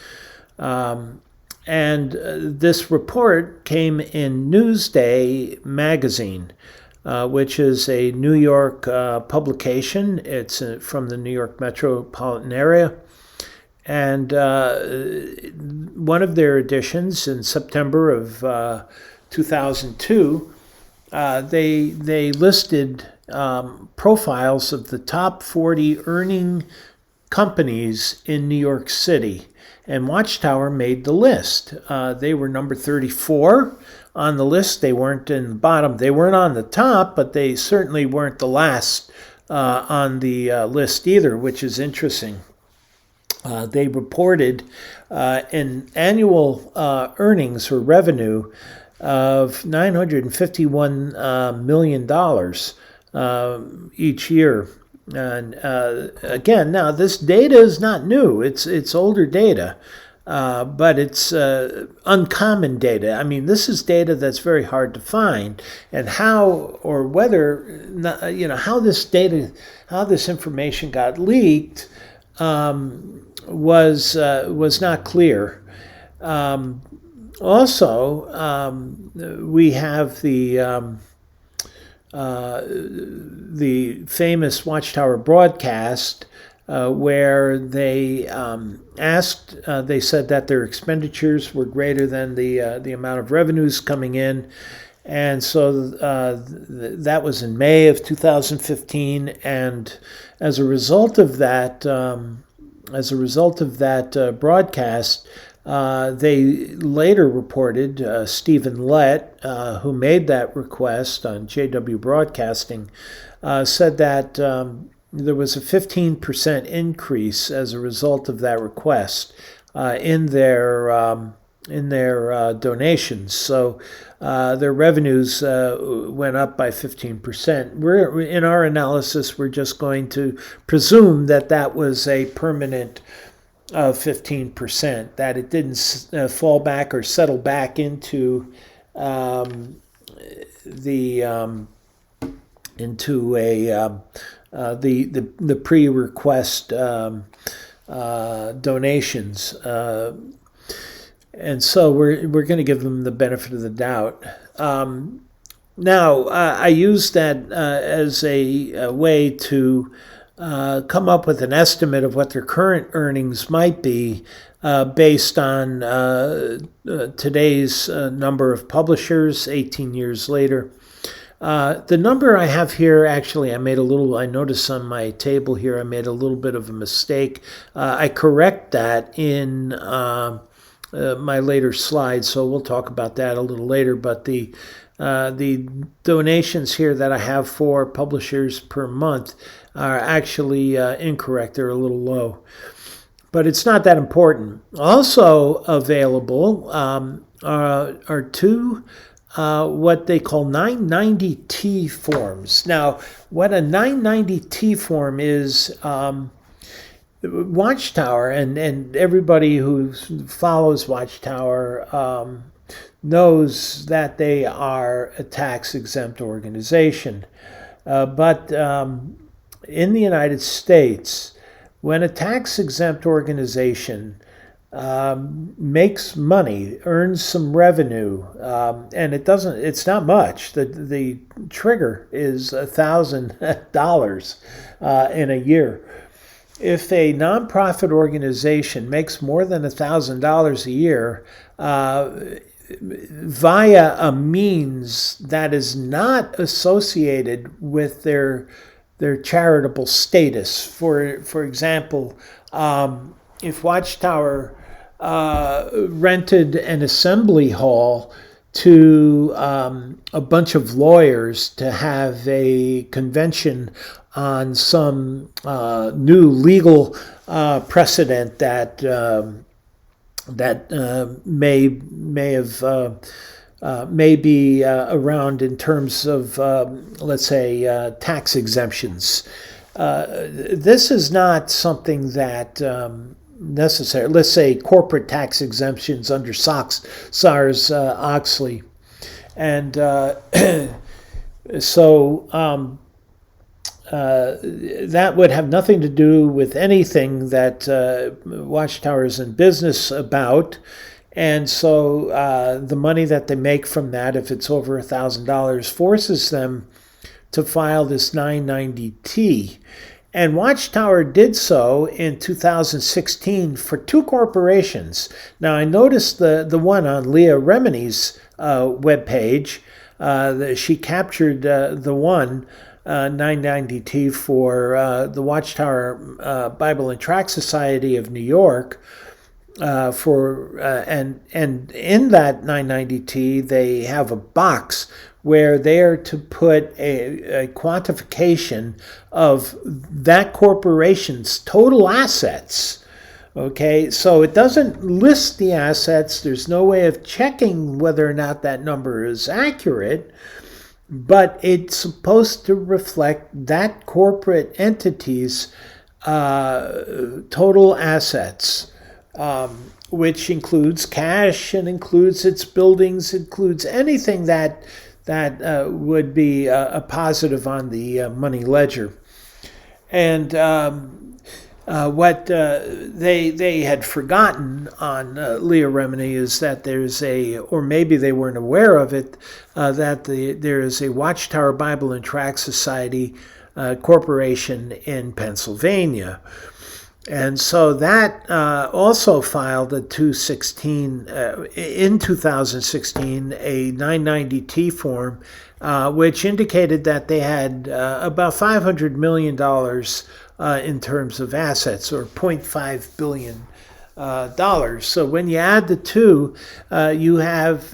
A: And this report came in Newsday magazine, which is a New York publication. It's from the New York metropolitan area. And one of their editions in September of 2002, they listed profiles of the top 40 earning companies in New York City. And Watchtower made the list. They were number 34 on the list. They weren't in the bottom. They weren't on the top, but they certainly weren't the last on the list either, which is interesting. They reported an annual earnings or revenue of $951 million each year. And again, now this data is not new. It's older data, but it's uncommon data. I mean, this is data that's very hard to find, and how or whether how this information got leaked was not clear. Also, we have the the famous Watchtower broadcast, where they they said that their expenditures were greater than the amount of revenues coming in. And so that was in May of 2015, and as a result of that, broadcast, they later reported Stephen Lett, who made that request on JW Broadcasting, said that there was a 15% increase as a result of that request in their donations. So their revenues went up by 15%. In our analysis, we're just going to presume that that was a permanent 15%, that it didn't fall back or settle back into the pre-request donations. And so we're going to give them the benefit of the doubt. Now, I use that as a way to come up with an estimate of what their current earnings might be based on today's number of publishers 18 years later. The number I have here, actually, I noticed on my table here, I made a little bit of a mistake. I correct that in my later slides, so we'll talk about that a little later. But the donations here that I have for publishers per month are actually incorrect. They're a little low, but it's not that important. Also available are two what they call 990T forms. Now, what a 990T form is, Watchtower, and everybody who follows Watchtower knows that they are a tax-exempt organization. But in the United States, when a tax-exempt organization makes money, earns some revenue, and it's not much. The trigger is $1,000 in a year. If a nonprofit organization makes more than $1,000 a year via a means that is not associated with their charitable status, for example, if Watchtower rented an assembly hall to a bunch of lawyers to have a convention on some new legal precedent that may be around in terms of, let's say, tax exemptions. This is not something that necessary. Let's say corporate tax exemptions under Sarbanes-Oxley, and so that would have nothing to do with anything that Watchtower is in business about. And so the money that they make from that, if it's over $1,000, forces them to file this 990T. And Watchtower did so in 2016 for two corporations. Now, I noticed the one on Leah Remini's webpage. She captured the one 990T for the Watchtower Bible and Tract Society of New York. And in that 990T, they have a box where they are to put a quantification of that corporation's total assets. Okay, so it doesn't list the assets. There's no way of checking whether or not that number is accurate, but it's supposed to reflect that corporate entity's total assets. Which includes cash and includes its buildings, includes anything that would be a positive on the money ledger. And What they had forgotten on Leah Remini is that there's or maybe they weren't aware of it, that there is a Watchtower Bible and Tract Society corporation in Pennsylvania. And so that also filed in 2016 a 990T form, which indicated that they had about $500 million in terms of assets, or $0.5 billion. So when you add the two, you have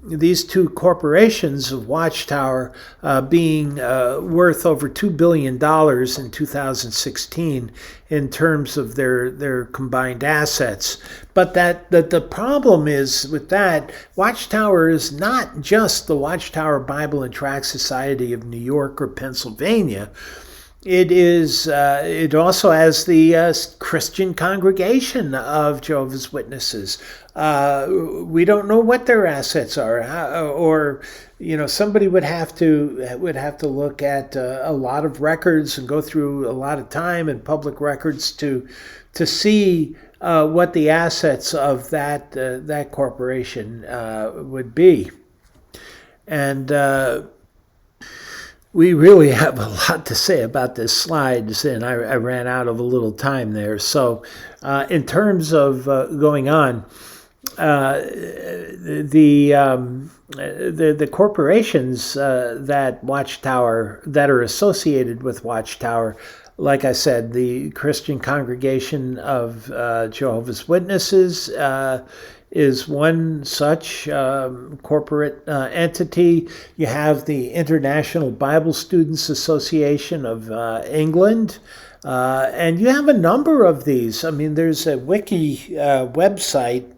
A: these two corporations of Watchtower being worth over $2 billion in 2016 in terms of their combined assets. But the problem is with that, Watchtower is not just the Watchtower Bible and Tract Society of New York or Pennsylvania. It is. It also has the Christian Congregation of Jehovah's Witnesses. We don't know what their assets are, or somebody would have to look at a lot of records and go through a lot of time in public records to see what the assets of that corporation would be, and. We really have a lot to say about this slides, and I ran out of a little time there. So in terms of going on, the corporations that Watchtower, that are associated with Watchtower, like I said, the Christian Congregation of Jehovah's Witnesses is one such corporate entity. You have the International Bible Students Association of England, and you have a number of these. I mean, there's a wiki website,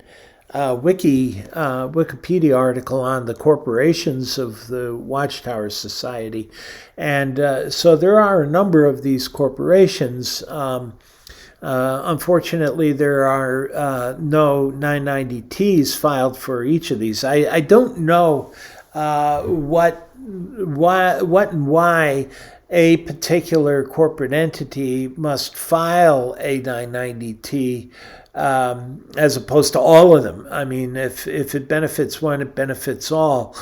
A: Wikipedia article on the corporations of the Watchtower Society, and so there are a number of these corporations. Unfortunately, there are no 990Ts filed for each of these. I don't know what and why a particular corporate entity must file a 990T as opposed to all of them. I mean, if it benefits one, it benefits all,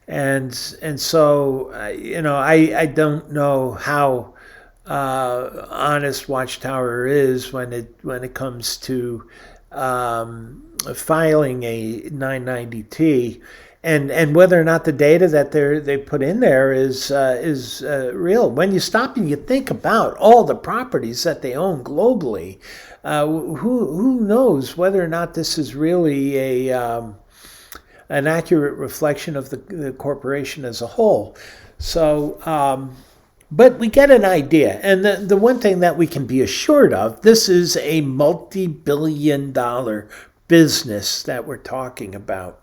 A: and so I don't know how honest Watchtower is when it comes to filing a 990T, and whether or not the data that they put in there is real. When you stop and you think about all the properties that they own globally, who knows whether or not this is really an accurate reflection of the corporation as a whole. So. But we get an idea. And the one thing that we can be assured of, this is a multi-billion-dollar business that we're talking about.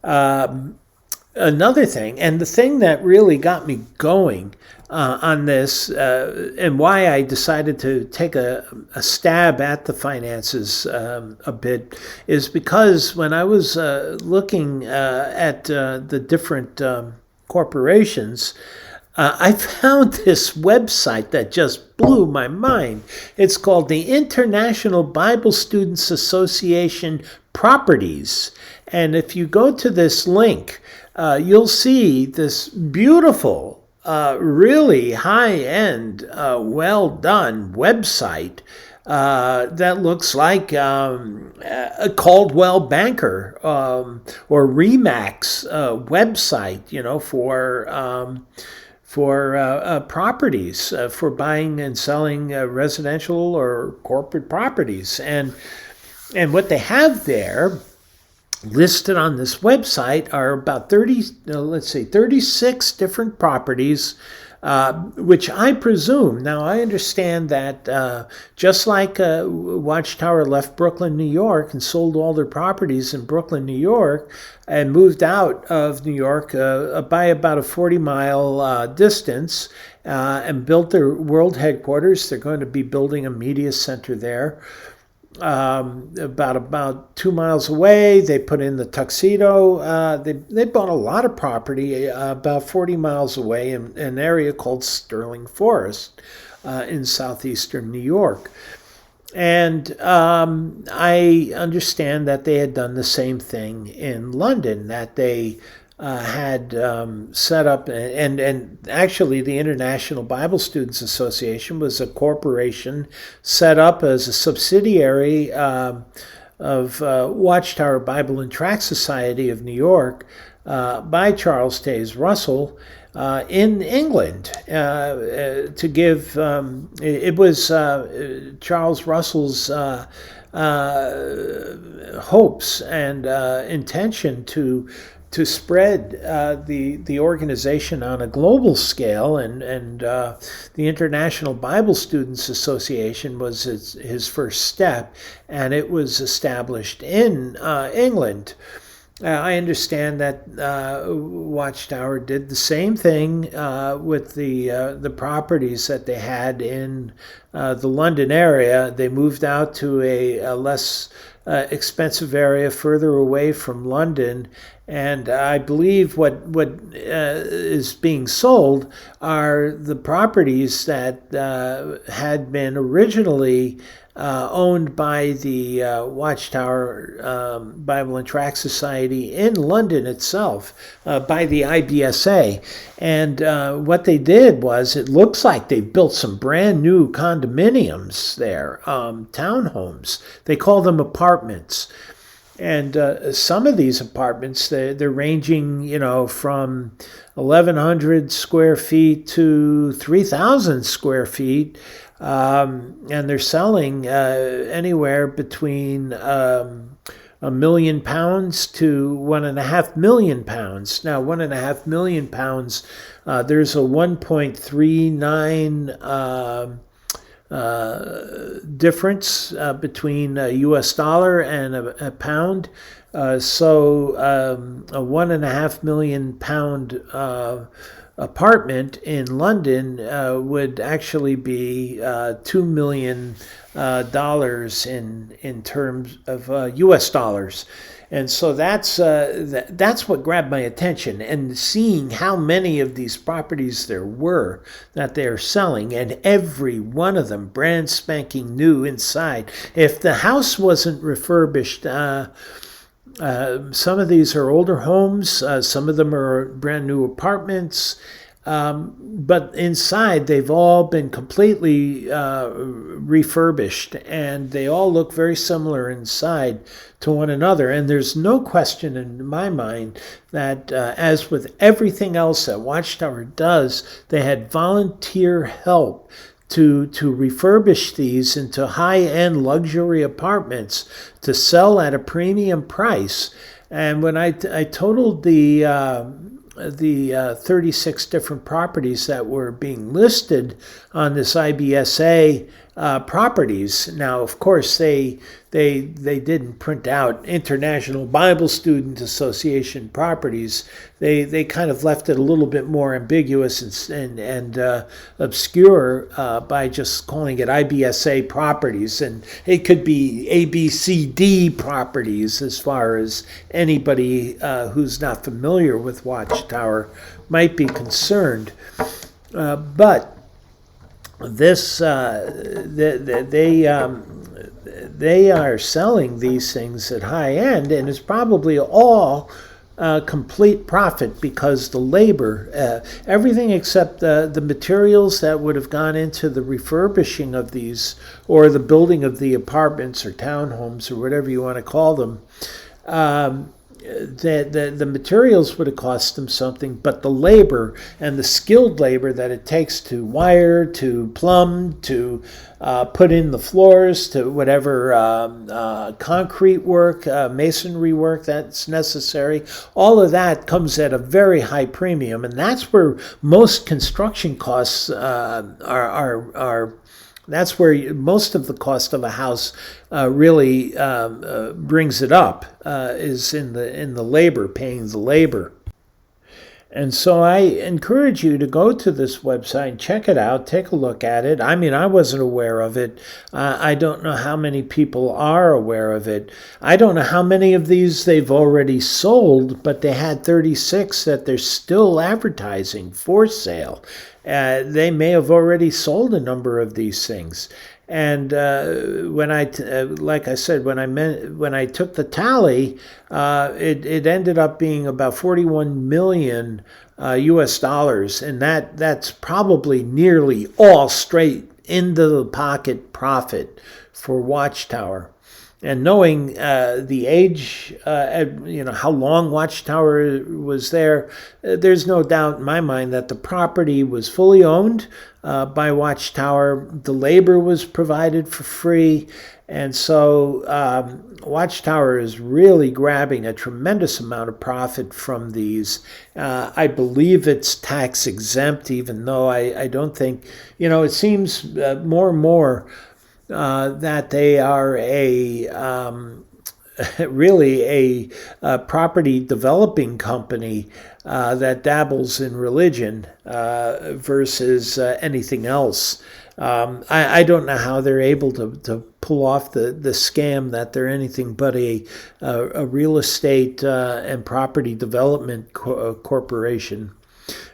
A: Another thing, and the thing that really got me going on this, and why I decided to take a stab at the finances a bit, is because when I was looking at the different corporations, I found this website that just blew my mind. It's called the International Bible Students Association Properties. And if you go to this link, you'll see this beautiful, really high-end, well-done website that looks like a Coldwell Banker or Remax website, for properties, for buying and selling residential or corporate properties. And what they have there listed on this website are about 36 different properties, which I presume, now I understand that just like Watchtower left Brooklyn, New York and sold all their properties in Brooklyn, New York and moved out of New York by about a 40-mile distance and built their world headquarters. They're going to be building a media center there. about 2 miles away. They put in the tuxedo. They bought a lot of property about 40 miles away in an area called Sterling Forest in southeastern New York. And I understand that they had done the same thing in London, that they had set up, and actually the International Bible Students Association was a corporation set up as a subsidiary of Watchtower Bible and Tract Society of New York by Charles Taze Russell in England to give. It was Charles Russell's hopes and intention to spread the organization on a global scale, and the International Bible Students Association was his first step, and it was established in England. I understand that Watchtower did the same thing with the properties that they had in the London area. They moved out to a less expensive area further away from London, and I believe what is being sold are the properties that had been originally owned by the Watchtower Bible and Tract Society in London itself, by the IBSA. And what they did was, it looks like they built some brand new condominiums there, townhomes. They call them apartments. And some of these apartments, they're ranging, from 1,100 square feet to 3,000 square feet. And they're selling anywhere between £1,000,000 to £1.5 million. Now, £1.5 million, there's a 1.39 difference between a U.S. dollar and a pound. So a £1.5 million apartment in London would actually be $2 million in terms of U.S. dollars. And so that's what grabbed my attention, and seeing how many of these properties there were that they're selling, and every one of them brand spanking new inside. If the house wasn't refurbished, some of these are older homes, some of them are brand new apartments, but inside they've all been completely refurbished, and they all look very similar inside to one another. And there's no question in my mind that, as with everything else that Watchtower does, they had volunteer help to refurbish these into high-end luxury apartments to sell at a premium price. And when I totaled the 36 different properties that were being listed on this IBSA properties. Now, of course, they didn't print out International Bible Student Association properties. They kind of left it a little bit more ambiguous and obscure by just calling it IBSA properties, and it could be ABCD properties as far as anybody who's not familiar with Watchtower might be concerned. But this they are selling these things at high end, and it's probably all complete profit, because the labor, everything except the materials that would have gone into the refurbishing of these, or the building of the apartments or townhomes or whatever you want to call them, the materials would have cost them something, but the labor and the skilled labor that it takes to wire, to plumb, to put in the floors, to whatever concrete work, masonry work that's necessary, all of that comes at a very high premium, and that's where most construction costs are. That's where most of the cost of a house really brings it up, is in the labor, paying the labor. And so I encourage you to go to this website, check it out, take a look at it. I mean, I wasn't aware of it. I don't know how many people are aware of it. I don't know how many of these they've already sold, but they had 36 that they're still advertising for sale. They may have already sold a number of these things. And like I said, when I took the tally, it ended up being about 41 million U.S. dollars, and that's probably nearly all straight into the pocket profit for Watchtower. And knowing the age, how long Watchtower was there, there's no doubt in my mind that the property was fully owned by Watchtower. The labor was provided for free. And so Watchtower is really grabbing a tremendous amount of profit from these. I believe it's tax exempt, even though I don't think, it seems more and more that they are really a property developing company that dabbles in religion versus anything else. I don't know how they're able to pull off the scam that they're anything but a real estate and property development corporation.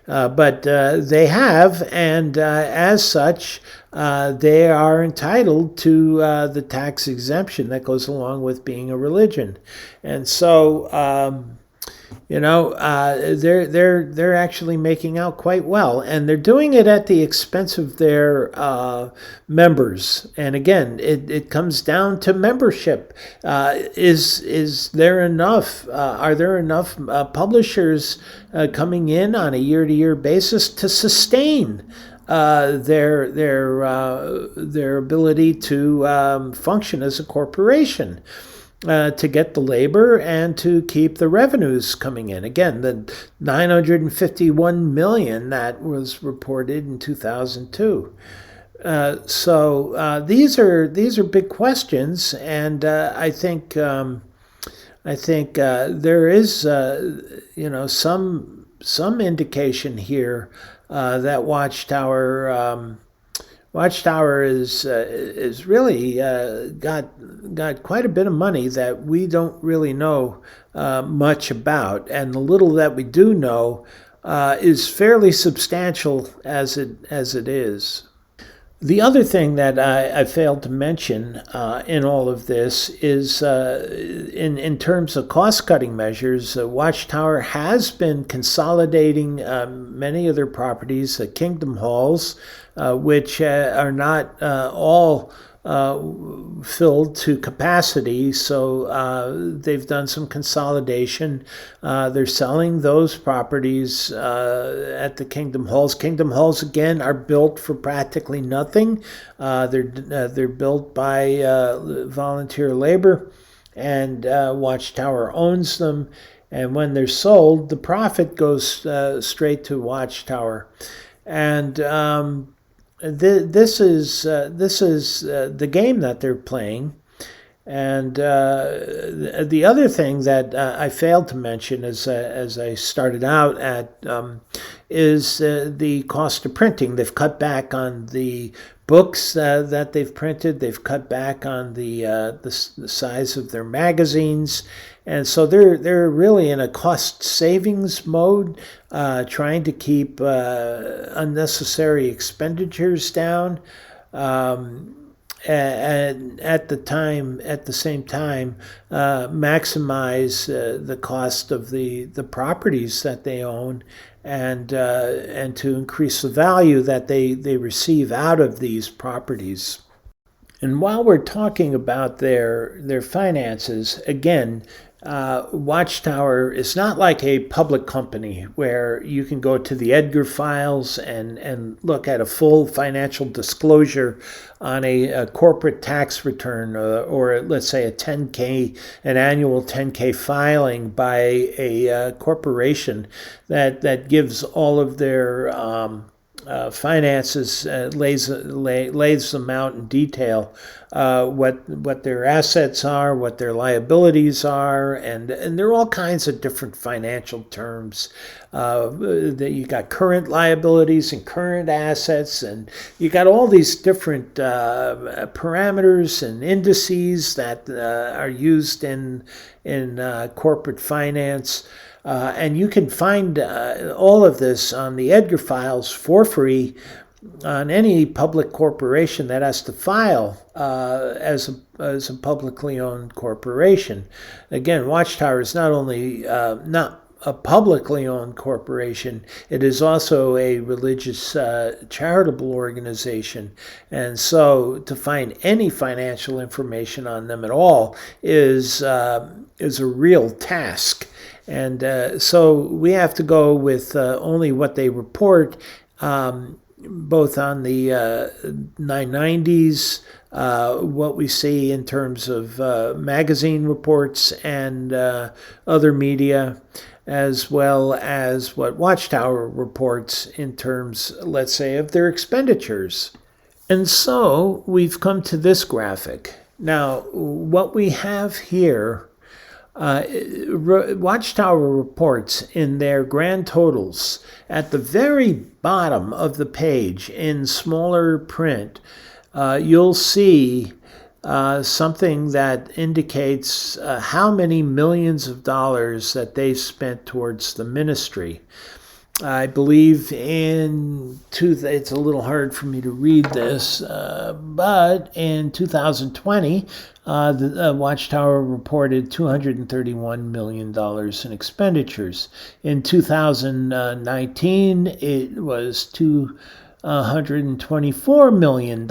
A: But they have, and as such, they are entitled to the tax exemption that goes along with being a religion. And so, they're actually making out quite well, and they're doing it at the expense of their members. And again, it comes down to membership. Is there enough? Are there enough publishers coming in on a year-to-year basis to sustain their ability to function as a corporation? To get the labor and to keep the revenues coming in. Again, the 951 million that was reported in 2002. So these are big questions, and I think there is some indication here that Watchtower is really got quite a bit of money that we don't really know much about, and the little that we do know is fairly substantial as it is. The other thing that I failed to mention in all of this is in terms of cost-cutting measures, Watchtower has been consolidating many of their properties, Kingdom Halls, which are not all filled to capacity, so they've done some consolidation. They're selling those properties at the Kingdom Halls. Kingdom Halls, again, are built for practically nothing. They're built by volunteer labor, and Watchtower owns them. And when they're sold, the profit goes straight to Watchtower. And this is the game that they're playing. And the other thing that I failed to mention as I started out at is the cost of printing. They've cut back on the books that they've printed. They've cut back on the size of their magazines. And so they're really in a cost savings mode, trying to keep unnecessary expenditures down. And at the same time, maximize the cost of the properties that they own, and to increase the value that they receive out of these properties. And while we're talking about their finances, again, Watchtower is not like a public company where you can go to the Edgar files and look at a full financial disclosure on a corporate tax return, or let's say an annual 10K filing by a corporation that gives all of their finances lays them out in detail, what their assets are, what their liabilities are, and there are all kinds of different financial terms. That you got current liabilities and current assets, and you got all these different parameters and indices that are used in corporate finance. And you can find all of this on the Edgar files for free on any public corporation that has to file as a publicly owned corporation. Again, Watchtower is not only not a publicly owned corporation, it is also a religious charitable organization. And so to find any financial information on them at all is a real task. And so we have to go with only what they report, both on the 990s, what we see in terms of magazine reports and other media, as well as what Watchtower reports in terms, let's say, of their expenditures. And so we've come to this graphic. Now, what we have here, Watchtower reports in their grand totals at the very bottom of the page in smaller print, you'll see something that indicates how many millions of dollars that they've spent towards the ministry. I believe it's a little hard for me to read this, but in 2020, the Watchtower reported $231 million in expenditures. In 2019, it was $224 million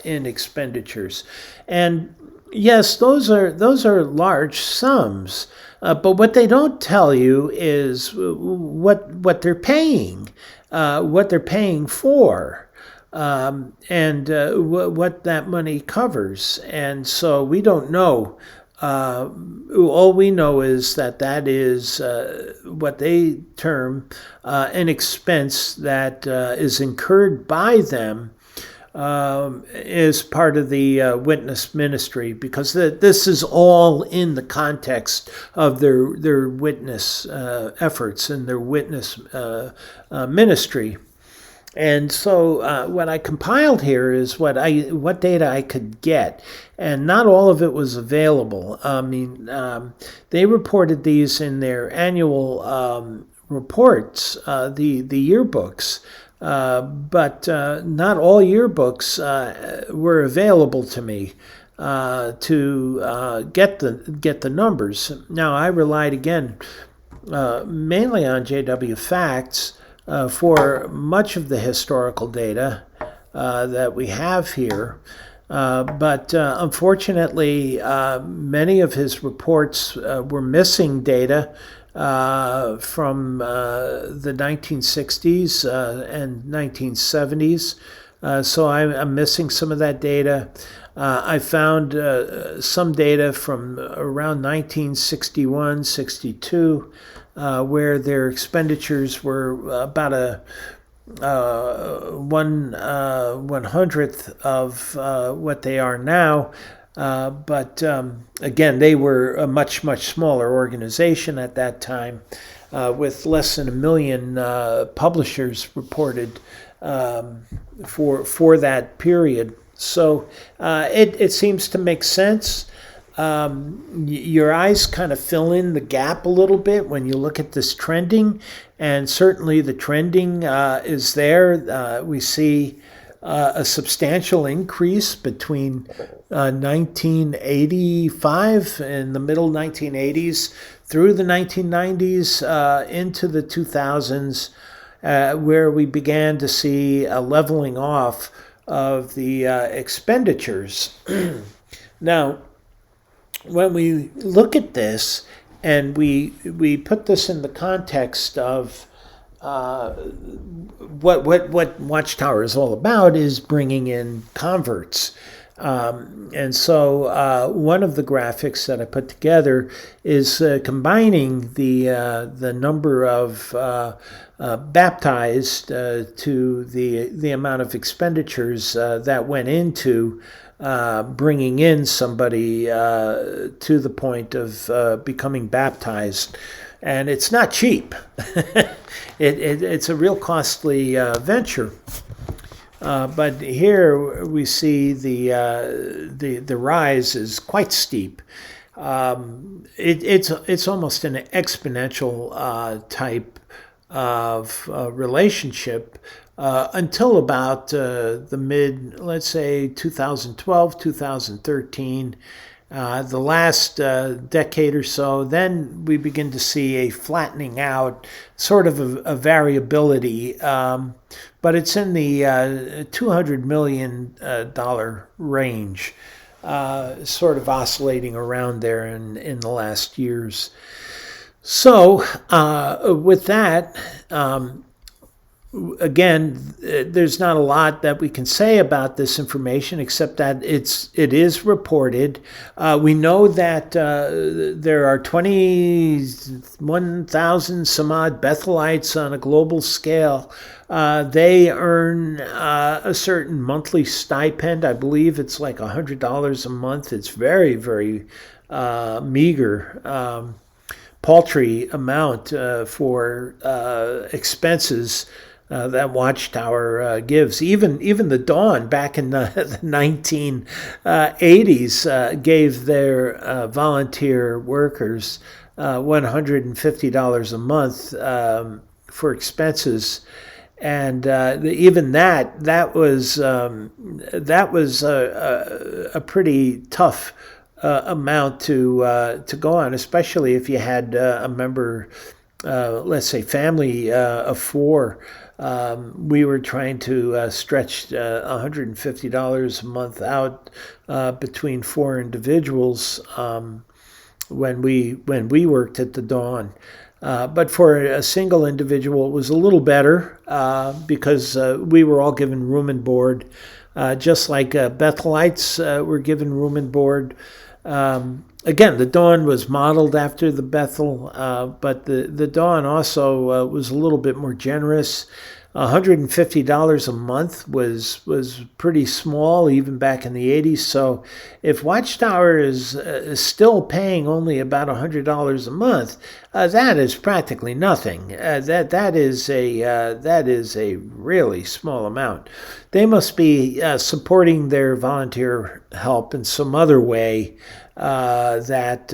A: in expenditures. And yes, those are large sums. But what they don't tell you is what they're paying, for, and what that money covers. And so we don't know. All we know is that is what they term an expense that is incurred by them is part of the witness ministry, because this is all in the context of their witness efforts and their witness ministry. And so what I compiled here is what data I could get, and not all of it was available. I mean, they reported these in their annual reports, the yearbooks. But not all yearbooks were available to me to get the numbers. Now, I relied again mainly on JW Facts for much of the historical data that we have here. But unfortunately, many of his reports were missing data from the 1960s and 1970s. So I'm missing some of that data. I found some data from around 1961, 62, where their expenditures were about a 1/100th of what they are now. But again, they were a much smaller organization at that time, with less than 1 million publishers reported for that period. So it seems to make sense. Your eyes kind of fill in the gap a little bit when you look at this trending, and certainly the trending is there. We see a substantial increase between 1985 in the middle 1980s through the 1990s into the 2000s, where we began to see a leveling off of the expenditures. Now, when we look at this and we put this in the context of what Watchtower is all about, is bringing in converts. And so one of the graphics that I put together is combining the number of baptized to the amount of expenditures that went into bringing in somebody to the point of becoming baptized. And it's not cheap. It's a real costly venture. But here we see the rise is quite steep. It's almost an exponential type of relationship until about the mid, let's say 2012, 2013. The last decade or so, then we begin to see a flattening out, sort of a variability, but it's in the $200 million range, sort of oscillating around there in the last years. So with that, again, there's not a lot that we can say about this information except that it is reported. We know that there are 21,000 some odd Bethelites on a global scale. They earn a certain monthly stipend. I believe it's like $100 a month. It's very, very meager, paltry amount for expenses that Watchtower gives. Even the Dawn back in the 1980s gave their volunteer workers $150 a month for expenses. And even that was a pretty tough amount to go on, especially if you had a member, let's say family of four. We were trying to stretch $150 a month out between four individuals when we worked at the Dawn. But for a single individual, it was a little better because we were all given room and board, just like Bethelites were given room and board. Again, the Dawn was modeled after the Bethel, but the Dawn also was a little bit more generous. $150 a month was pretty small even back in the 80s. So if Watchtower is still paying only about $100 a month, that is practically nothing. That is a really small amount. They must be supporting their volunteer help in some other way that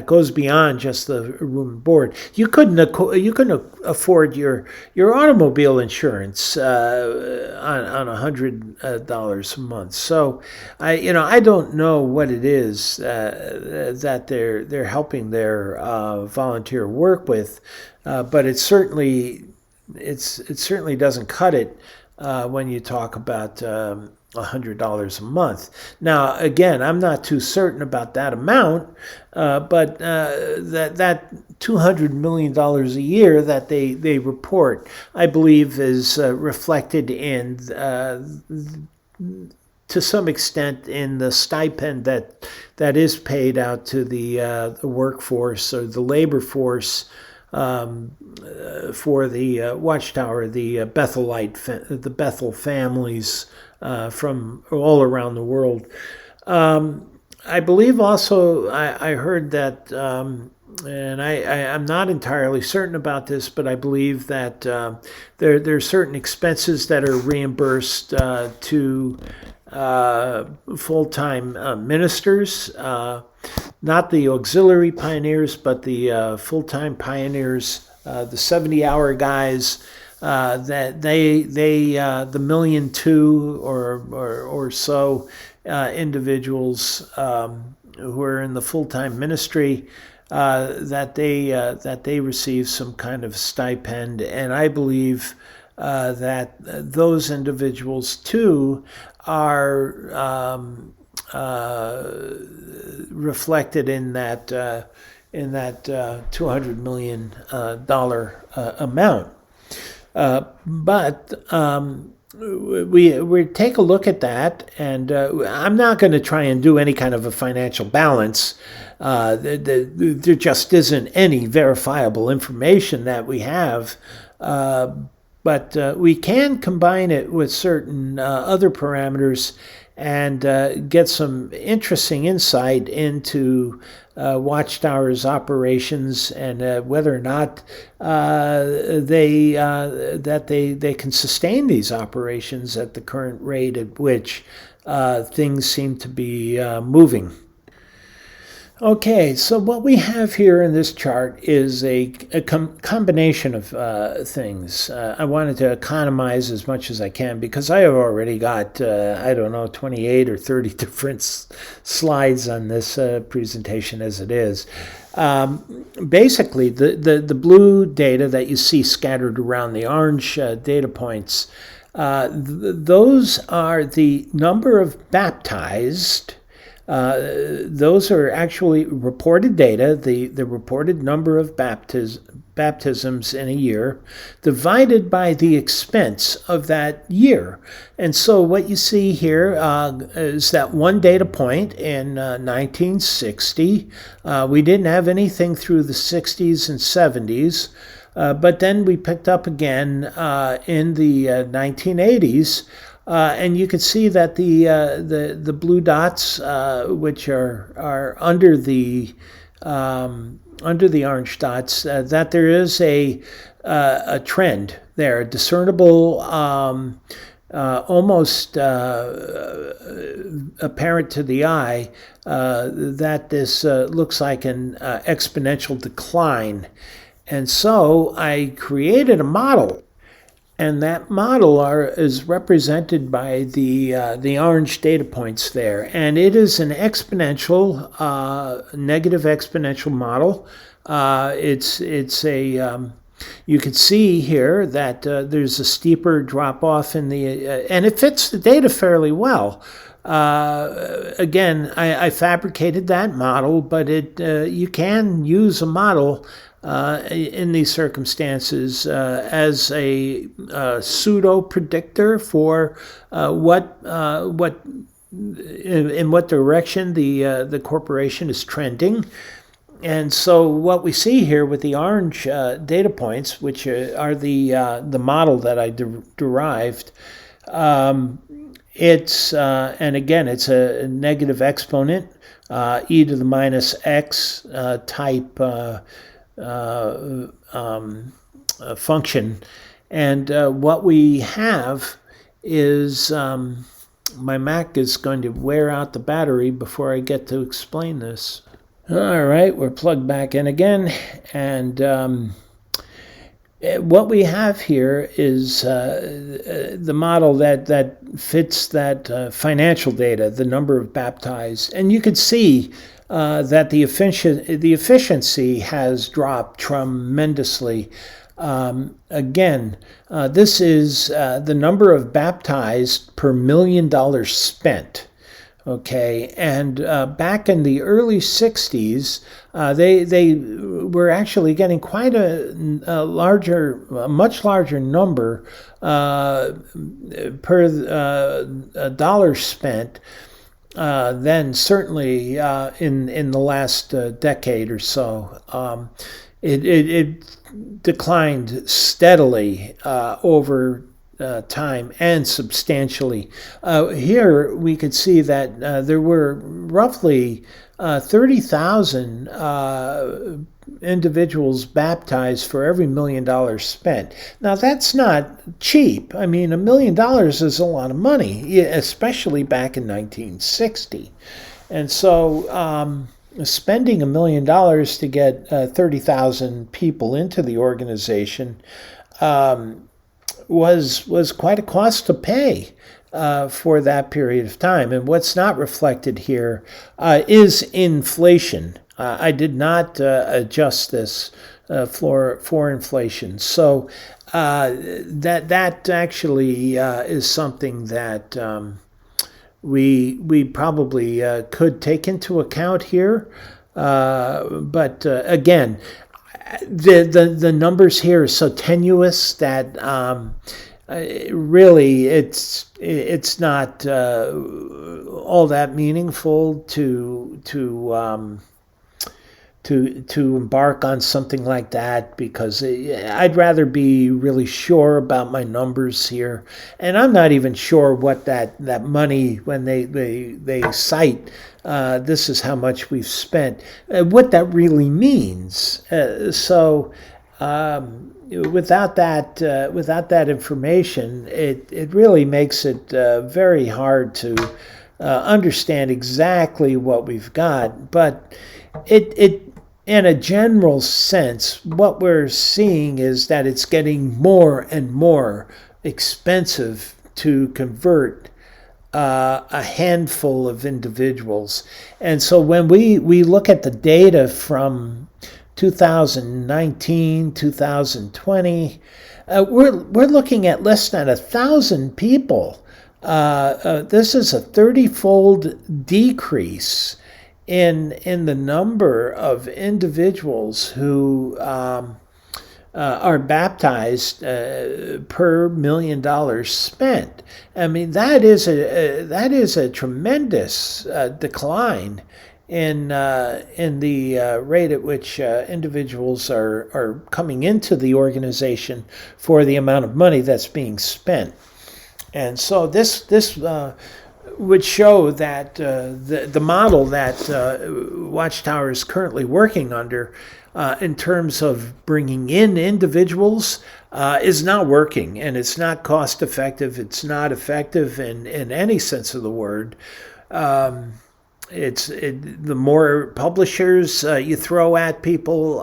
A: goes beyond just the room and board. You couldn't afford your automobile insurance on $100 a month. So I don't know what it is that they're helping their volunteer work with, but it certainly doesn't cut it when you talk about $100 a month. Now, again, I'm not too certain about that amount, but that $200 million a year that they report, I believe, is reflected in, to some extent, in the stipend that is paid out to the workforce or the labor force for the Watchtower, the Bethel families from all around the world. I believe also I heard that, and I'm not entirely certain about this, but I believe that there are certain expenses that are reimbursed to full-time ministers, not the auxiliary pioneers, but the full-time pioneers, the 70-hour guys. That they the 1.2 million or so individuals who are in the full-time ministry, that they receive some kind of stipend, and I believe that those individuals too are reflected in that $200 million amount. But we take a look at that, and I'm not going to try and do any kind of a financial balance. There just isn't any verifiable information that we have, but we can combine it with certain other parameters and get some interesting insight into Watchtower's operations and whether or not they can sustain these operations at the current rate at which things seem to be moving. Okay, so what we have here in this chart is a combination of things. I wanted to economize as much as I can because I have already got, 28 or 30 different slides on this presentation as it is. Basically, the blue data that you see scattered around the orange data points, those are the number of baptized. Those are actually reported data, the reported number of baptisms in a year, divided by the expense of that year. And so what you see here is that one data point in 1960. We didn't have anything through the 60s and 70s. But then we picked up again in the 1980s. And you can see that the blue dots, which are under the orange dots, that there is a trend there, discernible, almost apparent to the eye, that this looks like an exponential decline. And so I created a model. And that model is represented by the orange data points there. And it is an exponential, negative exponential model. You can see here that there's a steeper drop off in and it fits the data fairly well. Again, I fabricated that model, but you can use a model in these circumstances as a pseudo predictor for in what direction the corporation is trending. And so what we see here with the orange data points, which are the model that I derived, it's and again it's a negative exponent, e to the minus x type function. And what we have is my Mac is going to wear out the battery before I get to explain this. All right, we're plugged back in again, and what we have here is the model that fits that financial data, the number of baptized, and you can see that the efficiency has dropped tremendously. Again, this is the number of baptized per $1 million spent. Okay, and back in the early 60s, they were actually getting quite a much larger number per dollar spent than certainly in the last decade or so. It declined steadily over time and substantially. Here we could see that there were roughly 30,000 individuals baptized for every $1 million spent. Now that's not cheap. I mean, $1 million is a lot of money, especially back in 1960. And so spending $1 million to get 30,000 people into the organization was quite a cost to pay for that period of time. And what's not reflected here is inflation. I did not adjust this for inflation. So that actually is something that we probably could take into account here. But again, the numbers here are so tenuous that really, it's not all that meaningful to embark on something like that, because I'd rather be really sure about my numbers here. And I'm not even sure what that money, when they cite this is how much we've spent, what that really means. Without that information, it really makes it very hard to understand exactly what we've got. But it in a general sense, what we're seeing is that it's getting more and more expensive to convert a handful of individuals. And so when we look at the data from 2019, 2020, we're looking at less than 1,000 people. This is a 30-fold decrease in the number of individuals who are baptized per $1 million spent. I mean, that is a tremendous decline in the rate at which individuals are coming into the organization for the amount of money that's being spent. And so this would show that the model that Watchtower is currently working under, in terms of bringing in individuals, is not working, and it's not cost effective. It's not effective in any sense of the word. The more publishers you throw at people,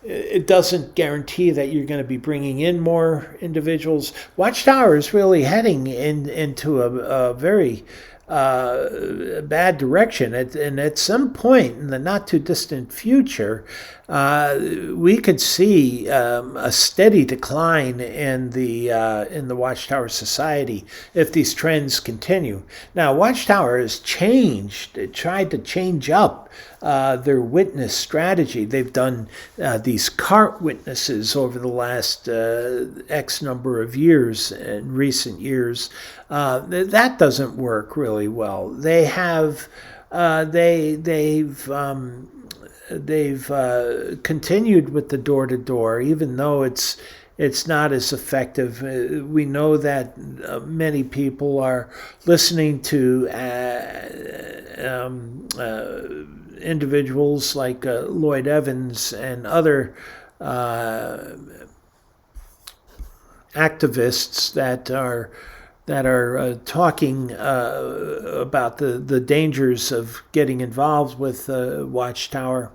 A: it doesn't guarantee that you're going to be bringing in more individuals. Watchtower is really heading into a very bad direction. And at some point in the not too distant future, we could see a steady decline in the Watchtower Society if these trends continue. Now, Watchtower has changed. It tried to change up their witness strategy. They've done these cart witnesses over the last X number of years, in recent years. That doesn't work really well. They have they've continued with the door-to-door, even though it's not as effective. We know that many people are listening to individuals like Lloyd Evans and other activists that are talking about the dangers of getting involved with Watchtower,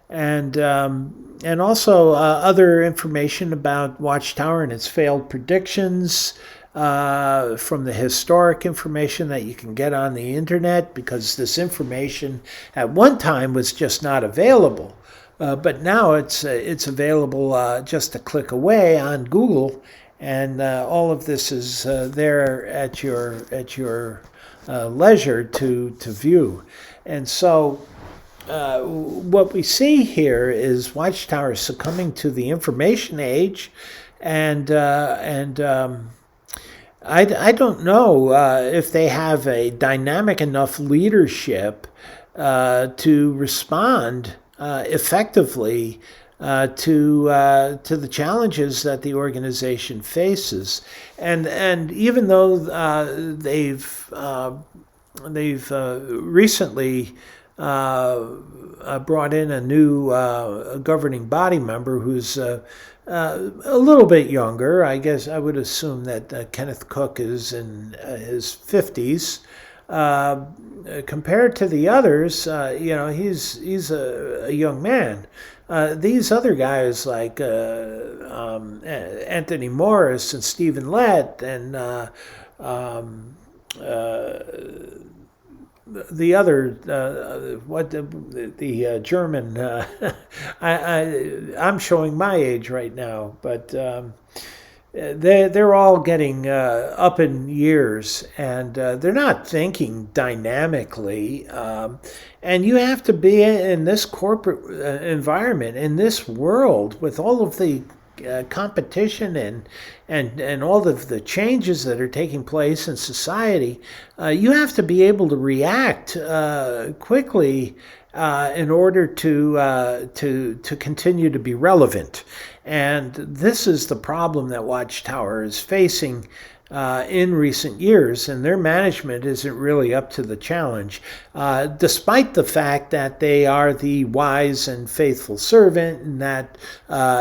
A: and also other information about Watchtower and its failed predictions from the historic information that you can get on the internet, because this information at one time was just not available. But now it's available just a click away on Google, and all of this is there at your leisure to view. And so what we see here is Watchtower succumbing to the information age, and I don't know if they have a dynamic enough leadership to respond effectively to the challenges that the organization faces. And even though they've recently brought in a new governing body member who's a little bit younger. I guess I would assume that Kenneth Cook is in his 50s. Compared to the others, he's a young man. These other guys like Anthony Morris and Stephen Lett and the other the German I'm showing my age right now, but they're all getting up in years, and they're not thinking dynamically, and you have to be in this corporate environment, in this world, with all of the competition and all of the changes that are taking place in society, you have to be able to react quickly in order to continue to be relevant. And this is the problem that Watchtower is facing in recent years, and their management isn't really up to the challenge, despite the fact that they are the wise and faithful servant, and that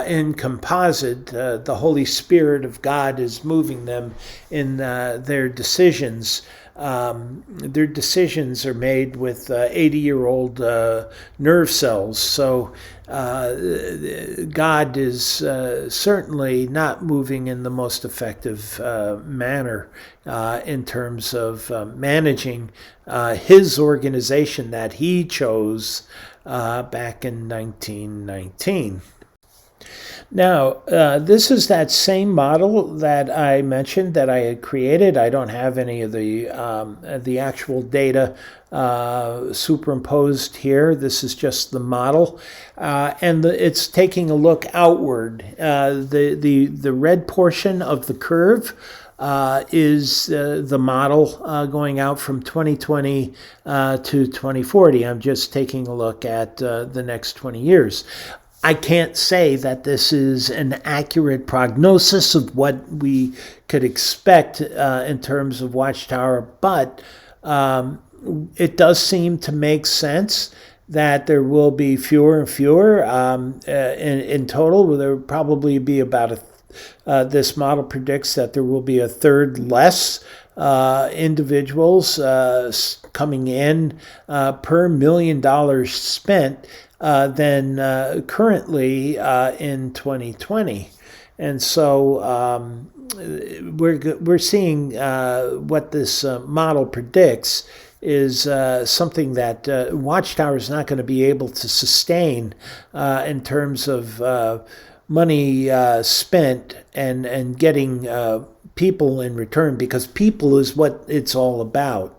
A: in composite, the Holy Spirit of God is moving them in their decisions. Their decisions are made with 80-year-old nerve cells. So God is certainly not moving in the most effective manner in terms of managing his organization that he chose back in 1919. Now, this is that same model that I mentioned that I had created. I don't have any of the actual data superimposed here. This is just the model, and it's taking a look outward. The red portion of the curve is the model going out from 2020 to 2040. I'm just taking a look at the next 20 years. I can't say that this is an accurate prognosis of what we could expect in terms of Watchtower, but it does seem to make sense that there will be fewer and fewer. In total, there will probably be about this model predicts that there will be a third less individuals coming in per $1 million spent than currently in 2020. And so we're seeing what this model predicts is something that Watchtower is not going to be able to sustain in terms of money spent and getting people in return, because people is what it's all about.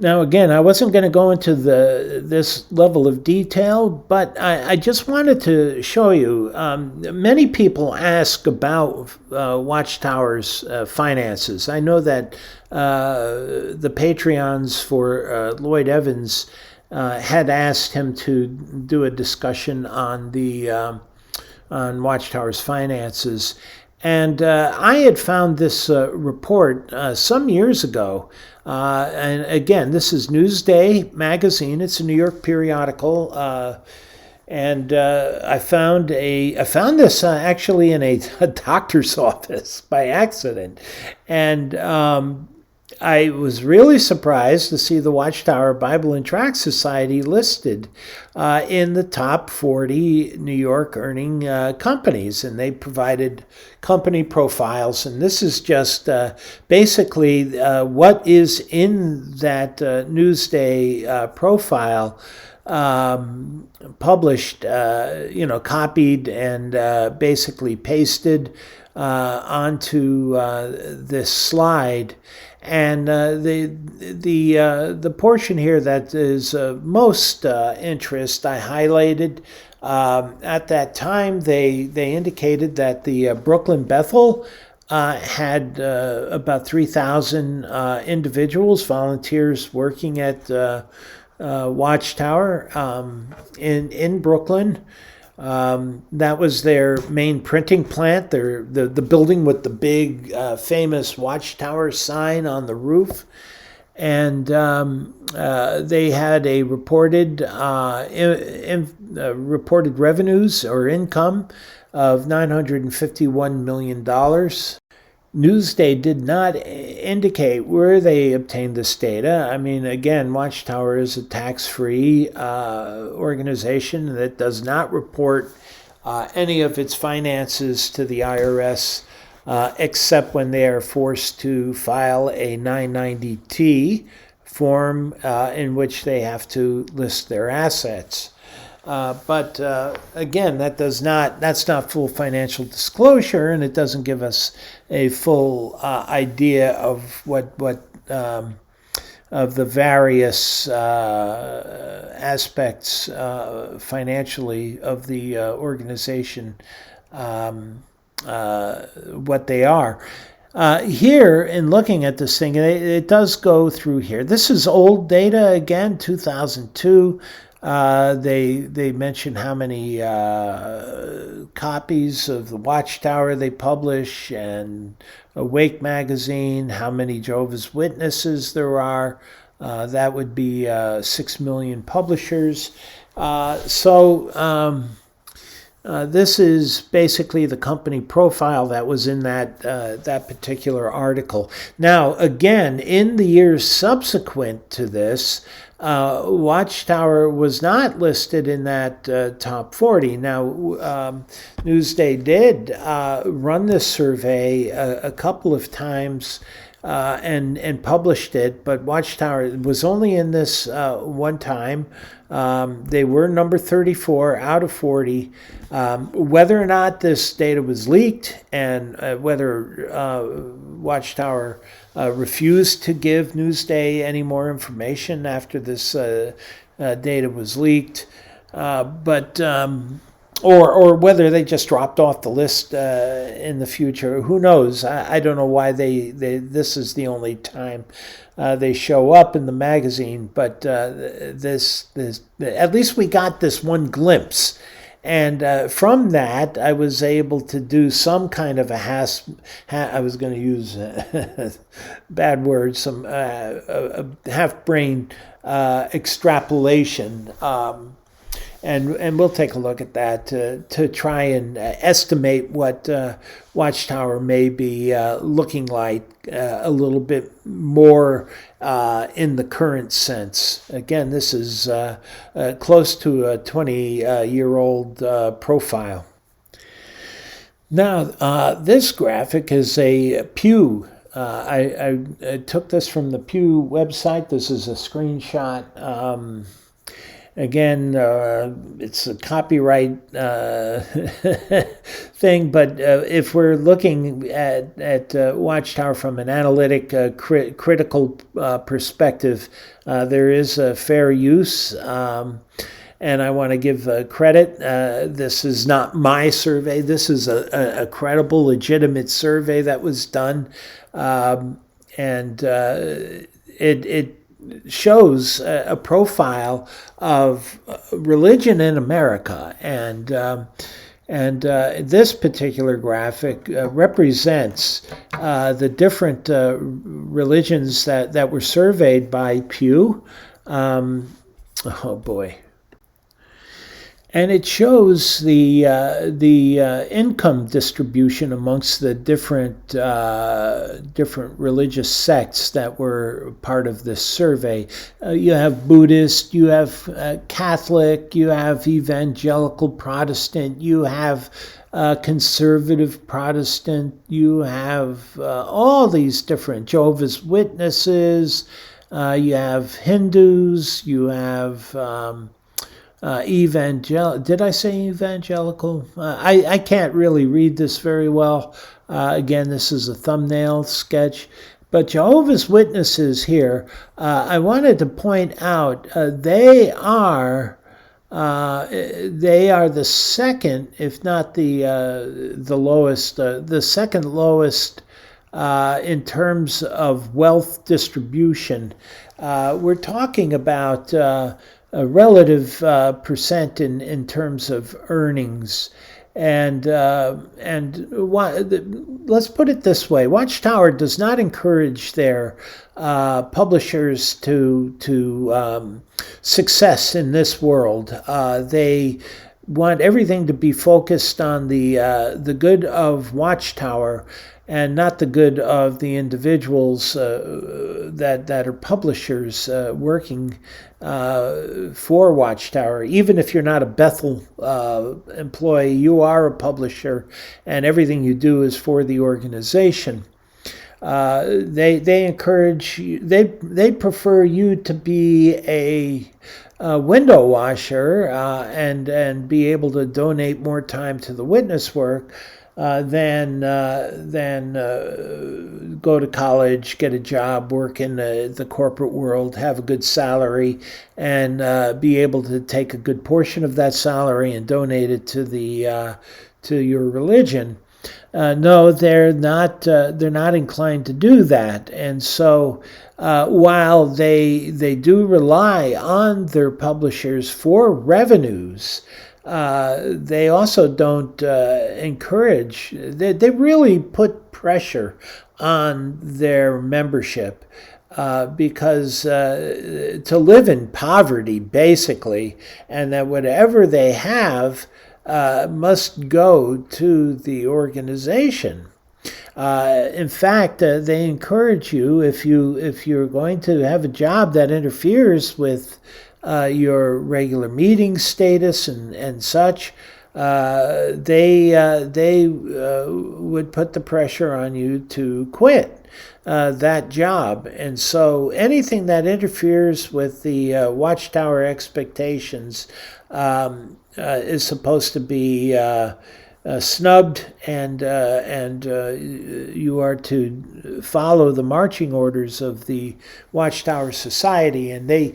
A: Now, again, I wasn't going to go into this level of detail, but I just wanted to show you. Many people ask about Watchtower's finances. I know that the Patreons for Lloyd Evans had asked him to do a discussion on on Watchtower's finances. And I had found this report some years ago. And again, this is Newsday magazine. It's a New York periodical. And I found this actually in a doctor's office by accident. And I was really surprised to see the Watchtower Bible and Tract Society listed in the top 40 New York earning companies, and they provided company profiles. And this is just basically what is in that Newsday profile, published, copied and basically pasted onto this slide. And the portion here that is of most interest, I highlighted. At that time, they indicated that the Brooklyn Bethel had about 3,000 individuals, volunteers working at Watchtower in Brooklyn. That was their main printing plant, the building with the big famous Watchtower sign on the roof. And they had a reported revenues or income of $951 million. Newsday did not indicate where they obtained this data. I mean, again, Watchtower is a tax-free organization that does not report any of its finances to the IRS except when they are forced to file a 990T form in which they have to list their assets. But again, that's not full financial disclosure, and it doesn't give us a full idea of what of the various aspects financially of the organization what they are. Here, in looking at this thing, it does go through here. This is old data again, 2002. They mention how many copies of the Watchtower they publish, and Awake magazine, how many Jehovah's Witnesses there are. That would be 6 million publishers. This is basically the company profile that was in that particular article. Now, again, in the years subsequent to this, Watchtower was not listed in that top 40. Now, Newsday did run this survey a couple of times and published it, but Watchtower was only in this one time. They were number 34 out of 40. Whether or not this data was leaked, and whether Watchtower refused to give Newsday any more information after this data was leaked, or whether they just dropped off the list in the future, who knows? I don't know why this is the only time they show up in the magazine, but this at least we got this one glimpse. And from that, I was able to do some kind of I was going to use bad words, some half-brain extrapolation. And we'll take a look at that to try and estimate what Watchtower may be looking like a little bit more in the current sense. Again, this is close to a 20-year-old profile. Now, this graphic is a Pew. I took this from the Pew website. This is a screenshot. Again, it's a copyright thing, but if we're looking at Watchtower from an analytic, critical perspective, there is a fair use, and I want to give credit. This is not my survey. This is a credible, legitimate survey that was done, and it shows a profile of religion in America, and this particular graphic represents the different religions that were surveyed by Pew. Oh boy. And it shows the income distribution amongst the different religious sects that were part of this survey. You have Buddhist, you have Catholic, you have Evangelical Protestant, you have conservative Protestant, you have all these different Jehovah's Witnesses, you have Hindus, you have did I say evangelical? I can't really read this very well. Again, this is a thumbnail sketch. But Jehovah's Witnesses here, I wanted to point out, they are the second, if not the lowest, the second lowest in terms of wealth distribution. We're talking about a relative percent in terms of earnings, and let's put it this way: Watchtower does not encourage their publishers to success in this world. They want everything to be focused on the good of Watchtower, and not the good of the individuals that are publishers working for Watchtower. Even if you're not a Bethel employee, you are a publisher, and everything you do is for the organization. They encourage you, they prefer you to be a window washer and be able to donate more time to the witness work than go to college, get a job, work in the corporate world, have a good salary, and be able to take a good portion of that salary and donate it to your religion. No, they're not. They're not inclined to do that, and so while they do rely on their publishers for revenues, they also don't encourage. They really put pressure on their membership because to live in poverty, basically, and that whatever they have must go to the organization. In fact, they encourage you if you're going to have a job that interferes with your regular meeting status and such. They would put the pressure on you to quit that job, and so anything that interferes with the Watchtower expectations is supposed to be snubbed, and you are to follow the marching orders of the Watchtower Society, and they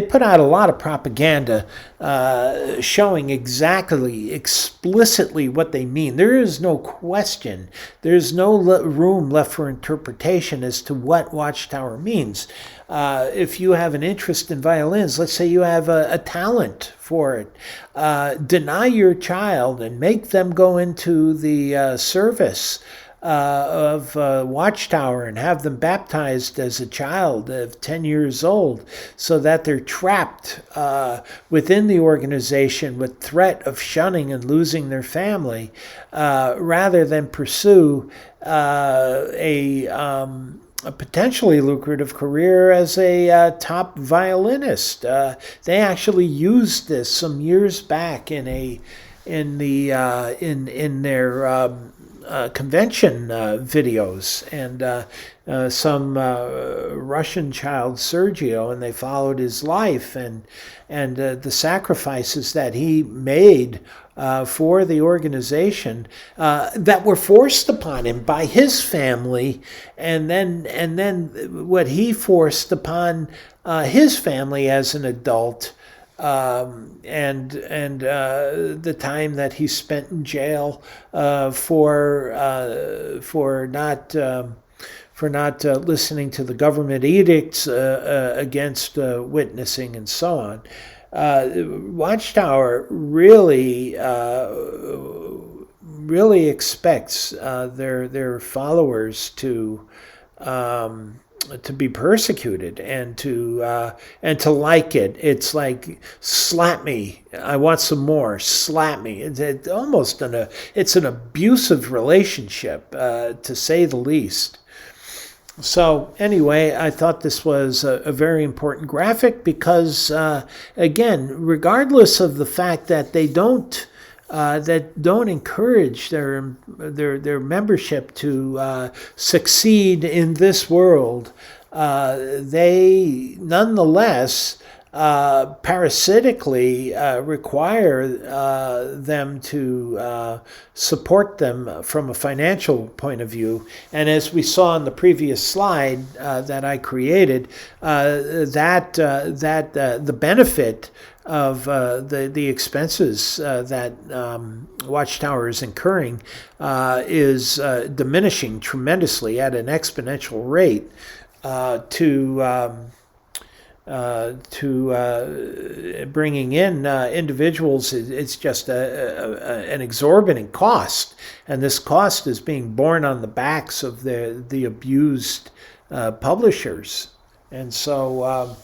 A: put out a lot of propaganda showing explicitly what they mean. There is no question. There's no room left for interpretation as to what Watchtower means. If you have an interest in violins, let's say you have a talent for it, deny your child and make them go into the service of Watchtower and have them baptized as a child of 10 years old so that they're trapped within the organization with threat of shunning and losing their family rather than pursue a potentially lucrative career as a top violinist. They actually used this some years back in their convention videos, and some Russian child, Sergio, and they followed his life and the sacrifices that he made for the organization that were forced upon him by his family, and then what he forced upon his family as an adult, and the time that he spent in jail for not listening to the government edicts against witnessing and so on. Watchtower really expects their followers to be persecuted and to like it. It's like, slap me, I want some more. Slap me. It's almost it's an abusive relationship, to say the least. So anyway, I thought this was a very important graphic because, again, regardless of the fact that they don't encourage their membership to succeed in this world, they nonetheless parasitically require them to support them from a financial point of view. And as we saw in the previous slide that I created, the benefit of the expenses that Watchtower is incurring is diminishing tremendously at an exponential rate to bringing in individuals. It's just an exorbitant cost, and this cost is being borne on the backs of the abused publishers. And so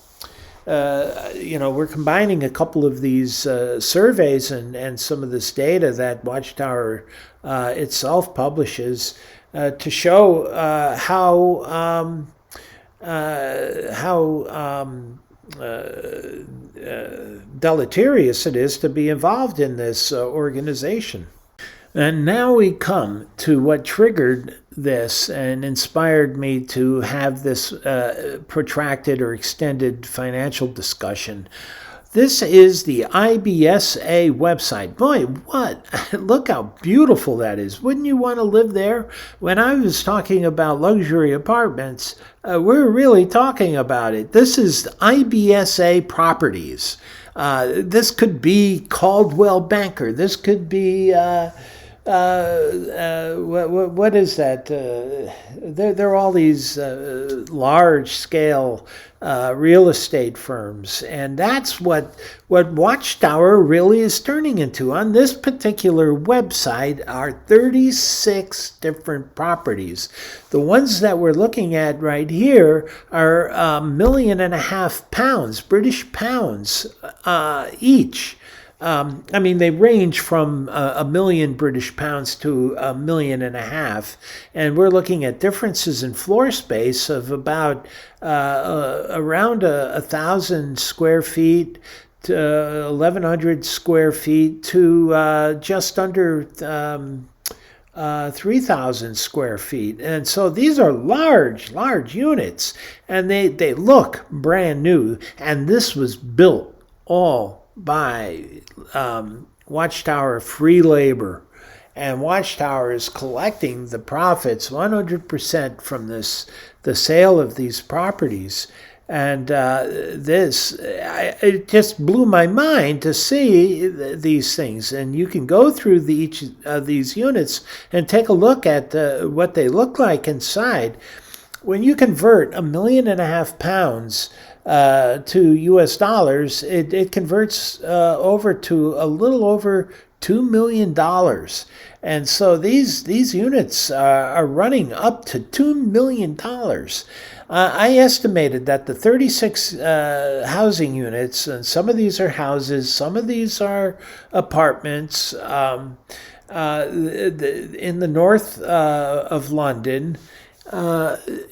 A: we're combining a couple of these surveys and some of this data that Watchtower itself publishes to show how deleterious it is to be involved in this organization. And now we come to what triggered this and inspired me to have this protracted or extended financial discussion. This is the IBSA website. Boy, look how beautiful that is. Wouldn't you want to live there? When I was talking about luxury apartments, we're really talking about it. This is IBSA Properties. This could be Caldwell Banker. This could be what is that? There are all these large scale real estate firms, and that's what Watchtower really is turning into. On this particular website are 36 different properties. The ones that we're looking at right here are £1.5 million, British pounds each. I mean, they range from a million British pounds to $1.5 million, and we're looking at differences in floor space of about around 1,000 square feet to 1,100 square feet to just under 3,000 square feet. And so these are large units, and they look brand new. And this was built all by Watchtower free labor. And Watchtower is collecting the profits 100% from the sale of these properties. And it just blew my mind to see these things. And you can go through each of these units and take a look at what they look like inside. When you convert £1.5 million to US dollars, it converts over to a little over $2 million. And so these units are running up to $2 million. I estimated that the 36 housing units, and some of these are houses, some of these are apartments in the north of London.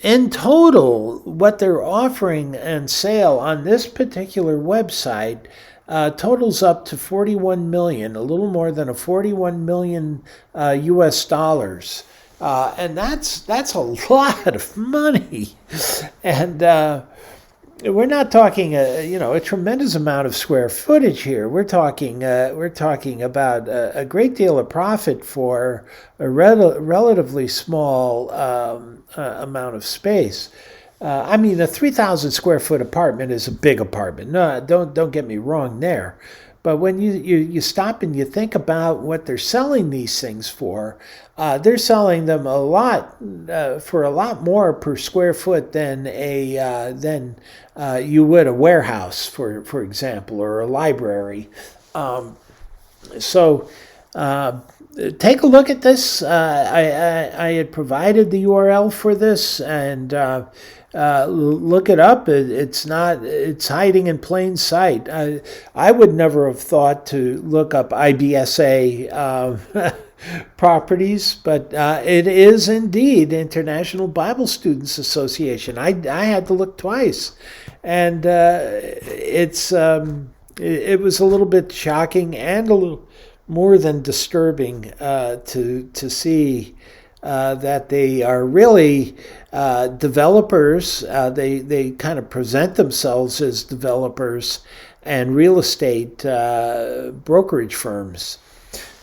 A: In total, what they're offering and sale on this particular website totals up to 41 million, a little more than a 41 million US dollars. And that's a lot of money. And we're not talking a tremendous amount of square footage here. We're talking about a great deal of profit for a relatively small amount of space. I mean, a 3,000 square foot apartment is a big apartment. No, don't get me wrong there. But when you stop and you think about what they're selling these things for, they're selling them for a lot more per square foot than you would a warehouse, for example, or a library. So take a look at this. I had provided the URL for this, and look it up. It's hiding in plain sight. I would never have thought to look up IBSA properties, but it is indeed International Bible Students Association. I had to look twice, and it was a little bit shocking and a little more than disturbing to see that they are really developers. They kind of present themselves as developers and real estate brokerage firms.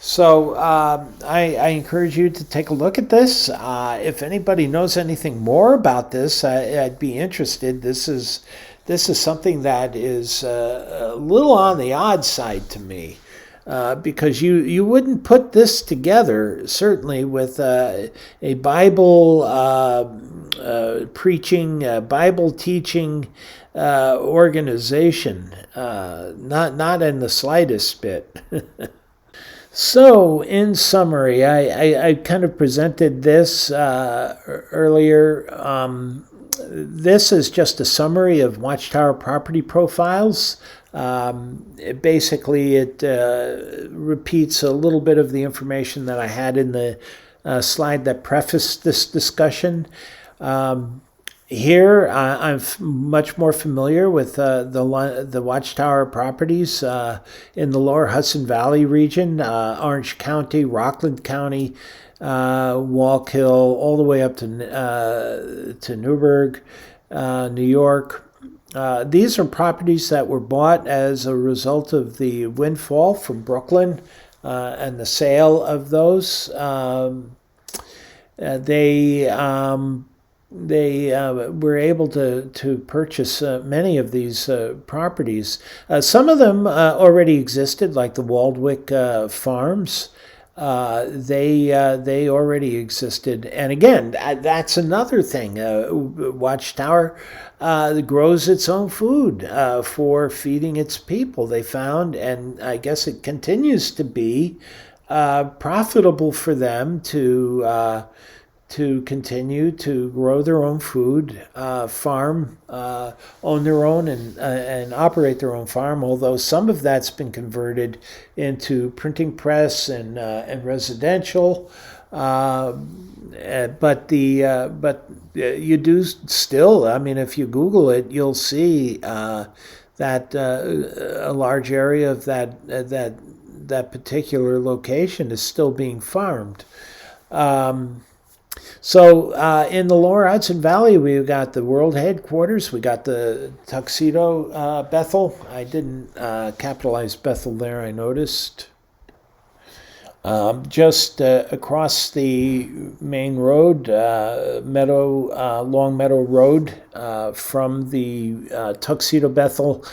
A: So I encourage you to take a look at this. If anybody knows anything more about this, I'd be interested. This is something that is a little on the odd side to me. Because you wouldn't put this together, certainly, with a Bible preaching, Bible teaching organization. Not in the slightest bit. So, in summary, I kind of presented this earlier. This is just a summary of Watchtower property profiles. Basically, it repeats a little bit of the information that I had in the slide that prefaced this discussion. Here, I'm much more familiar with the Watchtower properties in the lower Hudson Valley region, Orange County, Rockland County, Wallkill, all the way up to Newburgh, New York. These are properties that were bought as a result of the windfall from Brooklyn and the sale of those. They were able to purchase many of these properties. Some of them already existed, like the Waldwick Farms. They already existed, and again, that's another thing. Watchtower grows its own food for feeding its people. They found, and I guess it continues to be profitable for them to continue to grow their own food, farm, own their own, and operate their own farm. Although some of that's been converted into printing press and residential, but you do still. I mean, if you Google it, you'll see that a large area of that particular location is still being farmed. So in the Lower Hudson Valley, we've got the world headquarters. We got the Tuxedo Bethel. I didn't capitalize Bethel there, I noticed. Just across the main road, Long Meadow Road, from the Tuxedo Bethel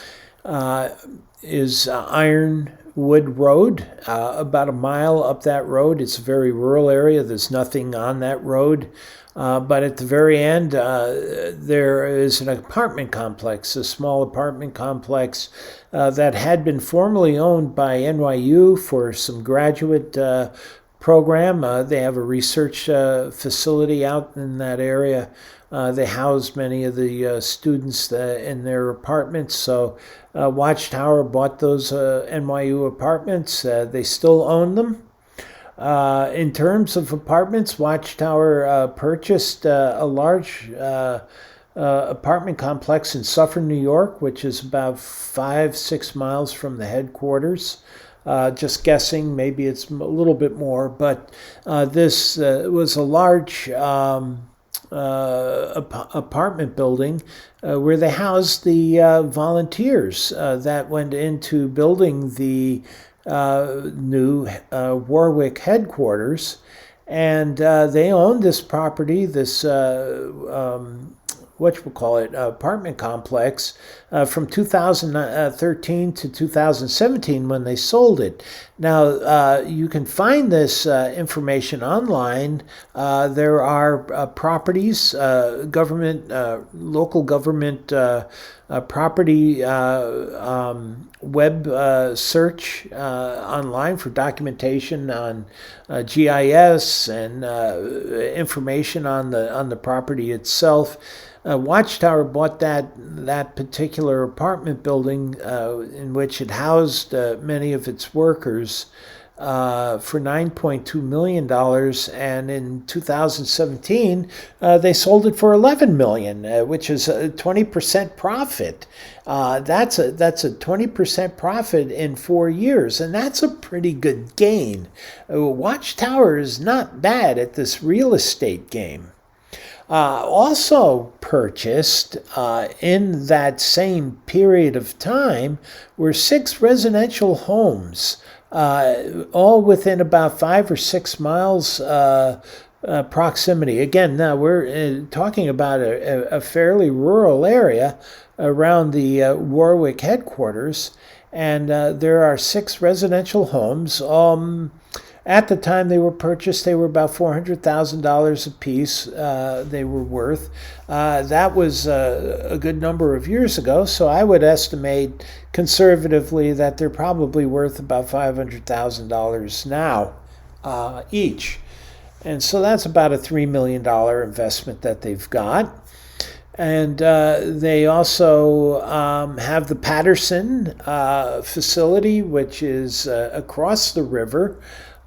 A: is Ironwood Road, about a mile up that road. It's a very rural area. There's nothing on that road. But at the very end, there is an apartment complex, a small apartment complex that had been formerly owned by NYU for some graduate program. They have a research facility out in that area. They house many of the students in their apartments. So Watchtower bought those NYU apartments. They still own them. In terms of apartments, Watchtower purchased a large apartment complex in Suffern, New York, which is about 5-6 miles from the headquarters. Just guessing, maybe it's a little bit more, but this was a large apartment building where they housed the volunteers that went into building the new Warwick headquarters, and they owned this property, this apartment complex from 2013 to 2017 when they sold it. Now, you can find this information online. There are properties, local government property web search online for documentation on GIS and information on the property itself. Watchtower bought that particular apartment building in which it housed many of its workers for $9.2 million, and in 2017 they sold it for $11 million, which is a 20% profit. That's a 20% profit in 4 years, and that's a pretty good gain. Watchtower is not bad at this real estate game. Also purchased in that same period of time were 6 residential homes, all within about 5 or 6 miles proximity. Again, now we're talking about a fairly rural area around the Warwick headquarters, and there are 6 residential homes. At the time they were purchased, they were about $400,000 a piece. They were worth. That was a good number of years ago, so I would estimate conservatively that they're probably worth about $500,000 now each. And so that's about a $3 million investment that they've got. And they also have the Patterson facility, which is across the river.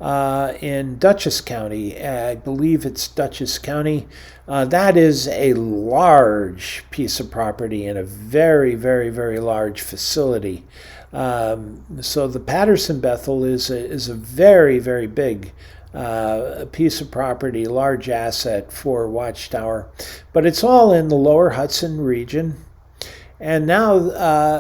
A: In Dutchess County. I believe it's Dutchess County. That is a large piece of property and a very, very, very large facility. So the Patterson Bethel is a very, very big piece of property, large asset for Watchtower. But it's all in the Lower Hudson region. And now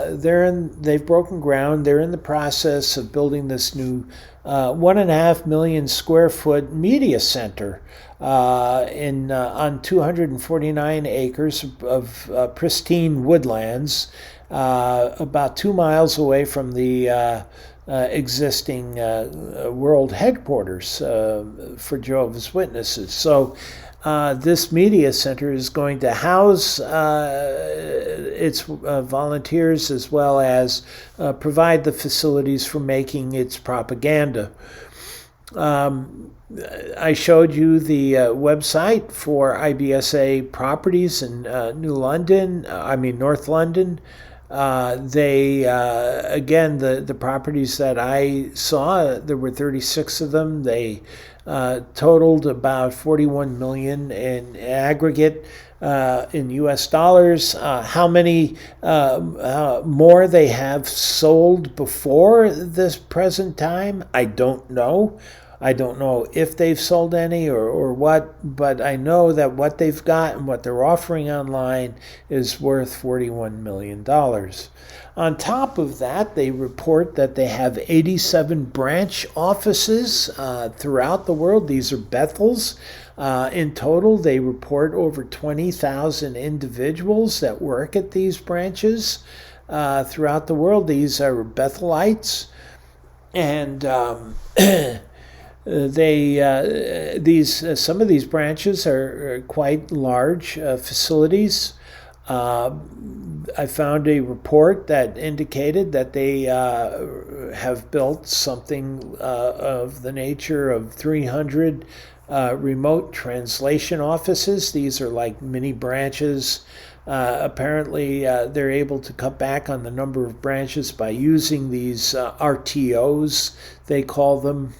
A: they've broken ground. They're in the process of building this new 1.5 million square foot media center on 249 acres of pristine woodlands, about 2 miles away from the existing world headquarters for Jehovah's Witnesses. So this media center is going to house its volunteers as well as provide the facilities for making its propaganda. I showed you the website for IBSA properties in North London. Again, the properties that I saw, there were 36 of them. They totaled about 41 million in aggregate in U.S. dollars. How many more they have sold before this present time, I don't know. I don't know if they've sold any or what, but I know that what they've got and what they're offering online is worth $41 million. On top of that, they report that they have 87 branch offices throughout the world. These are Bethels. In total, they report over 20,000 individuals that work at these branches throughout the world. These are Bethelites. And some of these branches are quite large facilities. I found a report that indicated that they have built something of the nature of 300 remote translation offices. These are like mini branches. Apparently, they're able to cut back on the number of branches by using these RTOs, they call them.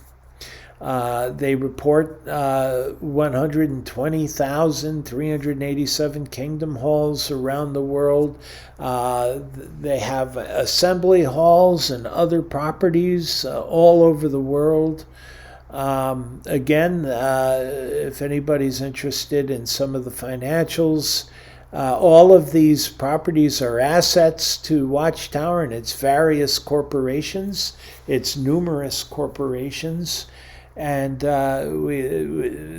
A: They report 120,387 kingdom halls around the world. They have assembly halls and other properties all over the world. Again, if anybody's interested in some of the financials, all of these properties are assets to Watchtower and its various corporations, its numerous corporations. And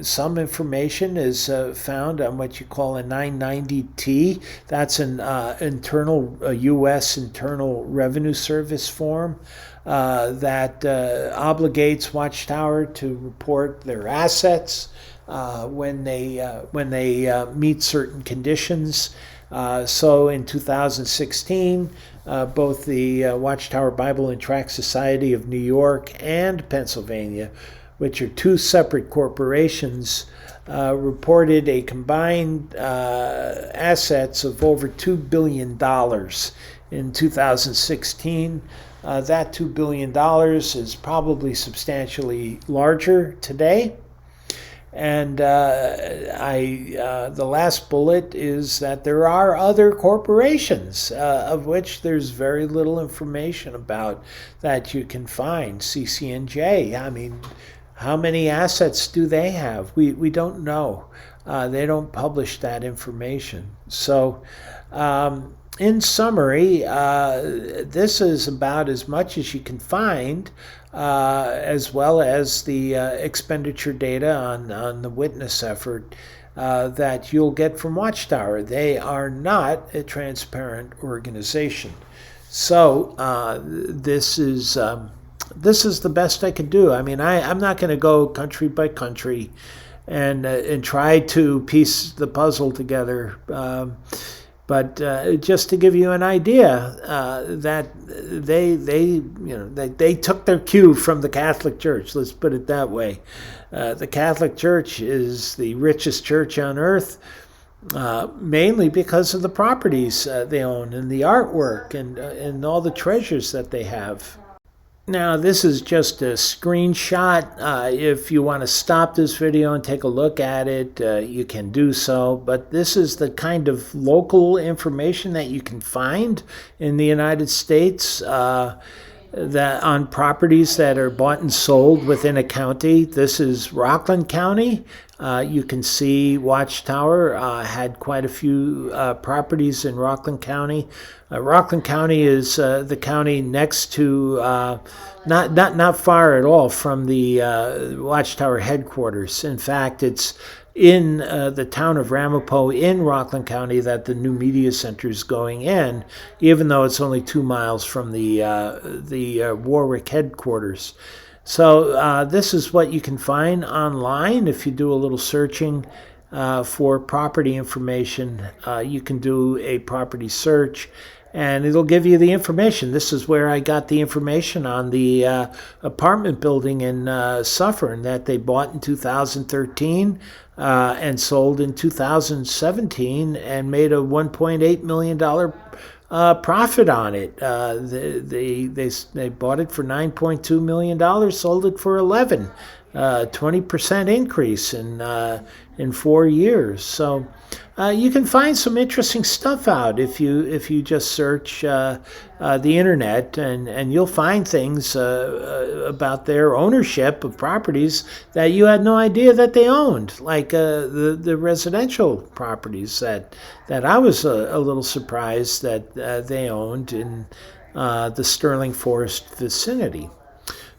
A: some information is found on what you call a 990T. That's an U.S. Internal Revenue Service form that obligates Watchtower to report their assets when they meet certain conditions. So in 2016, both the Watchtower Bible and Tract Society of New York and Pennsylvania, which are two separate corporations, reported a combined assets of over $2 billion in 2016. That $2 billion is probably substantially larger today. And the last bullet is that there are other corporations of which there's very little information about that you can find. CC&J, I mean, how many assets do they have? We don't know. They don't publish that information. So in summary, this is about as much as you can find, as well as the expenditure data on the witness effort that you'll get from Watchtower. They are not a transparent organization. So this is the best I can do. I mean, I'm not going to go country by country and try to piece the puzzle together. But just to give you an idea, that they took their cue from the Catholic Church. Let's put it that way. The Catholic Church is the richest church on earth, mainly because of the properties they own and the artwork and all the treasures that they have. Now, this is just a screenshot. If you want to stop this video and take a look at it, you can do so. But this is the kind of local information that you can find in the United States that on properties that are bought and sold within a county. This is Rockland County. You can see Watchtower had quite a few properties in Rockland County. Rockland County is the county next to, not far at all from the Watchtower headquarters. In fact, it's in the town of Ramapo in Rockland County that the new media center is going in, even though it's only 2 miles from the Warwick headquarters. So this is what you can find online if you do a little searching for property information. You can do a property search and it'll give you the information. This is where I got the information on the apartment building in Suffern that they bought in 2013 and sold in 2017 and made a $1.8 million profit on it. They bought it for $9.2 million, sold it for 11, 20% increase in 4 years. So you can find some interesting stuff out if you just search the internet, and you'll find things about their ownership of properties that you had no idea that they owned, like the residential properties that I was a little surprised that they owned in the Sterling Forest vicinity.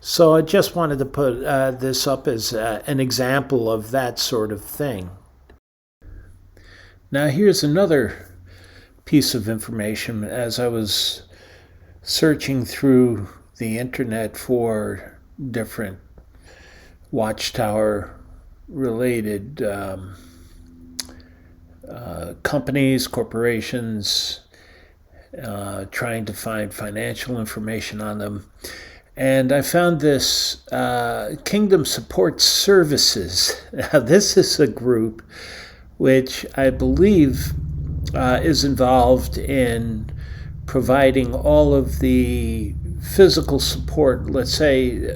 A: So I just wanted to put this up as an example of that sort of thing. Now here's another piece of information. As I was searching through the internet for different Watchtower related companies, corporations, trying to find financial information on them. And I found this Kingdom Support Services. Now, this is a group which I believe is involved in providing all of the physical support, let's say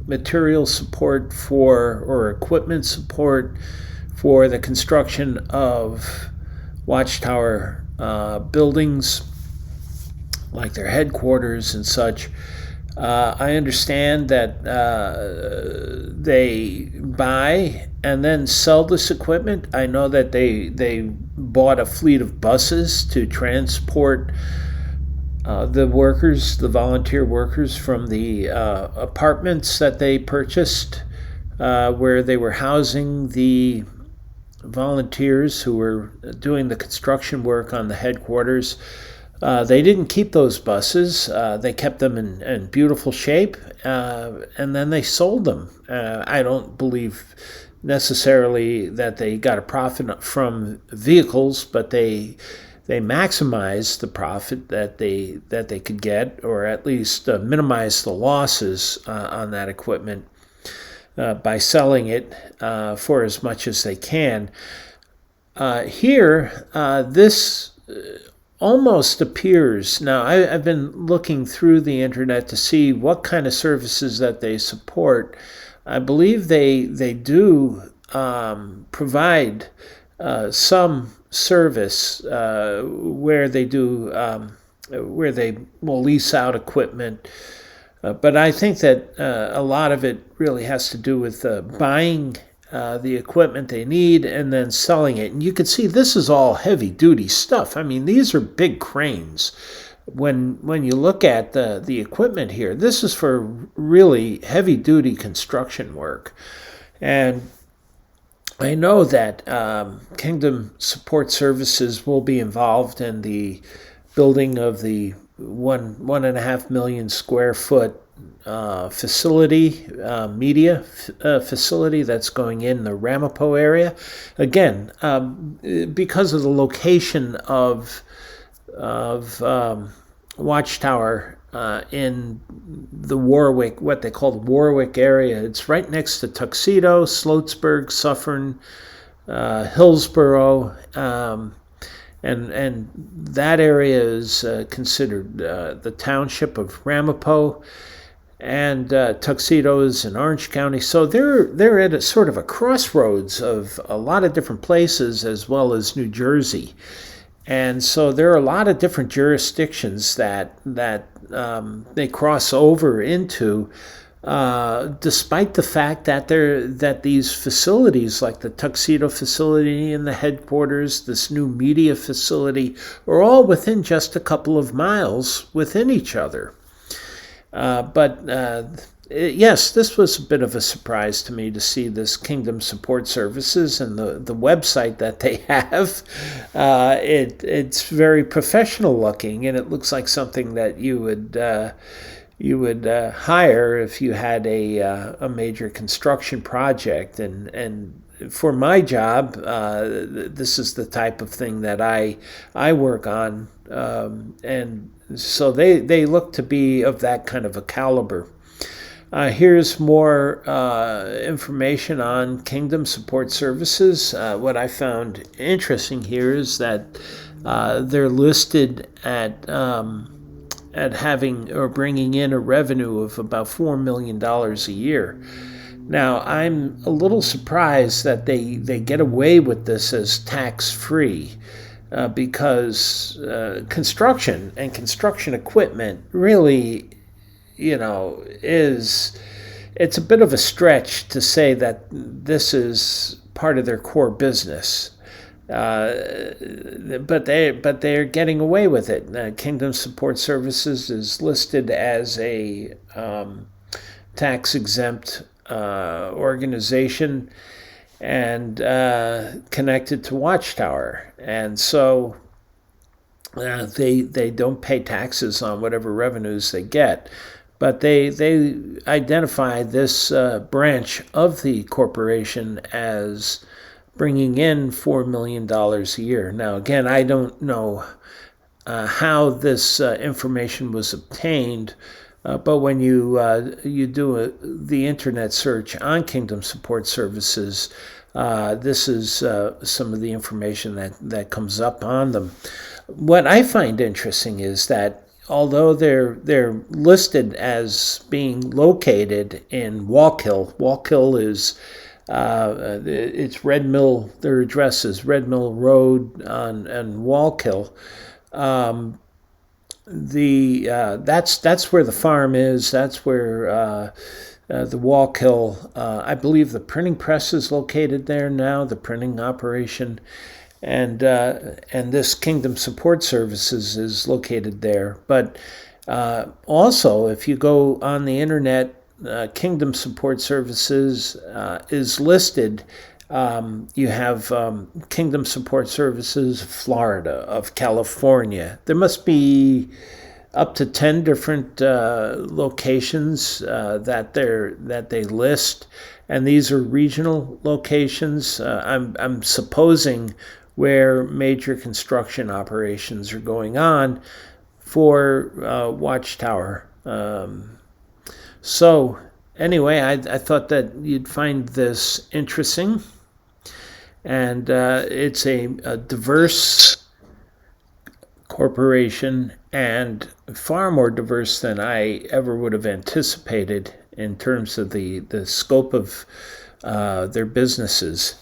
A: material support for, or equipment support for the construction of Watchtower buildings, like their headquarters and such. I understand that they buy and then sell this equipment. I know that they bought a fleet of buses to transport the workers, the volunteer workers, from the apartments that they purchased, where they were housing the volunteers who were doing the construction work on the headquarters. They didn't keep those buses. They kept them in beautiful shape, and then they sold them. I don't believe necessarily that they got a profit from vehicles, but they maximized the profit that they could get, or at least minimize the losses on that equipment by selling it for as much as they can. Here, this almost appears, now I've been looking through the internet to see what kind of services that they support. I believe they do provide some service where they will lease out equipment, but I think that a lot of it really has to do with buying the equipment they need and then selling it. And you can see this is all heavy duty stuff. I mean, these are big cranes. When you look at the equipment here, this is for really heavy duty construction work. And I know that Kingdom Support Services will be involved in the building of the 1.5 million square foot facility, media facility that's going in the Ramapo area. Again, because of the location of Watchtower in the Warwick, what they call the Warwick area, it's right next to Tuxedo, Sloatsburg, Suffern, Hillsborough, and that area is considered the township of Ramapo. And Tuxedo is in Orange County. So they're at a sort of a crossroads of a lot of different places, as well as New Jersey. And so there are a lot of different jurisdictions that they cross over into, despite the fact that these facilities, like the Tuxedo facility and the headquarters, this new media facility, are all within just a couple of miles within each other. But yes, this was a bit of a surprise to me to see this Kingdom Support Services and the website that they have. It's very professional looking, and it looks like something that you would hire if you had a major construction project. And for my job, this is the type of thing that I work on, and so they look to be of that kind of a caliber. Here's more information on Kingdom Support Services. What I found interesting here is that they're listed at having or bringing in a revenue of about $4 million a year. Now, I'm a little surprised that they get away with this as tax-free, because construction and construction equipment really, it's a bit of a stretch to say that this is part of their core business. But they're getting away with it. Kingdom Support Services is listed as a tax exempt organization and connected to Watchtower, and so they don't pay taxes on whatever revenues they get. But they identify this branch of the corporation as bringing in $4 million a year. Now, again, I don't know how this information was obtained, but when you do the internet search on Kingdom Support Services, this is some of the information that comes up on them. What I find interesting is that although they're listed as being located in Wallkill, Wallkill is it's Red Mill. Their address is Red Mill Road on Wallkill. That's where the farm is. That's where the Wallkill. I believe the printing press is located there now. The printing operation, and this Kingdom Support Services is located there. But also, if you go on the internet, Kingdom Support Services is listed. You have Kingdom Support Services Florida, of California. There must be up to 10 different locations that they list, and these are regional locations. I'm supposing where major construction operations are going on for Watchtower. So anyway, I thought that you'd find this interesting, and it's a diverse corporation, and far more diverse than I ever would have anticipated in terms of the scope of their businesses,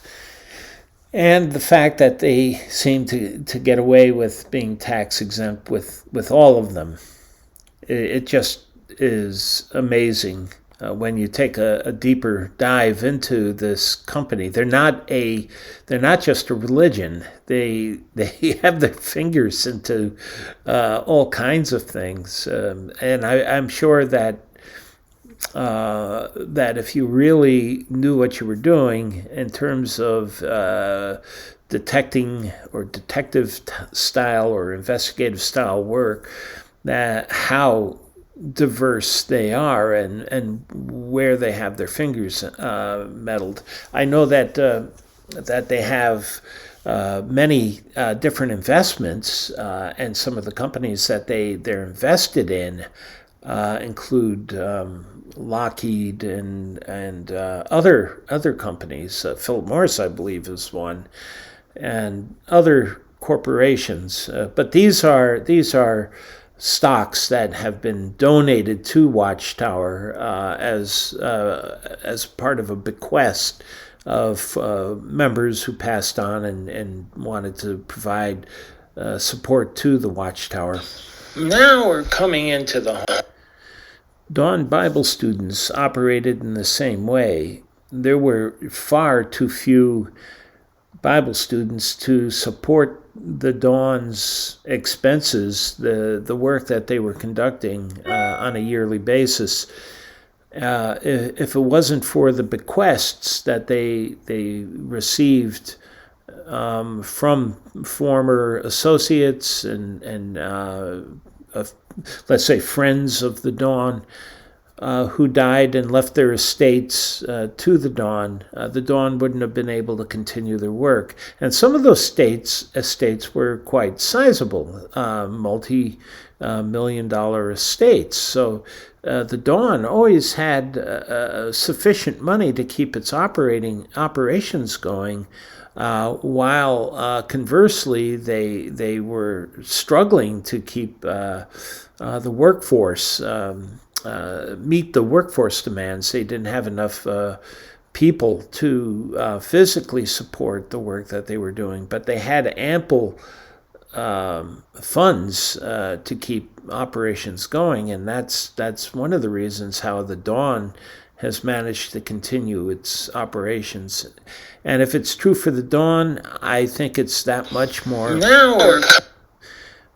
A: and the fact that they seem to get away with being tax exempt with all of them. It just is amazing when you take a deeper dive into this company. They're not just a religion. They have their fingers into all kinds of things, and I'm sure that if you really knew what you were doing in terms of detecting or detective style or investigative style work, that how diverse they are and where they have their fingers meddled. I know that they have many different investments, and some of the companies that they're invested in include Lockheed and other companies. Philip Morris, I believe, is one, and other corporations. But these are stocks that have been donated to Watchtower as part of a bequest of members who passed on and wanted to provide support to the Watchtower. Now we're coming into the home. Dawn Bible students operated in the same way. There were far too few Bible students to support the Dawn's expenses, the work that they were conducting on a yearly basis. If it wasn't for the bequests that they received from former associates and let's say friends of the Dawn, who died and left their estates to the Dawn wouldn't have been able to continue their work. And some of those estates were quite sizable, multi-million-dollar estates. So the Dawn always had sufficient money to keep its operations going, while conversely they were struggling to keep the workforce. Meet the workforce demands. They didn't have enough people to physically support the work that they were doing, but they had ample funds to keep operations going, and that's one of the reasons how the Dawn has managed to continue its operations. And if it's true for the Dawn, I think it's that much more. Now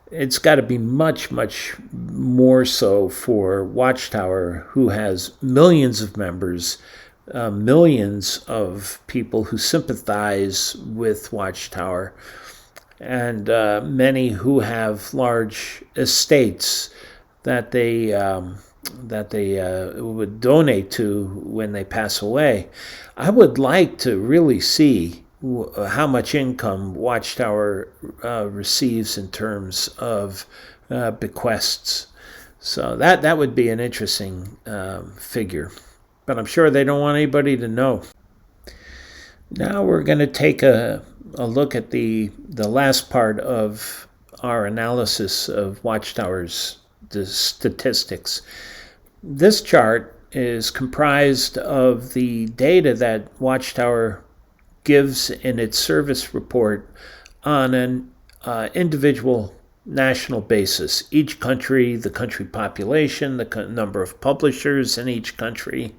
A: it's got to be much, much more so for Watchtower, who has millions of members, millions of people who sympathize with Watchtower, and many who have large estates that they would donate to when they pass away. I would like to really see how much income Watchtower receives in terms of bequests. So that would be an interesting figure. But I'm sure they don't want anybody to know. Now we're going to take a look at the last part of our analysis of Watchtower's statistics. This chart is comprised of the data that Watchtower gives in its service report on an individual national basis. Each country, the country population, the number of publishers in each country,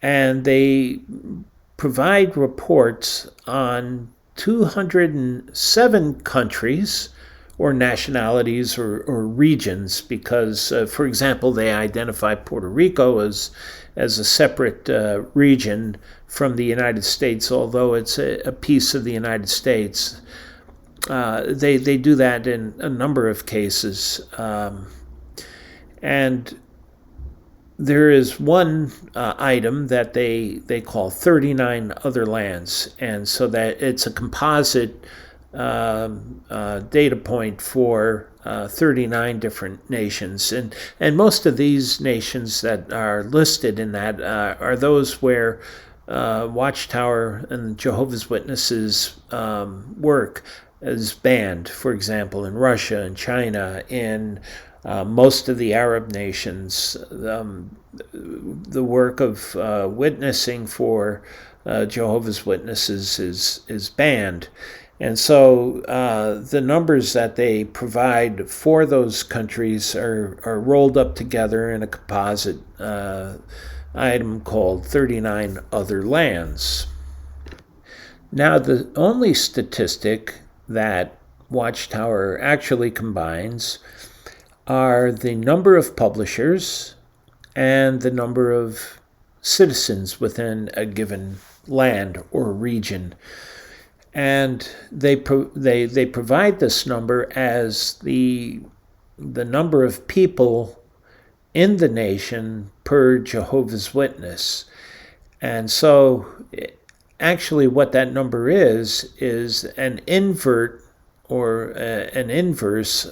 A: and they provide reports on 207 countries or nationalities or regions because, for example, they identify Puerto Rico as a separate region from the United States, although it's a piece of the United States. They do that in a number of cases. And there is one item that they call 39 other lands, and so that it's a composite data point for 39 different nations, and most of these nations that are listed in that are those where Watchtower and Jehovah's Witnesses work is banned. For example, in Russia and China, in most of the Arab nations, the work of witnessing for Jehovah's Witnesses is banned. And so the numbers that they provide for those countries are rolled up together in a composite item called 39 Other Lands. Now, the only statistic that Watchtower actually combines are the number of publishers and the number of citizens within a given land or region. And they provide this number as the number of people in the nation per Jehovah's Witness. And so actually what that number is an invert or an inverse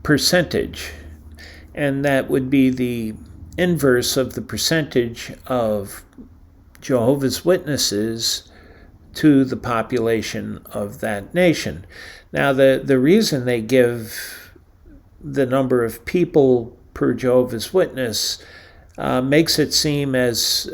A: percentage. And that would be the inverse of the percentage of Jehovah's Witnesses to the population of that nation. Now, the reason they give the number of people per Jehovah's Witness makes it seem as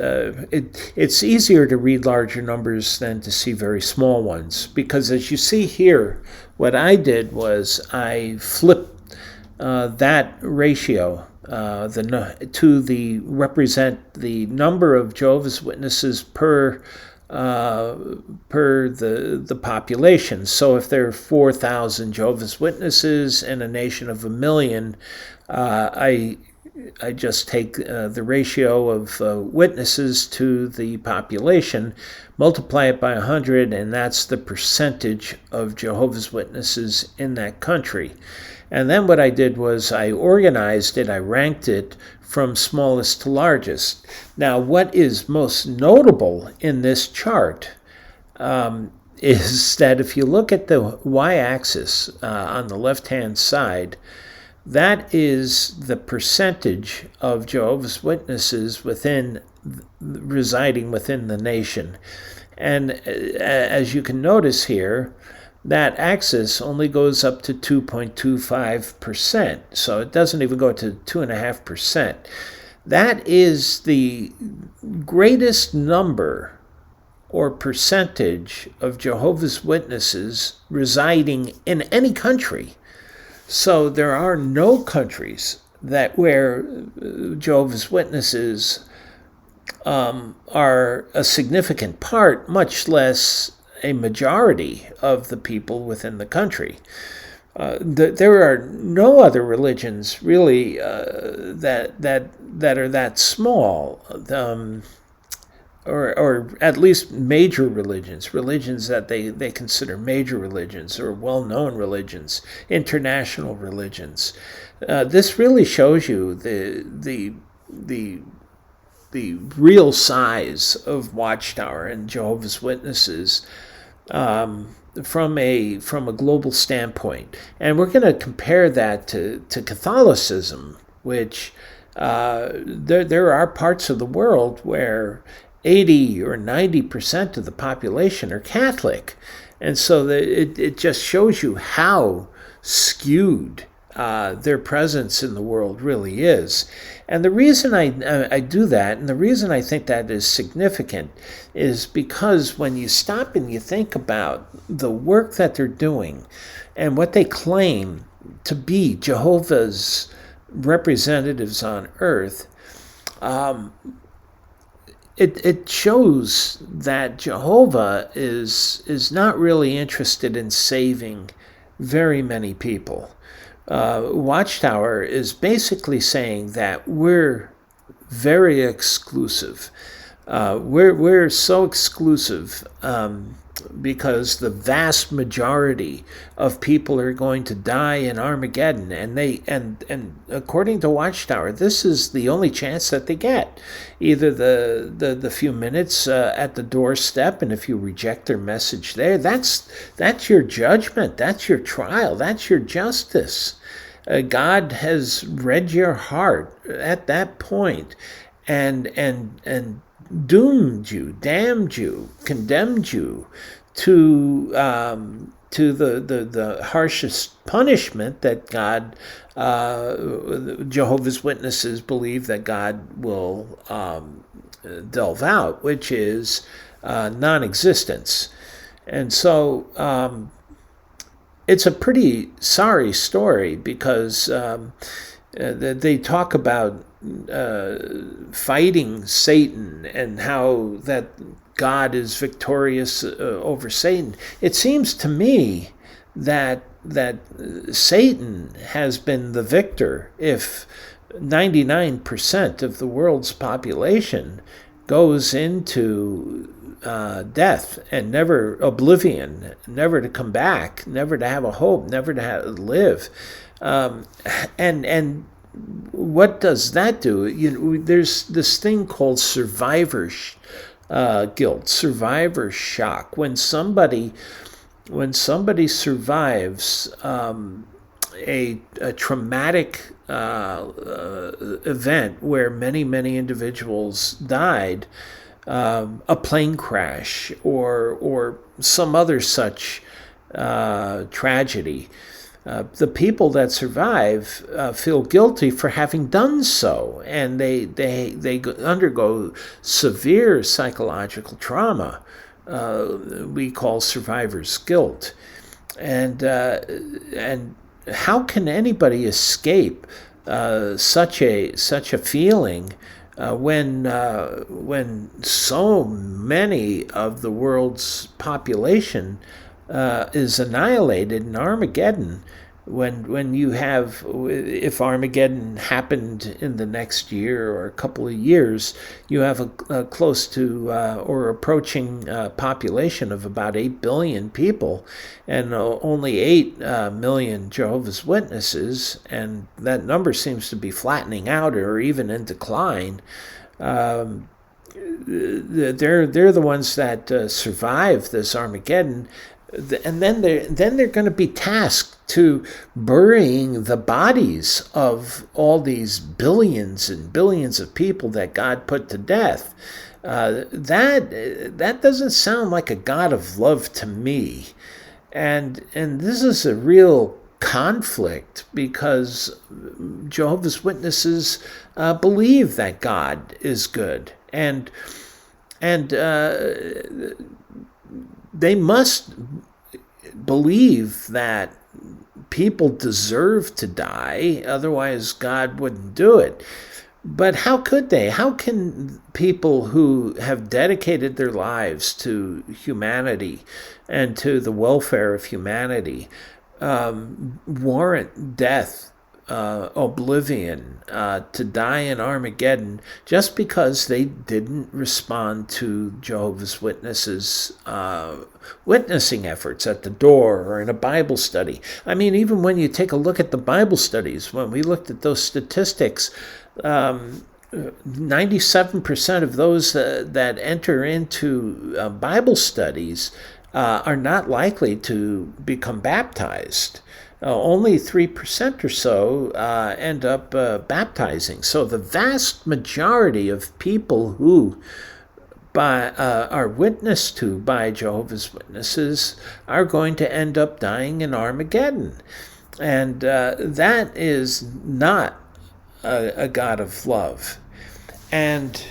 A: it's easier to read larger numbers than to see very small ones. Because as you see here, what I did was I flipped that ratio to represent the number of Jehovah's Witnesses per the population. So if there are 4,000 Jehovah's Witnesses in a nation of 1 million, I I just take the ratio of witnesses to the population, multiply it by 100, and that's the percentage of Jehovah's Witnesses in that country. And then what I did was I organized it, I ranked it from smallest to largest. Now, what is most notable in this chart is that if you look at the y-axis on the left-hand side, that is the percentage of Jehovah's Witnesses residing within the nation. And as you can notice here, that axis only goes up to 2.25%. So it doesn't even go to 2.5%. That is the greatest number or percentage of Jehovah's Witnesses residing in any country. So there are no countries where Jehovah's Witnesses are a significant part, much less a majority of the people within the country. There are no other religions really that are that small, or at least major religions that they consider major religions or well-known religions, international religions. This really shows you the real size of Watchtower and Jehovah's Witnesses from a global standpoint. And we're going to compare that to Catholicism, which there are parts of the world where 80 or 90% of the population are Catholic. And so it just shows you how skewed their presence in the world really is. And the reason I do that, and the reason I think that is significant, is because when you stop and you think about the work that they're doing and what they claim to be Jehovah's representatives on earth, it shows that Jehovah is not really interested in saving very many people. Watchtower is basically saying that we're very exclusive. We're so exclusive because the vast majority of people are going to die in Armageddon, and according to Watchtower, this is the only chance that they get. Either the few minutes at the doorstep, and if you reject their message there, that's your judgment, that's your trial, that's your justice. God has read your heart at that point, and doomed you, damned you, condemned you to the harshest punishment that God, Jehovah's Witnesses believe that God will delve out, which is non-existence. And so it's a pretty sorry story because they talk about fighting Satan and how that God is victorious over Satan. It seems to me that Satan has been the victor if 99% of the world's population goes into death and never oblivion, never to come back, never to have a hope, never to live. And what does that do? There's this thing called survivor guilt, survivor shock. When somebody survives a traumatic event where many individuals died, a plane crash or some other such tragedy, the people that survive feel guilty for having done so, and they undergo severe psychological trauma. We call survivor's guilt, and how can anybody escape such a feeling when so many of the world's population is annihilated in Armageddon? when you have, if Armageddon happened in the next year or a couple of years, you have a close to or approaching population of about 8 billion people, and only 8 million Jehovah's Witnesses, and that number seems to be flattening out or even in decline. They're the ones that survive this Armageddon, and then they're going to be tasked to burying the bodies of all these billions and billions of people that God put to death. That doesn't sound like a God of love to me, and this is a real conflict because Jehovah's Witnesses believe that God is good, and they must believe that people deserve to die, otherwise God wouldn't do it. But how could they? How can people who have dedicated their lives to humanity and to the welfare of humanity warrant death, oblivion, to die in Armageddon just because they didn't respond to Jehovah's Witnesses' witnessing efforts at the door or in a Bible study? I mean, even when you take a look at the Bible studies, when we looked at those statistics, 97% of those that enter into Bible studies are not likely to become baptized. Only 3% or so end up baptizing. So the vast majority of people who are witnessed to by Jehovah's Witnesses are going to end up dying in Armageddon. And that is not a God of love. And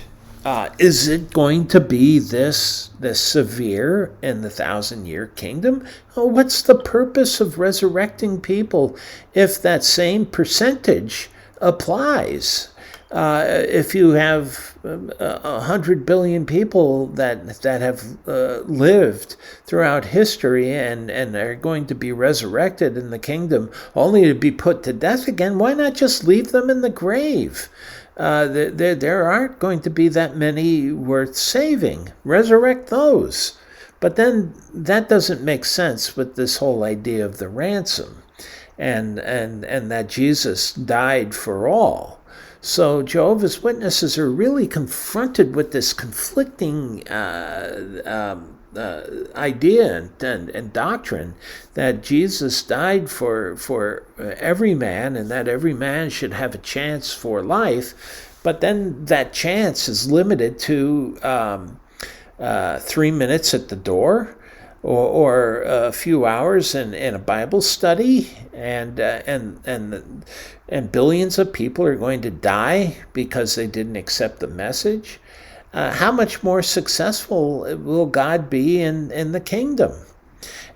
A: is it going to be this severe in the 1,000-year kingdom? Oh, what's the purpose of resurrecting people if that same percentage applies? If you have 100 billion people that have lived throughout history and are going to be resurrected in the kingdom only to be put to death again, why not just leave them in the grave? There aren't going to be that many worth saving. Resurrect those. But then that doesn't make sense with this whole idea of the ransom and that Jesus died for all. So Jehovah's Witnesses are really confronted with this conflicting idea and doctrine that Jesus died for every man and that every man should have a chance for life, but then that chance is limited to 3 minutes at the door or a few hours in a Bible study, and billions of people are going to die because they didn't accept the message. How much more successful will God be in the kingdom?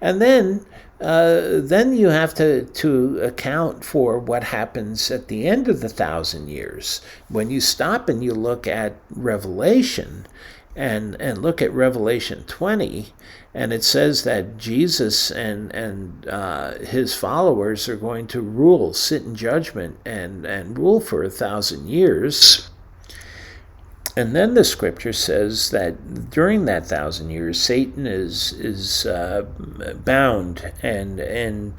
A: And then you have to account for what happens at the end of the 1,000 years. When you stop and you look at Revelation and look at Revelation 20, and it says that Jesus and his followers are going to rule, sit in judgment, and rule for 1,000 years. And then the scripture says that during that 1,000 years, Satan is bound and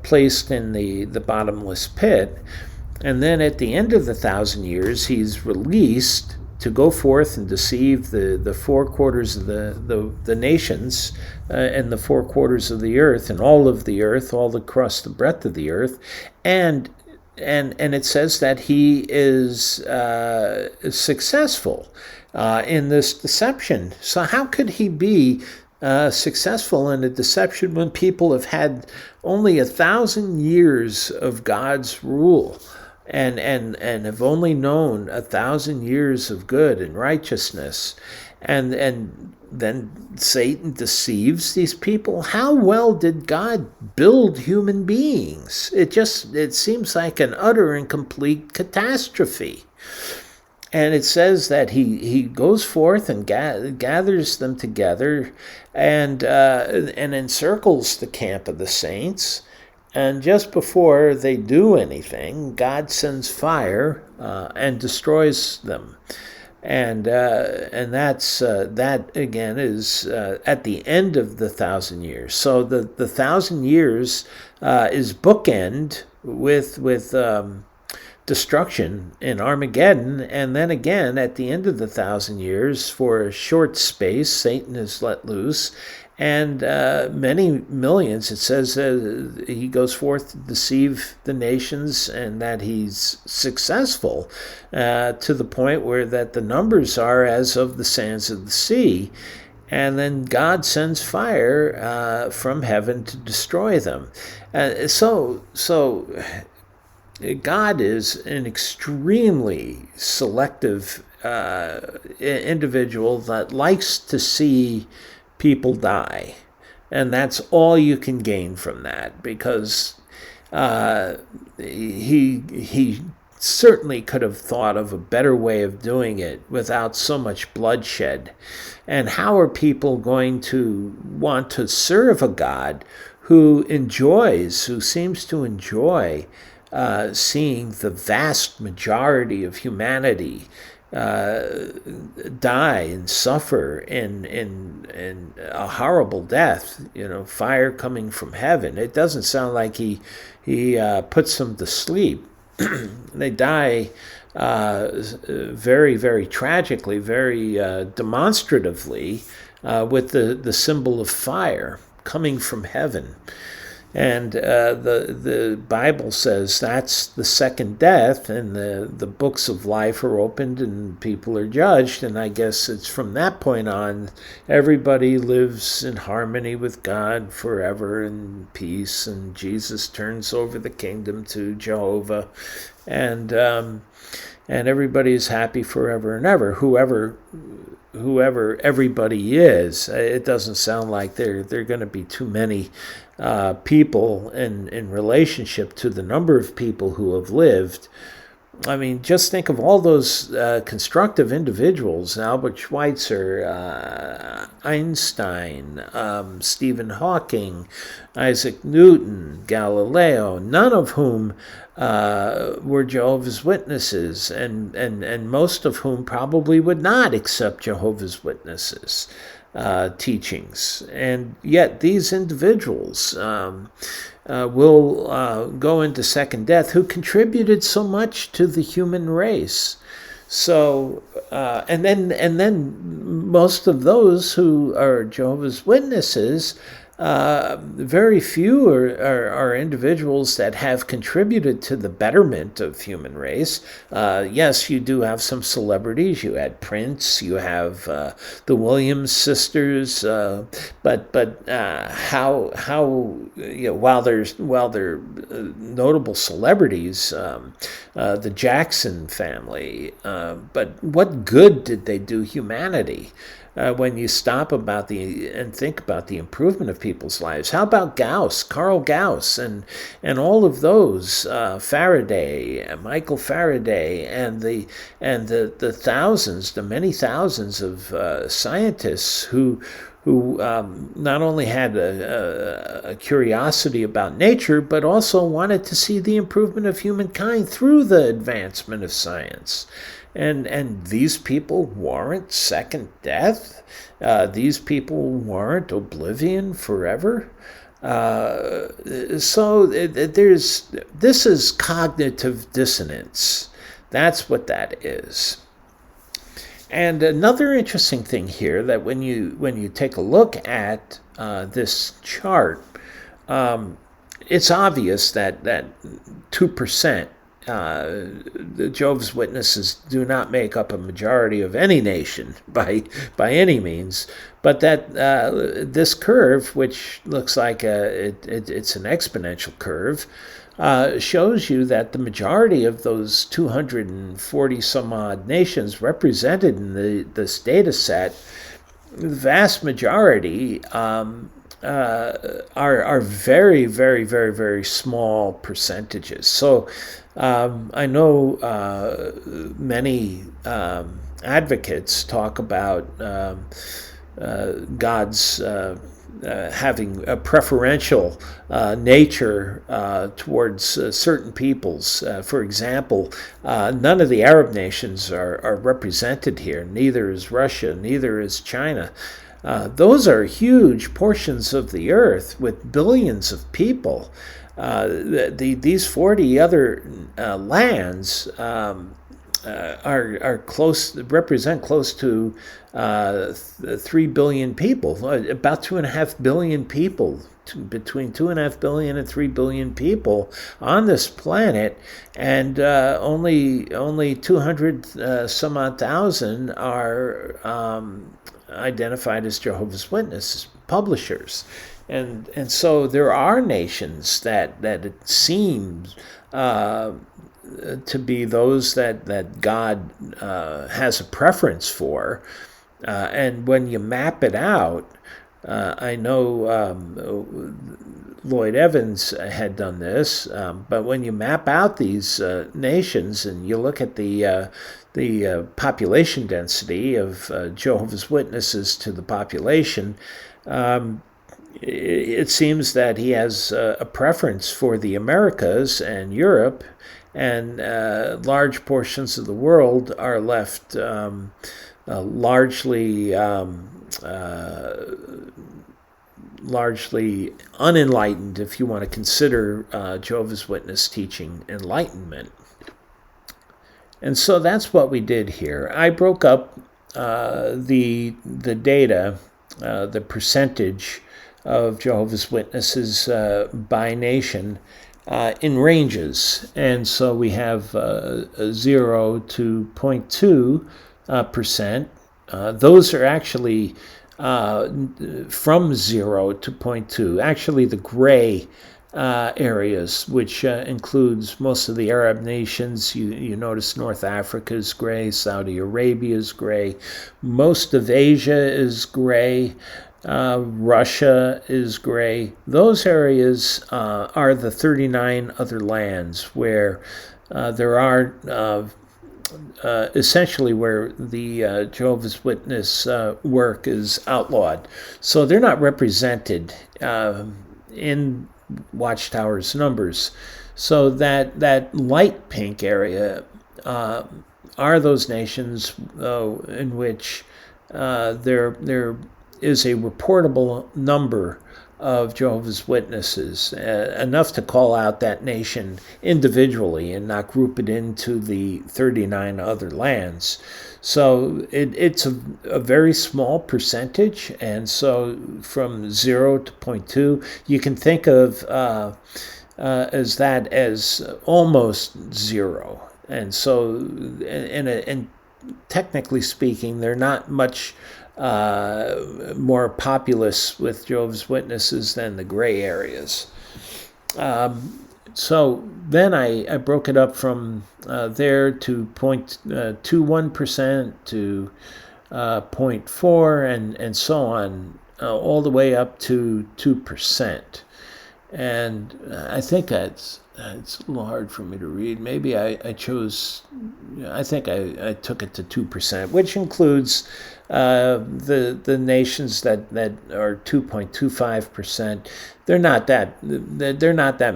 A: placed in the bottomless pit. And then at the end of the 1,000 years, he's released to go forth and deceive the four quarters of the nations and the four quarters of the earth and all of the earth, all across the breadth of the earth. And it says that he is successful in this deception. So how could he be successful in a deception when people have had only 1,000 years of God's rule and have only known 1,000 years of good and righteousness? And then Satan deceives these people. How well did God build human beings? It seems like an utter and complete catastrophe. And it says that he goes forth and gathers them together and encircles the camp of the saints. And just before they do anything, God sends fire and destroys them. And that again is at the end of the 1,000 years. So the 1,000 years is bookend with destruction in Armageddon, and then again at the end of the 1,000 years, for a short space, Satan is let loose, and many millions. It says he goes forth to deceive the nations, and that he's successful to the point where that the numbers are as of the sands of the sea. And then God sends fire from heaven to destroy them. So God is an extremely selective individual that likes to see people die. And that's all you can gain from that, because he certainly could have thought of a better way of doing it without so much bloodshed. And how are people going to want to serve a God who seems to enjoy seeing the vast majority of humanity die and suffer in a horrible death, fire coming from heaven? It doesn't sound like he puts them to sleep. They die very, very tragically, very demonstratively, with the symbol of fire coming from heaven. And the Bible says that's the second death, and the books of life are opened and people are judged. And I guess it's from that point on, everybody lives in harmony with God forever in peace, and Jesus turns over the kingdom to Jehovah, and everybody is happy forever and ever. Whoever everybody is, it doesn't sound like there are going to be too many people in relationship to the number of people who have lived. I mean, just think of all those constructive individuals: Albert Schweitzer, Einstein, Stephen Hawking, Isaac Newton, Galileo, none of whom were Jehovah's Witnesses, and most of whom probably would not accept Jehovah's Witnesses teachings. And yet these individuals will go into second death, who contributed so much to the human race. So, and then most of those who are Jehovah's Witnesses, very few are individuals that have contributed to the betterment of human race. Yes, you do have some celebrities. You had Prince. You have the Williams sisters. But how while they're notable celebrities, the Jackson family. But what good did they do humanity? When you stop and think about the improvement of people's lives. How about Gauss, Carl Gauss, and all of those, Faraday, Michael Faraday, and the thousands, the many thousands of scientists who not only had a curiosity about nature, but also wanted to see the improvement of humankind through the advancement of science. And these people warrant second death? These people warrant oblivion forever? So this is cognitive dissonance. That's what that is. And another interesting thing here, that when you take a look at this chart, it's obvious that 2%. The Jehovah's Witnesses do not make up a majority of any nation by any means, but that this curve, which looks like it's an exponential curve, shows you that the majority of those 240 some odd nations represented in this data set, the vast majority are very, very, very, very small percentages. So I know many advocates talk about God's having a preferential nature towards certain peoples. For example, none of the Arab nations are represented here. Neither is Russia, neither is China. Those are huge portions of the earth with billions of people. These 40 other lands are close, represent close to 3 billion people, about 2.5 billion people, between 2.5 billion and 3 billion people on this planet, and only 200 some odd thousand are identified as Jehovah's Witness publishers. And so there are nations that it seems to be those that God has a preference for. And when you map it out, I know Lloyd Evans had done this, but when you map out these nations and you look at the population density of Jehovah's Witnesses to the population, it seems that he has a preference for the Americas and Europe, and large portions of the world are left largely unenlightened, if you want to consider Jehovah's Witness teaching enlightenment. And so that's what we did here. I broke up the data, the percentage of Jehovah's Witnesses by nation in ranges. And so we have 0 to 0.2%. Those are actually from 0 to 0.2. Actually, the gray areas, which includes most of the Arab nations. You notice North Africa is gray, Saudi Arabia is gray, most of Asia is gray, Russia is gray. Those areas are the 39 other lands where there are essentially where the Jehovah's Witness work is outlawed. So they're not represented in Watchtower's numbers. So that light pink area are those nations in which there is a reportable number of Jehovah's Witnesses, enough to call out that nation individually and not group it into the 39 other lands. So it's a very small percentage, and so from 0 to 0.2, you can think of as that as almost zero. And so, and technically speaking, they're not much more populous with Jehovah's Witnesses than the gray areas. So then I broke it up from there to 0.21% to 0.4 and so on, all the way up to 2%. And I think it's a little hard for me to read. Maybe I think I took it to 2%, which includes the nations that are 2.25%. They're not that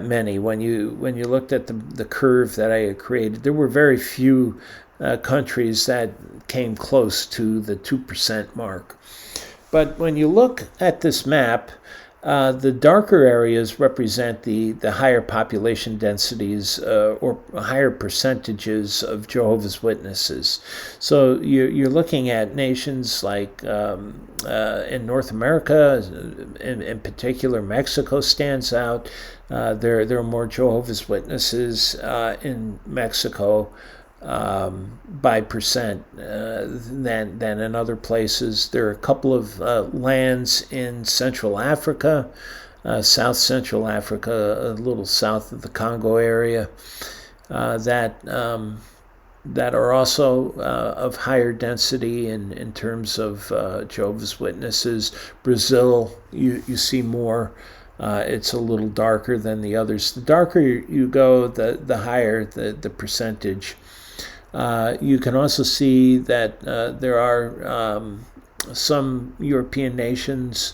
A: many. When you looked at the curve that I had created, there were very few countries that came close to the 2% mark. But when you look at this map, the darker areas represent the higher population densities or higher percentages of Jehovah's Witnesses. So you're looking at nations like in North America, in particular, Mexico stands out. There are more Jehovah's Witnesses in Mexico by percent than in other places. There are a couple of lands in Central Africa, South Central Africa, a little south of the Congo area, that are also of higher density in terms of Jehovah's Witnesses. Brazil, you see more. It's a little darker than the others. The darker you go, the higher the percentage. You can also see that there are some European nations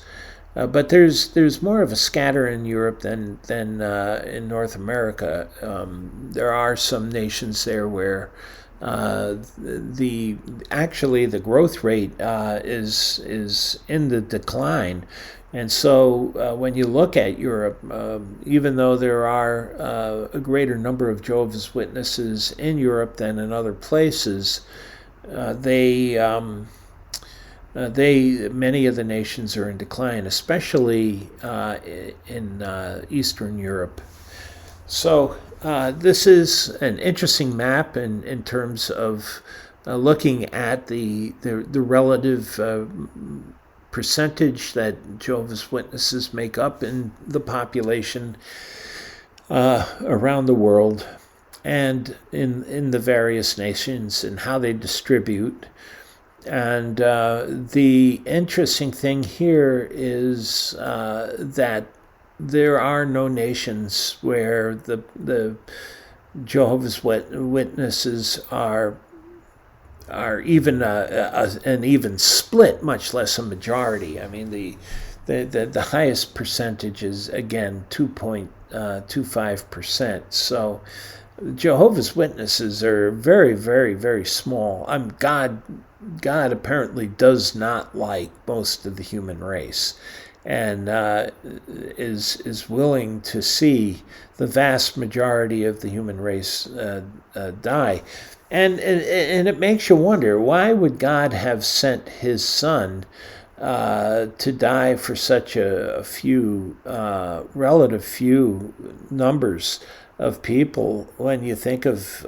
A: But there's more of a scatter in Europe than in North America. There are some nations there where the actually the growth rate is in the decline, and so when you look at Europe, even though there are a greater number of Jehovah's Witnesses in Europe than in other places, they many of the nations are in decline, especially in Eastern Europe. So this is an interesting map in terms of looking at the relative percentage that Jehovah's Witnesses make up in the population around the world and in the various nations and how they distribute. And the interesting thing here is that there are no nations where the Jehovah's Witnesses are even an even split, much less a majority. I mean, the highest percentage is again 2.25%. So Jehovah's Witnesses are very, very, very small. God apparently does not like most of the human race, and is willing to see the vast majority of the human race die. And it makes you wonder, why would God have sent his son to die for such a few, relative few numbers of people, when you think of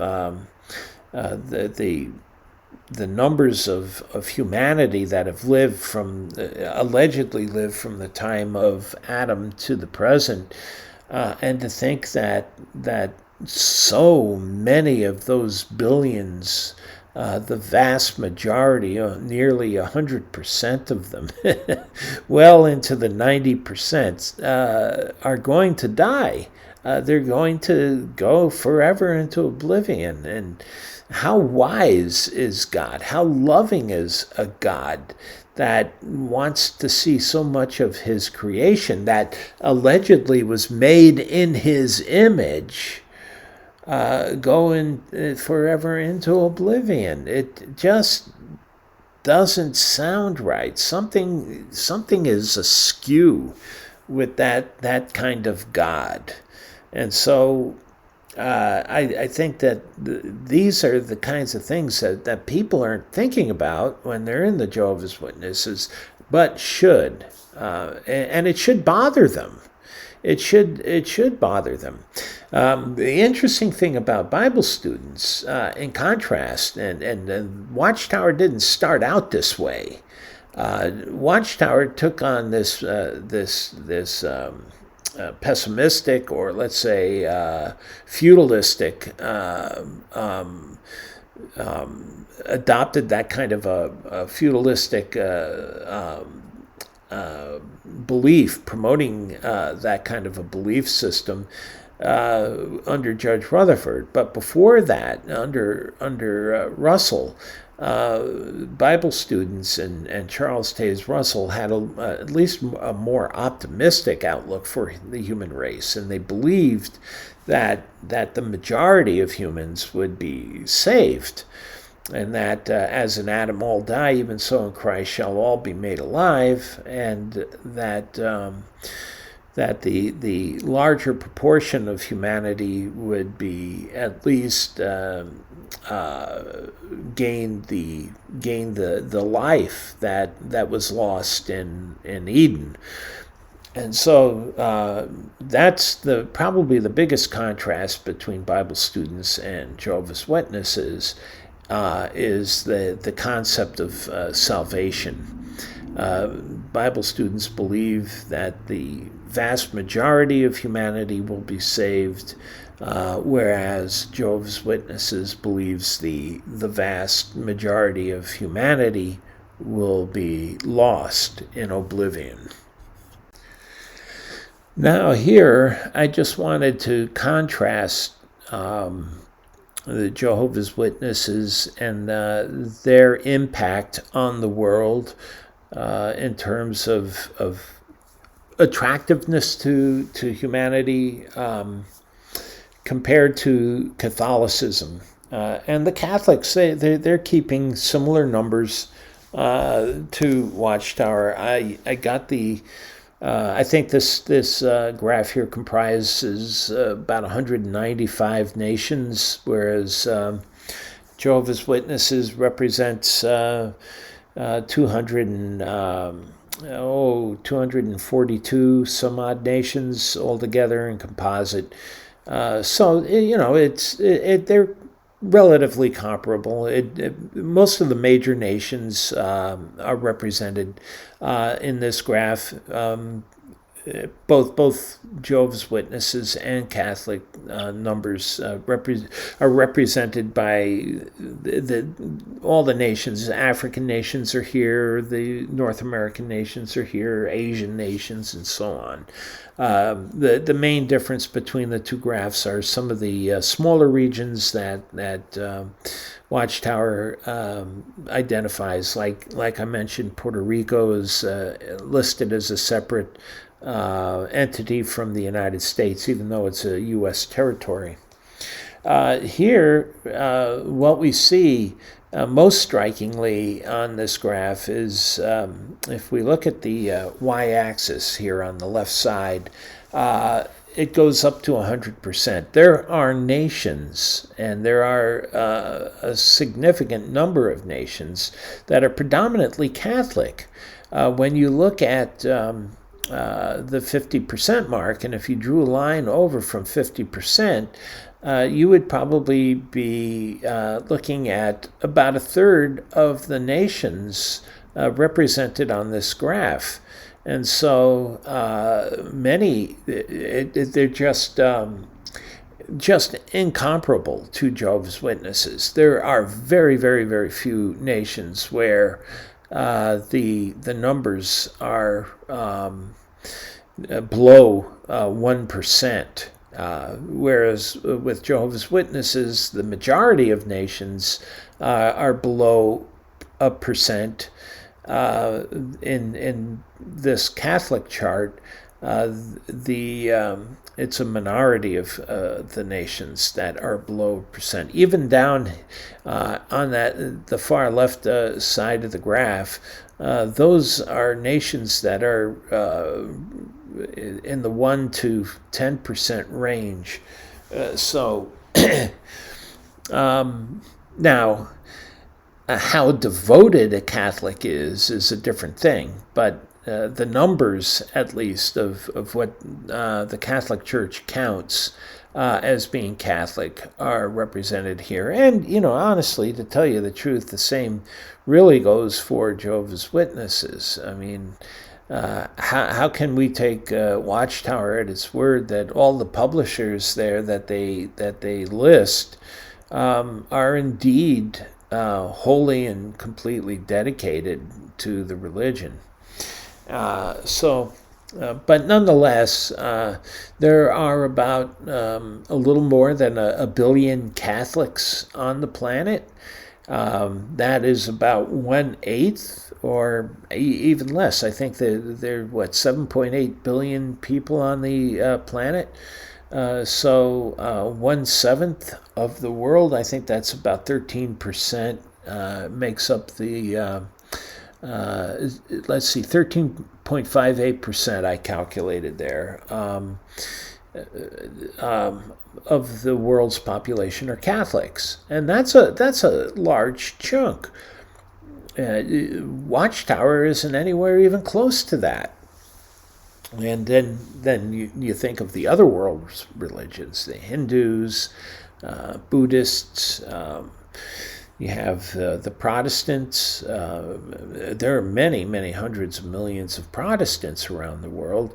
A: the numbers of humanity that have lived allegedly lived from the time of Adam to the present, and to think that so many of those billions, the vast majority, nearly 100% of them, well into the 90%, are going to die. They're going to go forever into oblivion. And how wise is God? How loving is a God that wants to see so much of his creation that allegedly was made in his image go forever into oblivion? It just doesn't sound right. Something is askew with that kind of God. And so I think that these are the kinds of things that people aren't thinking about when they're in the Jehovah's Witnesses, but should. And it should bother them. It should bother them. The interesting thing about Bible students, in contrast, and Watchtower didn't start out this way. Watchtower took on this pessimistic, or let's say feudalistic, adopted that kind of a feudalistic belief, promoting that kind of a belief system under Judge Rutherford. But before that, under Russell, Bible students and Charles Taze Russell had at least a more optimistic outlook for the human race, and they believed that the majority of humans would be saved, and that as in Adam all die, even so in Christ shall all be made alive, and that the larger proportion of humanity would be at least gain the life that was lost in Eden. And so that's probably the biggest contrast between Bible students and Jehovah's Witnesses, is the concept of salvation. Bible students believe that the vast majority of humanity will be saved, whereas Jehovah's Witnesses believes the vast majority of humanity will be lost in oblivion. Now here, I just wanted to contrast the Jehovah's Witnesses and their impact on the world in terms of attractiveness to humanity compared to Catholicism. And the Catholics, they're keeping similar numbers to Watchtower. I got the I think this graph here comprises about 195 nations, whereas Jehovah's Witnesses represents 242 some odd nations altogether in composite. So they're relatively comparable. Most of the major nations are represented in this graph. Both Jehovah's Witnesses and Catholic numbers are represented by all the nations. African nations are here, the North American nations are here, Asian nations, and so on. The main difference between the two graphs are some of the smaller regions that Watchtower identifies. Like I mentioned, Puerto Rico is listed as a separate entity from the United States, even though it's a U.S. territory. Here, what we see most strikingly on this graph is if we look at the y-axis here on the left side, it goes up to 100%. There are nations, and there are a significant number of nations that are predominantly Catholic. When you look at the 50% mark, and if you drew a line over from 50%, you would probably be looking at about a third of the nations represented on this graph. And so many, they're just incomparable to Jehovah's Witnesses. There are very, very, very few nations where the numbers are below 1%. Whereas with Jehovah's Witnesses, the majority of nations are below 1%. In this Catholic chart, it's a minority of the nations that are below 1%. Even down on the far left side of the graph, those are nations that are in the 1 to 10% range. Now, how devoted a Catholic is a different thing, but the numbers, at least, of what the Catholic Church counts as being Catholic are represented here. And, honestly, to tell you the truth, the same really goes for Jehovah's Witnesses. I mean, how can we take Watchtower at its word that all the publishers there that they list are indeed wholly and completely dedicated to the religion? But nonetheless, there are about a little more than a billion Catholics on the planet. That is about 1/8 or even less. I think there are 7.8 billion people on the planet. So 1/7 of the world, I think that's about 13%, makes up the, let's see, 13.58% I calculated there, of the world's population are Catholics. And that's a large chunk. Watchtower isn't anywhere even close to that. And then you think of the other world's religions, the Hindus, Buddhists, you have the Protestants. There are many, many hundreds of millions of Protestants around the world.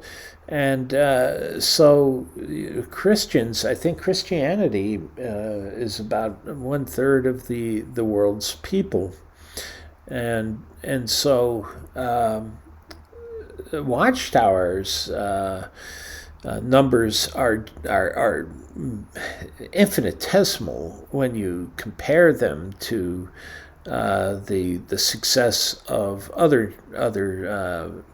A: And so Christians, I think Christianity is about 1/3 of the world's people. And so Watchtower's numbers are infinitesimal when you compare them to the success of other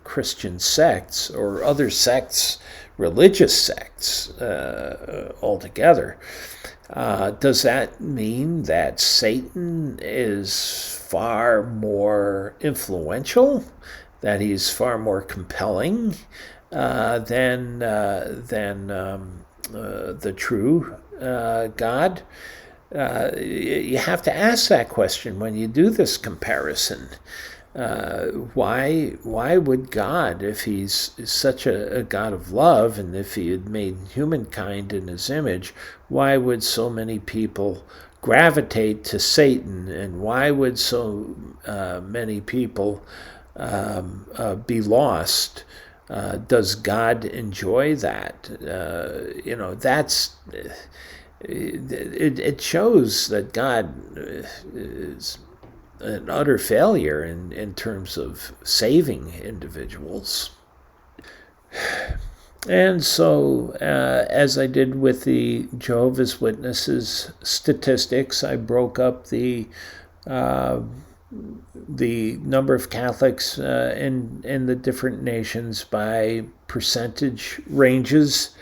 A: Christian sects or other sects, religious sects altogether. Does that mean that Satan is far more influential, that he's far more compelling than the true God? You have to ask that question when you do this comparison. Why would God, if he's such a God of love, and if he had made humankind in his image, why would so many people gravitate to Satan, and why would so many people be lost? Does God enjoy that? It shows that God is an utter failure in terms of saving individuals. And so, as I did with the Jehovah's Witnesses statistics, I broke up the number of Catholics in the different nations by percentage ranges.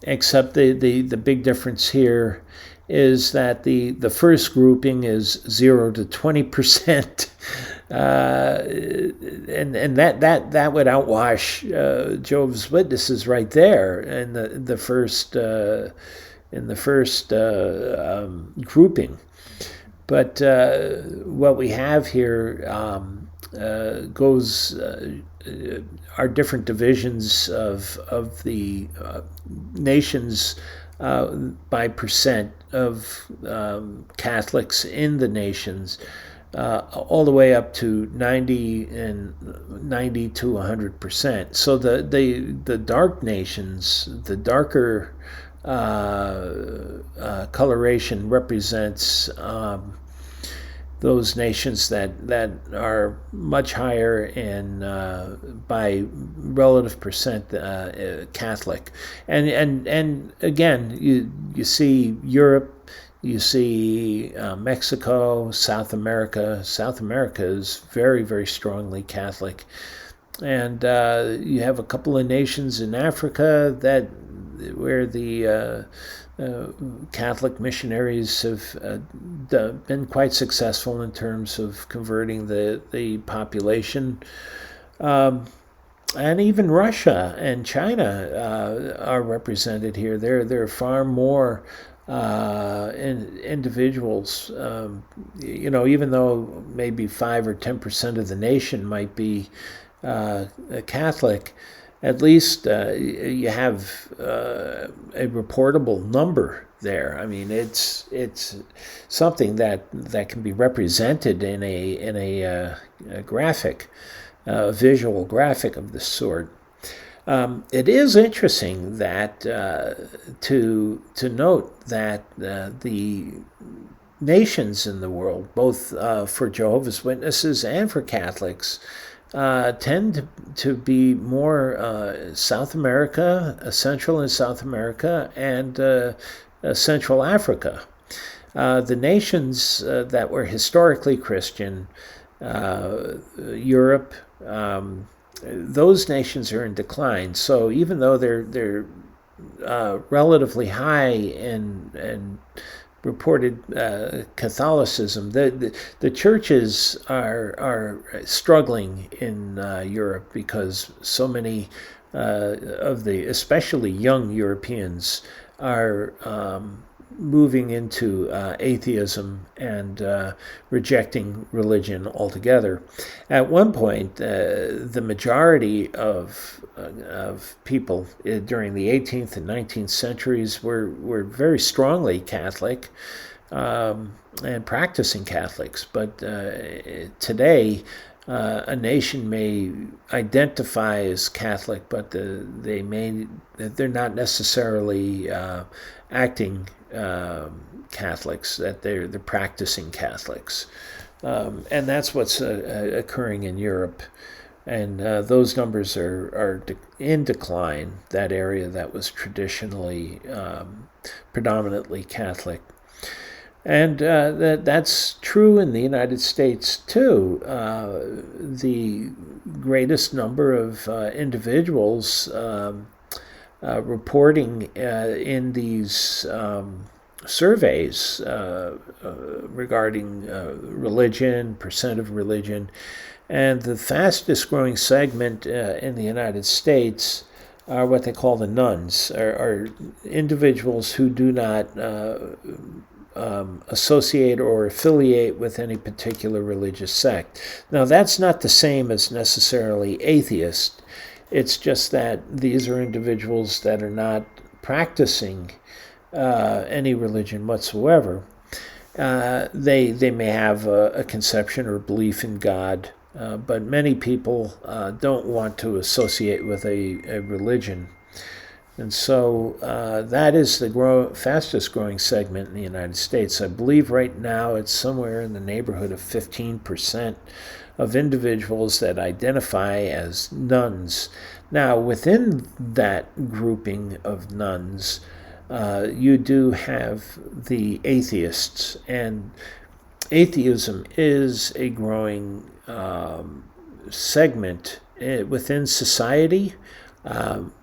A: Except the big difference here is that the first grouping is 0 to 20%, and that would outwash Jehovah's Witnesses right there in the first grouping. But what we have here are different divisions of the nations by percent of Catholics in the nations, all the way up to 90 to 100%. So the dark nations, the darker coloration represents those nations that are much higher in by relative percent Catholic, and again you see Europe, you see Mexico, South America. South America is very, very strongly Catholic, and you have a couple of nations in Africa where the Catholic missionaries have been quite successful in terms of converting the population. And even Russia and China are represented here. There are far more individuals, even though maybe 5 or 10% of the nation might be Catholic, at least you have a reportable number there. I mean, it's something that can be represented in a graphic, visual graphic of this sort. It is interesting that to note that the nations in the world, both for Jehovah's Witnesses and for Catholics, tend to be more South America, Central and South America, and Central Africa. The nations that were historically Christian, Europe, those nations are in decline. So even though they're relatively high in reported Catholicism, the churches are struggling in Europe because so many of the especially young Europeans are moving into atheism and rejecting religion altogether. At one point, the majority of people during the 18th and 19th centuries were very strongly Catholic and practicing Catholics. But today, a nation may identify as Catholic, but they're not necessarily acting Catholics, that they're practicing Catholics, and that's what's occurring in Europe, and those numbers are in decline. That area that was traditionally predominantly Catholic, And that's true in the United States too. The greatest number of individuals reporting in these surveys regarding religion, percent of religion, and the fastest growing segment in the United States are what they call the nuns, are individuals who do not associate or affiliate with any particular religious sect. Now, that's not the same as necessarily atheist. It's just that these are individuals that are not practicing any religion whatsoever. They may have a conception or belief in God, but many people don't want to associate with a religion. And so that is the fastest growing segment in the United States. I believe right now it's somewhere in the neighborhood of 15% of individuals that identify as nuns. Now, within that grouping of nuns, you do have the atheists, and atheism is a growing segment within society.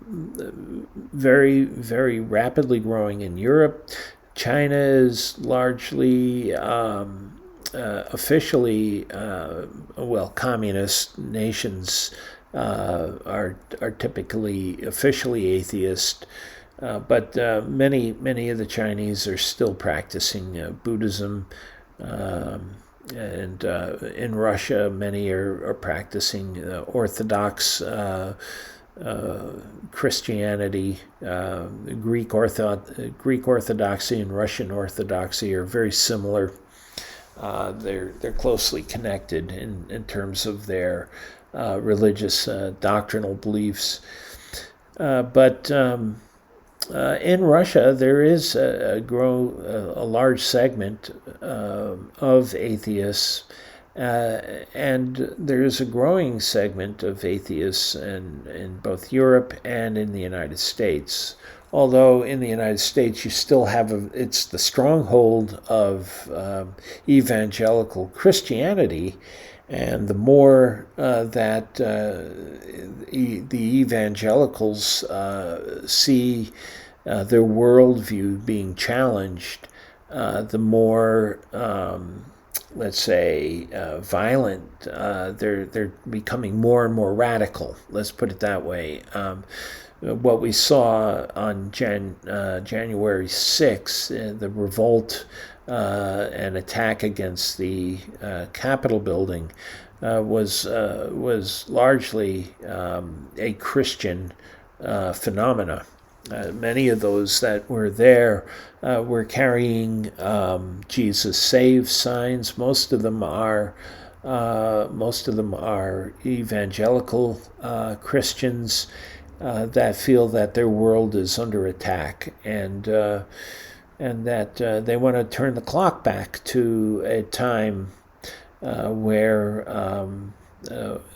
A: Very, very rapidly growing in Europe. China is largely officially, communist nations are typically officially atheist, but many of the Chinese are still practicing Buddhism. And in Russia, many are practicing Orthodox Christianity. Greek Orthodoxy and Russian Orthodoxy are very similar. They're closely connected in terms of their religious doctrinal beliefs. But in Russia, there is a large segment of atheists. And there is a growing segment of atheists in both Europe and in the United States. Although in the United States you still have it's the stronghold of evangelical Christianity, and the more that the evangelicals see their worldview being challenged, the more let's say, violent. They're becoming more and more radical. Let's put it that way. What we saw on January 6th, the revolt and attack against the Capitol building, was largely a Christian phenomena. Many of those that were there were carrying Jesus Saves signs. Most of them are evangelical Christians that feel that their world is under attack, and that they want to turn the clock back to a time where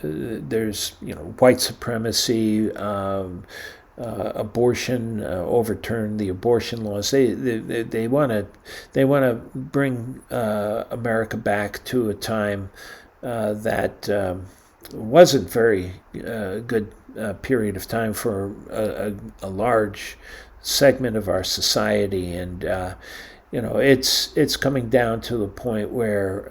A: there's white supremacy. Abortion, overturn the abortion laws. They want to bring America back to a time that wasn't very good period of time for a large segment of our society, and it's coming down to the point where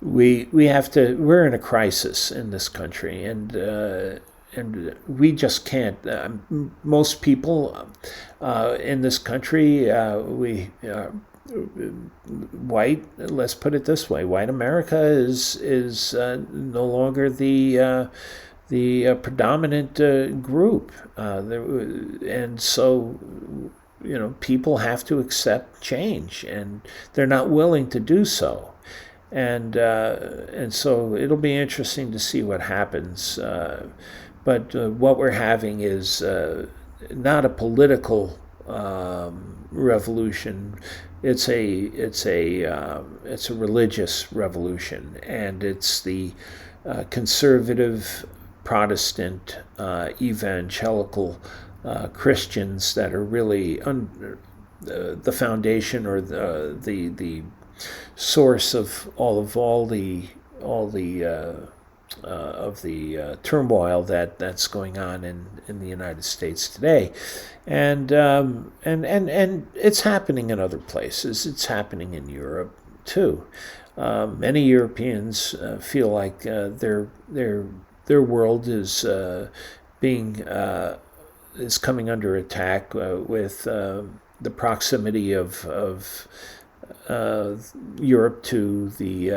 A: we're in a crisis in this country, and we just can't. Most people in this country, white. Let's put it this way: white America is no longer the predominant group, and so people have to accept change, and they're not willing to do so. And so it'll be interesting to see what happens. But what we're having is not a political revolution. It's a religious revolution, and it's the conservative Protestant evangelical Christians that are really the foundation or the source of all the turmoil that's going on in the United States today, and it's happening in other places. It's happening in Europe too. Many Europeans feel like their world being is coming under attack with the proximity of Europe to the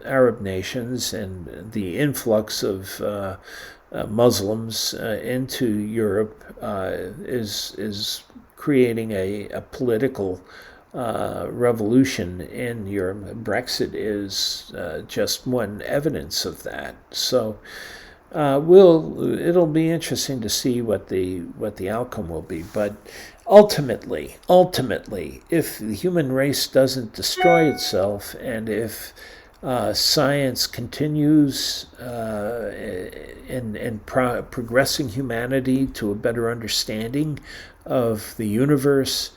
A: Arab nations and the influx of Muslims into Europe is creating a political revolution in Europe. Brexit is just one evidence of that. So it'll be interesting to see what the outcome will be. But ultimately, if the human race doesn't destroy itself, and if science continues in progressing humanity to a better understanding of the universe,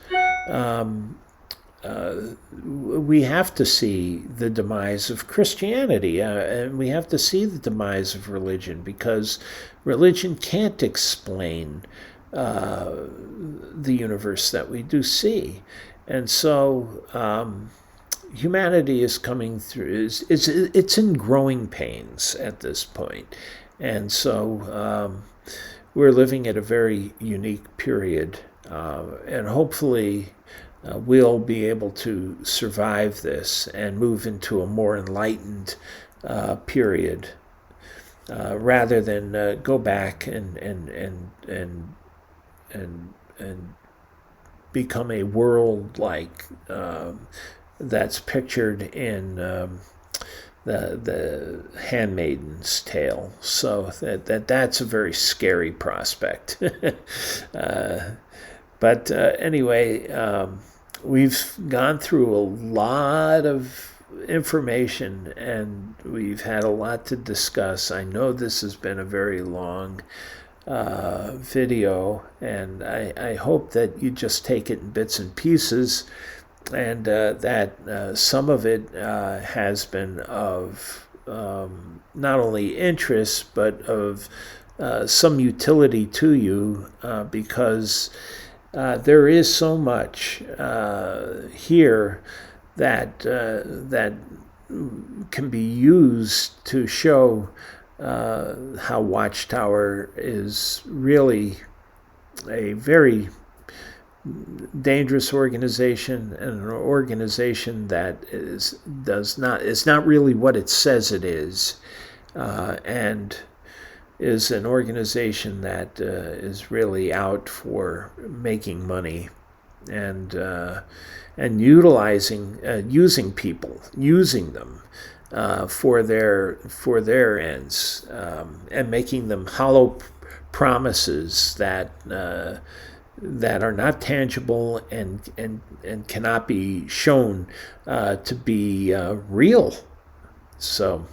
A: we have to see the demise of Christianity, and we have to see the demise of religion, because religion can't explain the universe that we do see. And so humanity is coming through, it's in growing pains at this point. And so we're living at a very unique period, and hopefully we'll be able to survive this and move into a more enlightened period, rather than go back and become a world like that's pictured in the Handmaid's Tale. So that's a very scary prospect. But anyway, we've gone through a lot of information, and we've had a lot to discuss. I know this has been a very long video, and I hope that you just take it in bits and pieces, and that some of it has been of not only interest, but of some utility to you, because there is so much here that can be used to show how Watchtower is really a very dangerous organization, and an organization that is not really what it says it is, and is an organization that is really out for making money and using people, using them for their ends, and making them hollow promises that are not tangible and cannot be shown to be real. So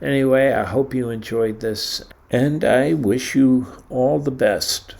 A: anyway, I hope you enjoyed this, and I wish you all the best.